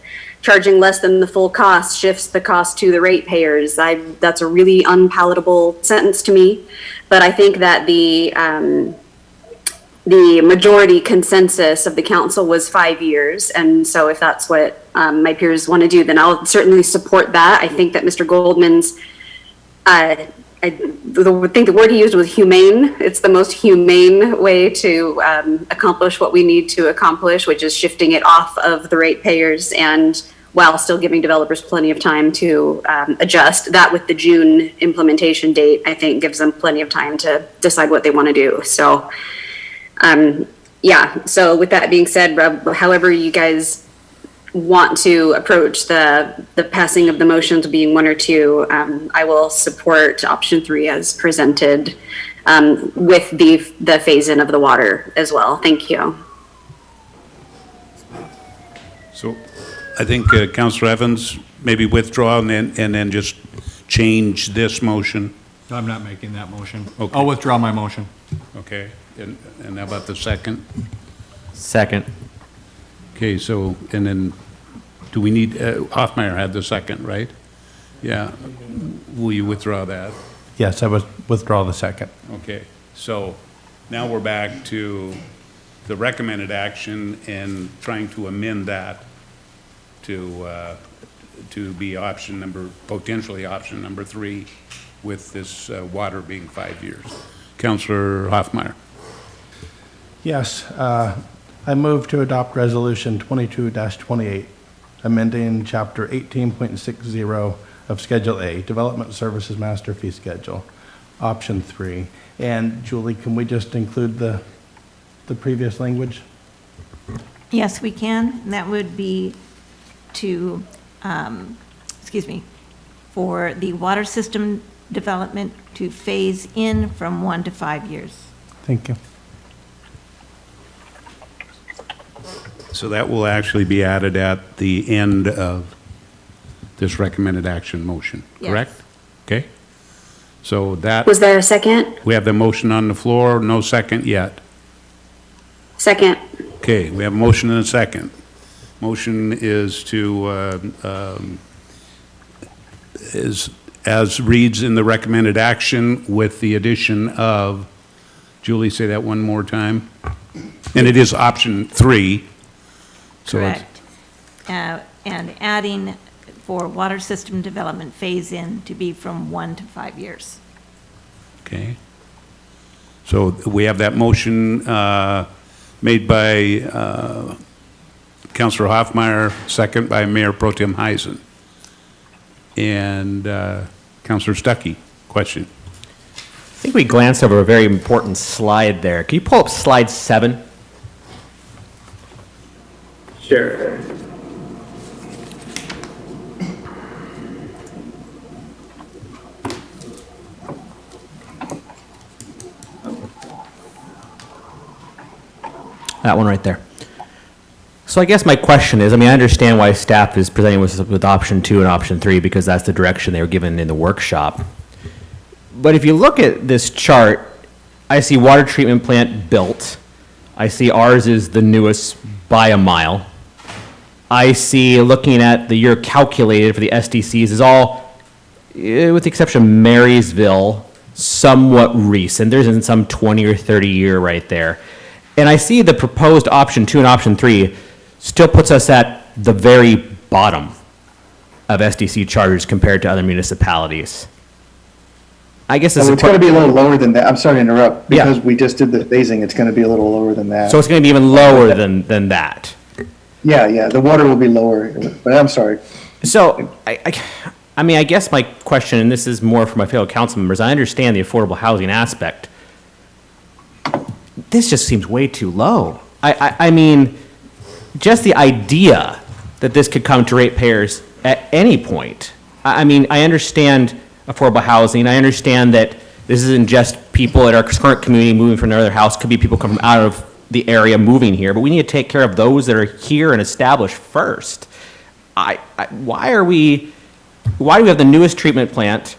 charging less than the full cost shifts the cost to the ratepayers. That's a really unpalatable sentence to me, but I think that the majority consensus of the council was 5 years, and so if that's what my peers want to do, then I'll certainly support that. I think that Mr. Goldman's, I think the word he used was humane. It's the most humane way to accomplish what we need to accomplish, which is shifting it off of the ratepayers and while still giving developers plenty of time to adjust. That with the June implementation date, I think gives them plenty of time to decide what they want to do. So, yeah, so with that being said, however you guys want to approach the passing of the motions being 1 or 2, I will support option 3 as presented with the phase in of the water as well. Thank you. So I think Councilor Evans, maybe withdraw and then just change this motion. I'm not making that motion. Okay. I'll withdraw my motion. Okay, and how about the second? Second. Okay, so, and then, do we need, Hoffmeyer had the second, right? Yeah, will you withdraw that? Yes, I would withdraw the second. Okay, so now we're back to the recommended action and trying to amend that to be potentially option number 3 with this water being 5 years. Councilor Hoffmeyer. Yes, I move to adopt Resolution 22-28, amending Chapter 18.60 of Schedule A, Development Services Master Fee Schedule, Option 3. And Julie, can we just include the previous language? Yes, we can. And that would be to, for the water system development to phase in from 1 to 5 years. Thank you. So that will actually be added at the end of this recommended action motion, Yes. correct? Okay. So that, Was there a second? we have the motion on the floor, no second yet. Second. Okay, we have a motion and a second. Motion is to, is as reads in the recommended action with the addition of, Julie, say that one more time? And it is option 3. So it's- Correct. And adding for water system development phase in to be from 1 to 5 years. Okay. So we have that motion made by Councilor Hoffmeyer, second by Mayor Pro Tem Heisen. And Councilor Stuckey, question. I think we glanced over a very important slide there. Can you pull up slide 7? Sure. That one right there. So I guess my question is, I mean, I understand why staff is presenting with option 2 and option 3 because that's the direction they were given in the workshop. But if you look at this chart, I see water treatment plant built. I see ours is the newest by a mile. I see, looking at the year calculated for the SDCs, is all, with the exception of Marysville, somewhat recent. There isn't some 20 or 30 year right there. And I see the proposed option 2 and option 3 still puts us at the very bottom of SDC charges compared to other municipalities. I guess So it's going to be a little lower than that. I'm sorry to interrupt. Because we just did the phasing, it's going to be a little lower than that. So it's going to be even lower than that. Yeah, the water will be lower, but I'm sorry. So, I mean, I guess my question, and this is more for my fellow council members, I understand the affordable housing aspect. This just seems way too low. I mean, just the idea that this could come to ratepayers at any point. I mean, I understand affordable housing. I understand that this isn't just people at our current community moving from another house. Could be people coming out of the area moving here, but we need to take care of those that are here and established first. Why do we have the newest treatment plant,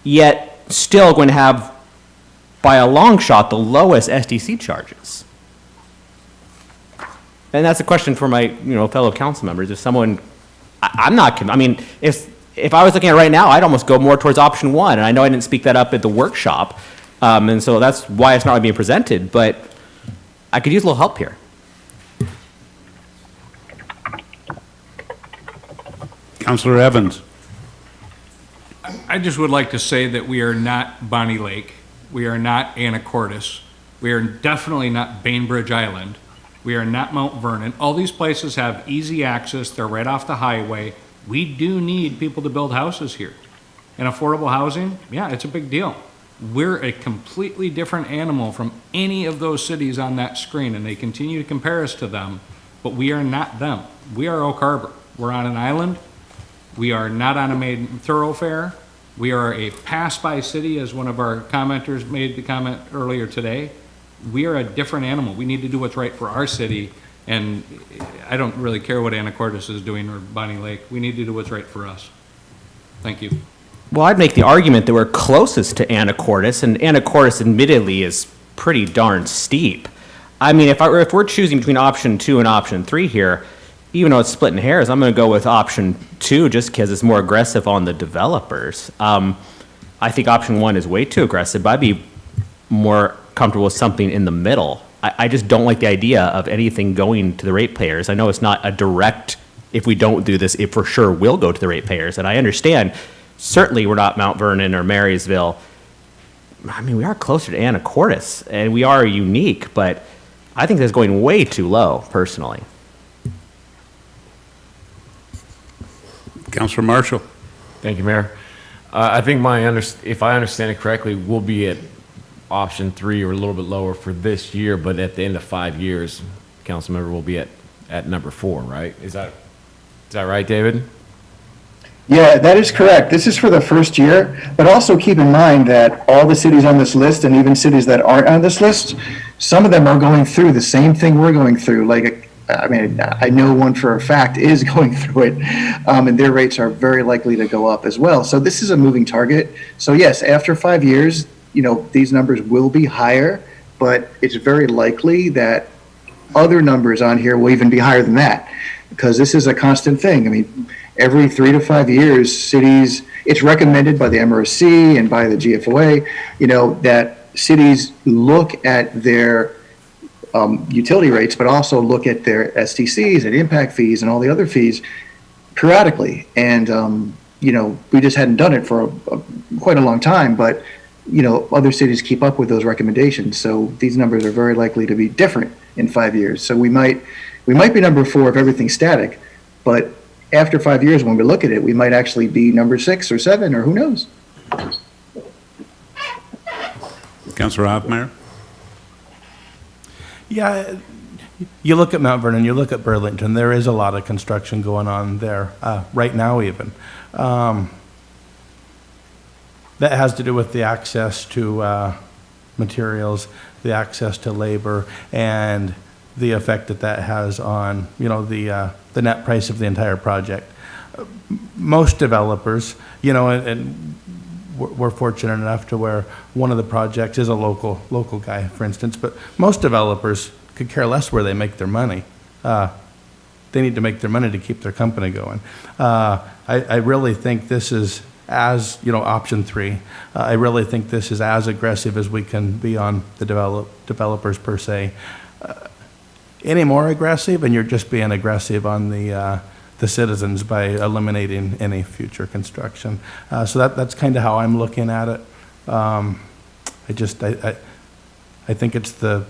yet still going to have, by a long shot, the lowest SDC charges? And that's a question for my, fellow council members. If someone I'm not, I mean, if I was looking at it right now, I'd almost go more towards option one, and I know I didn't speak that up at the workshop, and so that's why it's not really being presented, but I could use a little help here. Councillor Evans. I just would like to say that we are not Bonnie Lake. We are not Anacortes. We are definitely not Bainbridge Island. We are not Mount Vernon. All these places have easy access. They're right off the highway. We do need people to build houses here. And affordable housing, yeah, it's a big deal. We're a completely different animal from any of those cities on that screen, and they continue to compare us to them, but we are not them. We are Oak Harbor. We're on an island. We are not on a main thoroughfare. We are a pass-by city, as one of our commenters made the comment earlier today. We are a different animal. We need to do what's right for our city, and I don't really care what Anacortes is doing or Bonnie Lake. We need to do what's right for us. Thank you. Well, I'd make the argument that we're closest to Anacortes, and Anacortes admittedly is pretty darn steep. I mean, if we're choosing between option 2 and option 3 here, even though it's splitting hairs, I'm going to go with option 2 just because it's more aggressive on the developers. I think option 1 is way too aggressive, but I'd be more comfortable with something in the middle. I just don't like the idea of anything going to the ratepayers. I know it's not a direct, if we don't do this, it for sure will go to the ratepayers, and I understand. Certainly, we're not Mount Vernon or Marysville. I mean, we are closer to Anacortes, and we are unique, but I think that's going way too low, personally. Councillor Marshall. Thank you, Mayor. I think if I understand it correctly, we'll be at option 3 or a little bit lower for this year, but at the end of 5 years, Councilmember will be at number 4, right? Is that right, David? Yeah, that is correct. This is for the first year, but also keep in mind that all the cities on this list, and even cities that aren't on this list, some of them are going through the same thing we're going through. Like, I mean, I know one for a fact is going through it, and their rates are very likely to go up as well. So this is a moving target. So yes, after 5 years, these numbers will be higher, but it's very likely that other numbers on here will even be higher than that, because this is a constant thing. I mean, every 3 to 5 years, cities, it's recommended by the MRC and by the GFOA, that cities look at their utility rates, but also look at their STCs and impact fees and all the other fees periodically. And, we just hadn't done it for quite a long time, but, other cities keep up with those recommendations. So these numbers are very likely to be different in 5 years. So we might be number 4 if everything's static, but after 5 years, when we look at it, we might actually be number 6 or 7, or who knows? Councillor Hoffmeyer. Yeah, you look at Mount Vernon, you look at Burlington, there is a lot of construction going on there, right now even. That has to do with the access to materials, the access to labor, and the effect that has on, the net price of the entire project. Most developers, and we're fortunate enough to where one of the projects is a local guy, for instance, but most developers could care less where they make their money. They need to make their money to keep their company going. I really think this is option 3. I really think this is as aggressive as we can be on the developers per se. Any more aggressive, and you're just being aggressive on the citizens by eliminating any future construction. So that's kind of how I'm looking at it. I think it's the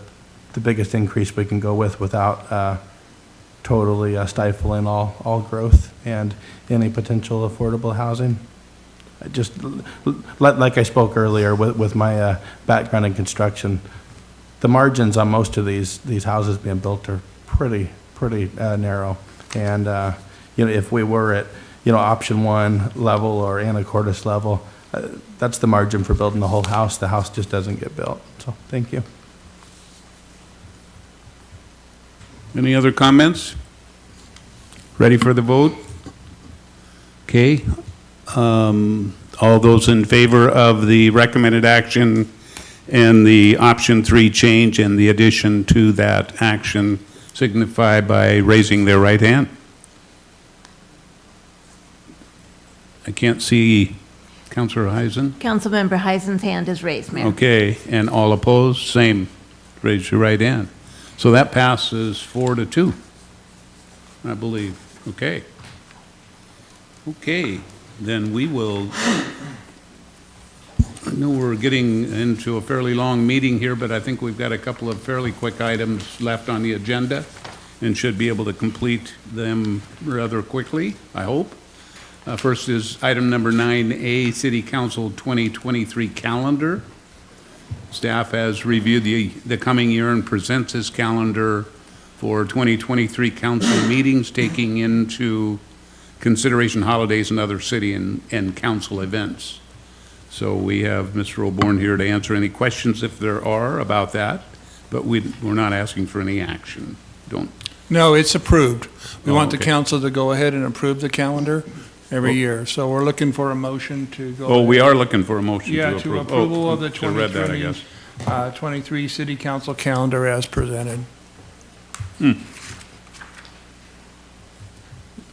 biggest increase we can go without totally stifling all growth and any potential affordable housing. Like I spoke earlier with my background in construction, the margins on most of these houses being built are pretty narrow. And if we were at option 1 level or Anacortes level, that's the margin for building the whole house. The house just doesn't get built. So thank you. Any other comments? Ready for the vote? Okay. All those in favor of the recommended action and the option 3 change and the addition to that action signify by raising their right hand. I can't see Councilor Heisen. Councilmember Heisen's hand is raised, Mayor. Okay, and all opposed, same. Raise your right hand. So that passes 4-2, I believe. Okay. Okay, then we will, I know we're getting into a fairly long meeting here, but I think we've got a couple of fairly quick items left on the agenda and should be able to complete them rather quickly, I hope. First is item number 9A, City Council 2023 calendar. Staff has reviewed the coming year and presents this calendar for 2023 council meetings, taking into consideration holidays and other city and council events. So we have Mr. O'Born here to answer any questions if there are about that, but we're not asking for any action. No, it's approved. We want the okay. council to go ahead and approve the calendar every year. So we're looking for a motion to go. Oh, we are looking for a motion to Yeah, approve. to approval of the should have read that, I guess. 23 city council calendar as presented.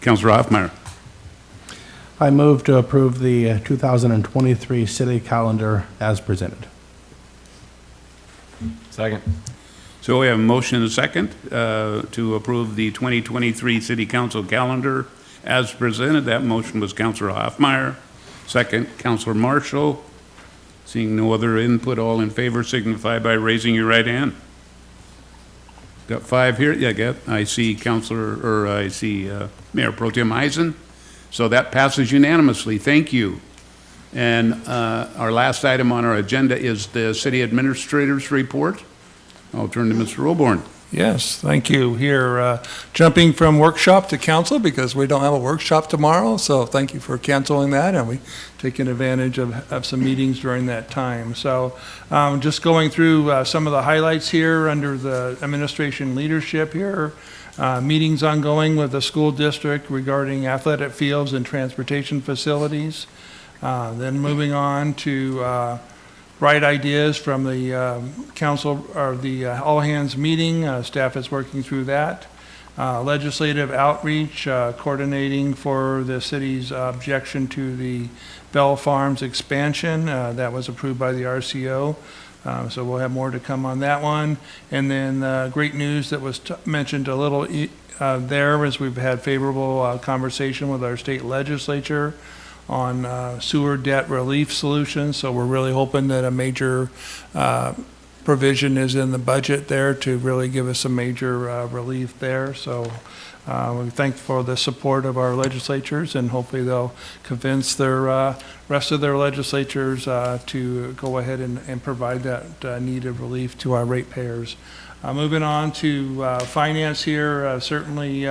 Councilor Hoffmeyer. I move to approve the 2023 city calendar as presented. Second. So we have a motion and a second to approve the 2023 city council calendar as presented. That motion was Councilor Hoffmeyer. Second, Councilor Marshall. Seeing no other input, all in favor signify by raising your right hand. Got 5 here. Yeah, I see Mayor Pro Tem Eisen. So that passes unanimously. Thank you. And our last item on our agenda is the city administrator's report. I'll turn to Mr. O'Born. Yes, thank you. Here, jumping from workshop to council because we don't have a workshop tomorrow. So thank you for canceling that, and we taking advantage of some meetings during that time. So just going through some of the highlights here under the administration leadership here. Meetings ongoing with the school district regarding athletic fields and transportation facilities. Then moving on to bright ideas from the council or the all hands meeting. Staff is working through that. Legislative outreach, coordinating for the city's objection to the Bell Farms expansion. That was approved by the RCO. So we'll have more to come on that one. And then great news that was mentioned a little there is we've had favorable conversation with our state legislature on sewer debt relief solutions. So we're really hoping that a major provision is in the budget there to really give us some major relief there. So we thank for the support of our legislatures, and hopefully they'll convince their rest of their legislatures to go ahead and provide that needed relief to our ratepayers. Moving on to finance here, certainly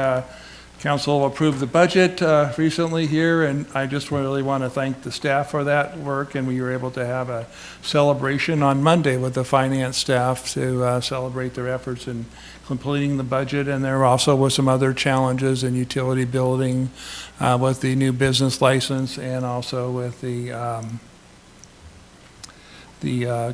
council approved the budget recently here, and I just really want to thank the staff for that work, and we were able to have a celebration on Monday with the finance staff to celebrate their efforts in completing the budget. And there also was some other challenges in utility building with the new business license, and also with the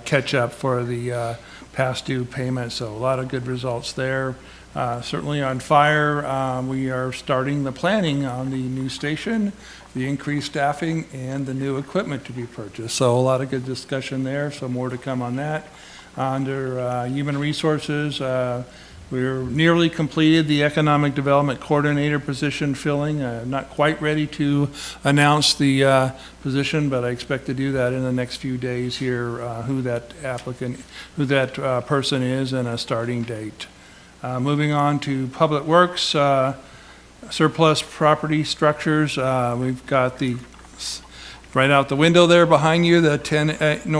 catch up for the past due payments. So a lot of good results there. Certainly on fire, we are starting the planning on the new station, the increased staffing, and the new equipment to be purchased. So a lot of good discussion there, so more to come on that. Under human resources, we're nearly completed the economic development coordinator position filling. Not quite ready to announce the position, but I expect to do that in the next few days here, who that person is, and a starting date. Moving on to public works, surplus property structures. We've got the right out the window there behind you, the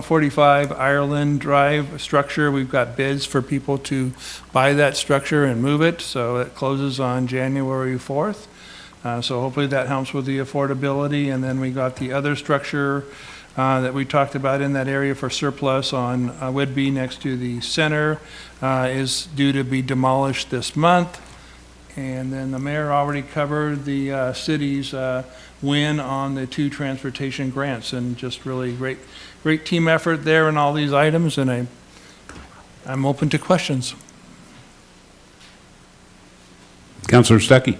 45 Ireland Drive structure. We've got bids for people to buy that structure and move it. So it closes on January 4th. So hopefully that helps with the affordability. And then we got the other structure that we talked about in that area for surplus on Whidbey next to the center is due to be demolished this month. And then the mayor already covered the city's win on the 2 transportation grants, and just really great team effort there in all these items, and I'm open to questions. Councilor Stuckey.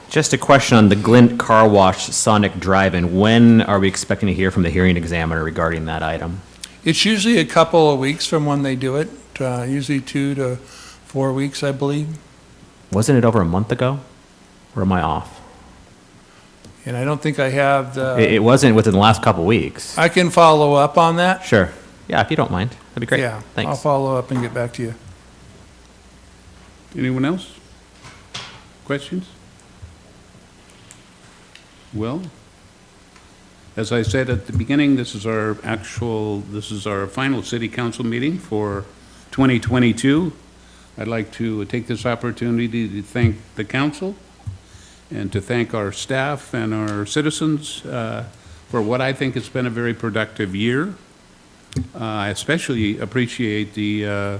Just a question on the Glint Car Wash Sonic Drive-In. When are we expecting to hear from the hearing examiner regarding that item? It's usually a couple of weeks from when they do it, usually 2 to 4 weeks, I believe. Wasn't it over a month ago? Or am I off? And I don't think I have the. It wasn't within the last couple weeks. I can follow up on that. Sure. Yeah, if you don't mind. That'd be great. Yeah, Thanks. I'll follow up and get back to you. Anyone else? Questions? Well, as I said at the beginning, this is our final city council meeting for 2022. I'd like to take this opportunity to thank the council and to thank our staff and our citizens for what I think has been a very productive year. I especially appreciate the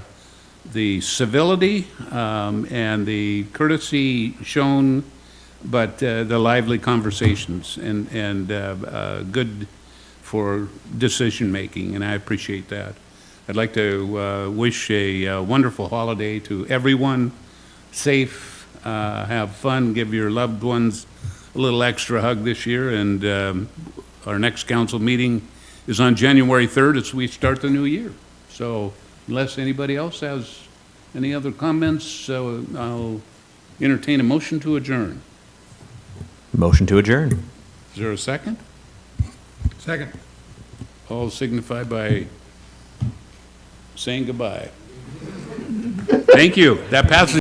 civility and the courtesy shown, but the lively conversations and good for decision-making, and I appreciate that. I'd like to wish a wonderful holiday to everyone, safe, have fun, give your loved ones a little extra hug this year, and our next council meeting is on January 3rd as we start the new year. So unless anybody else has any other comments, I'll entertain a motion to adjourn. Motion to adjourn. Is there a second? Second. All signify by saying goodbye. Thank you. That passes.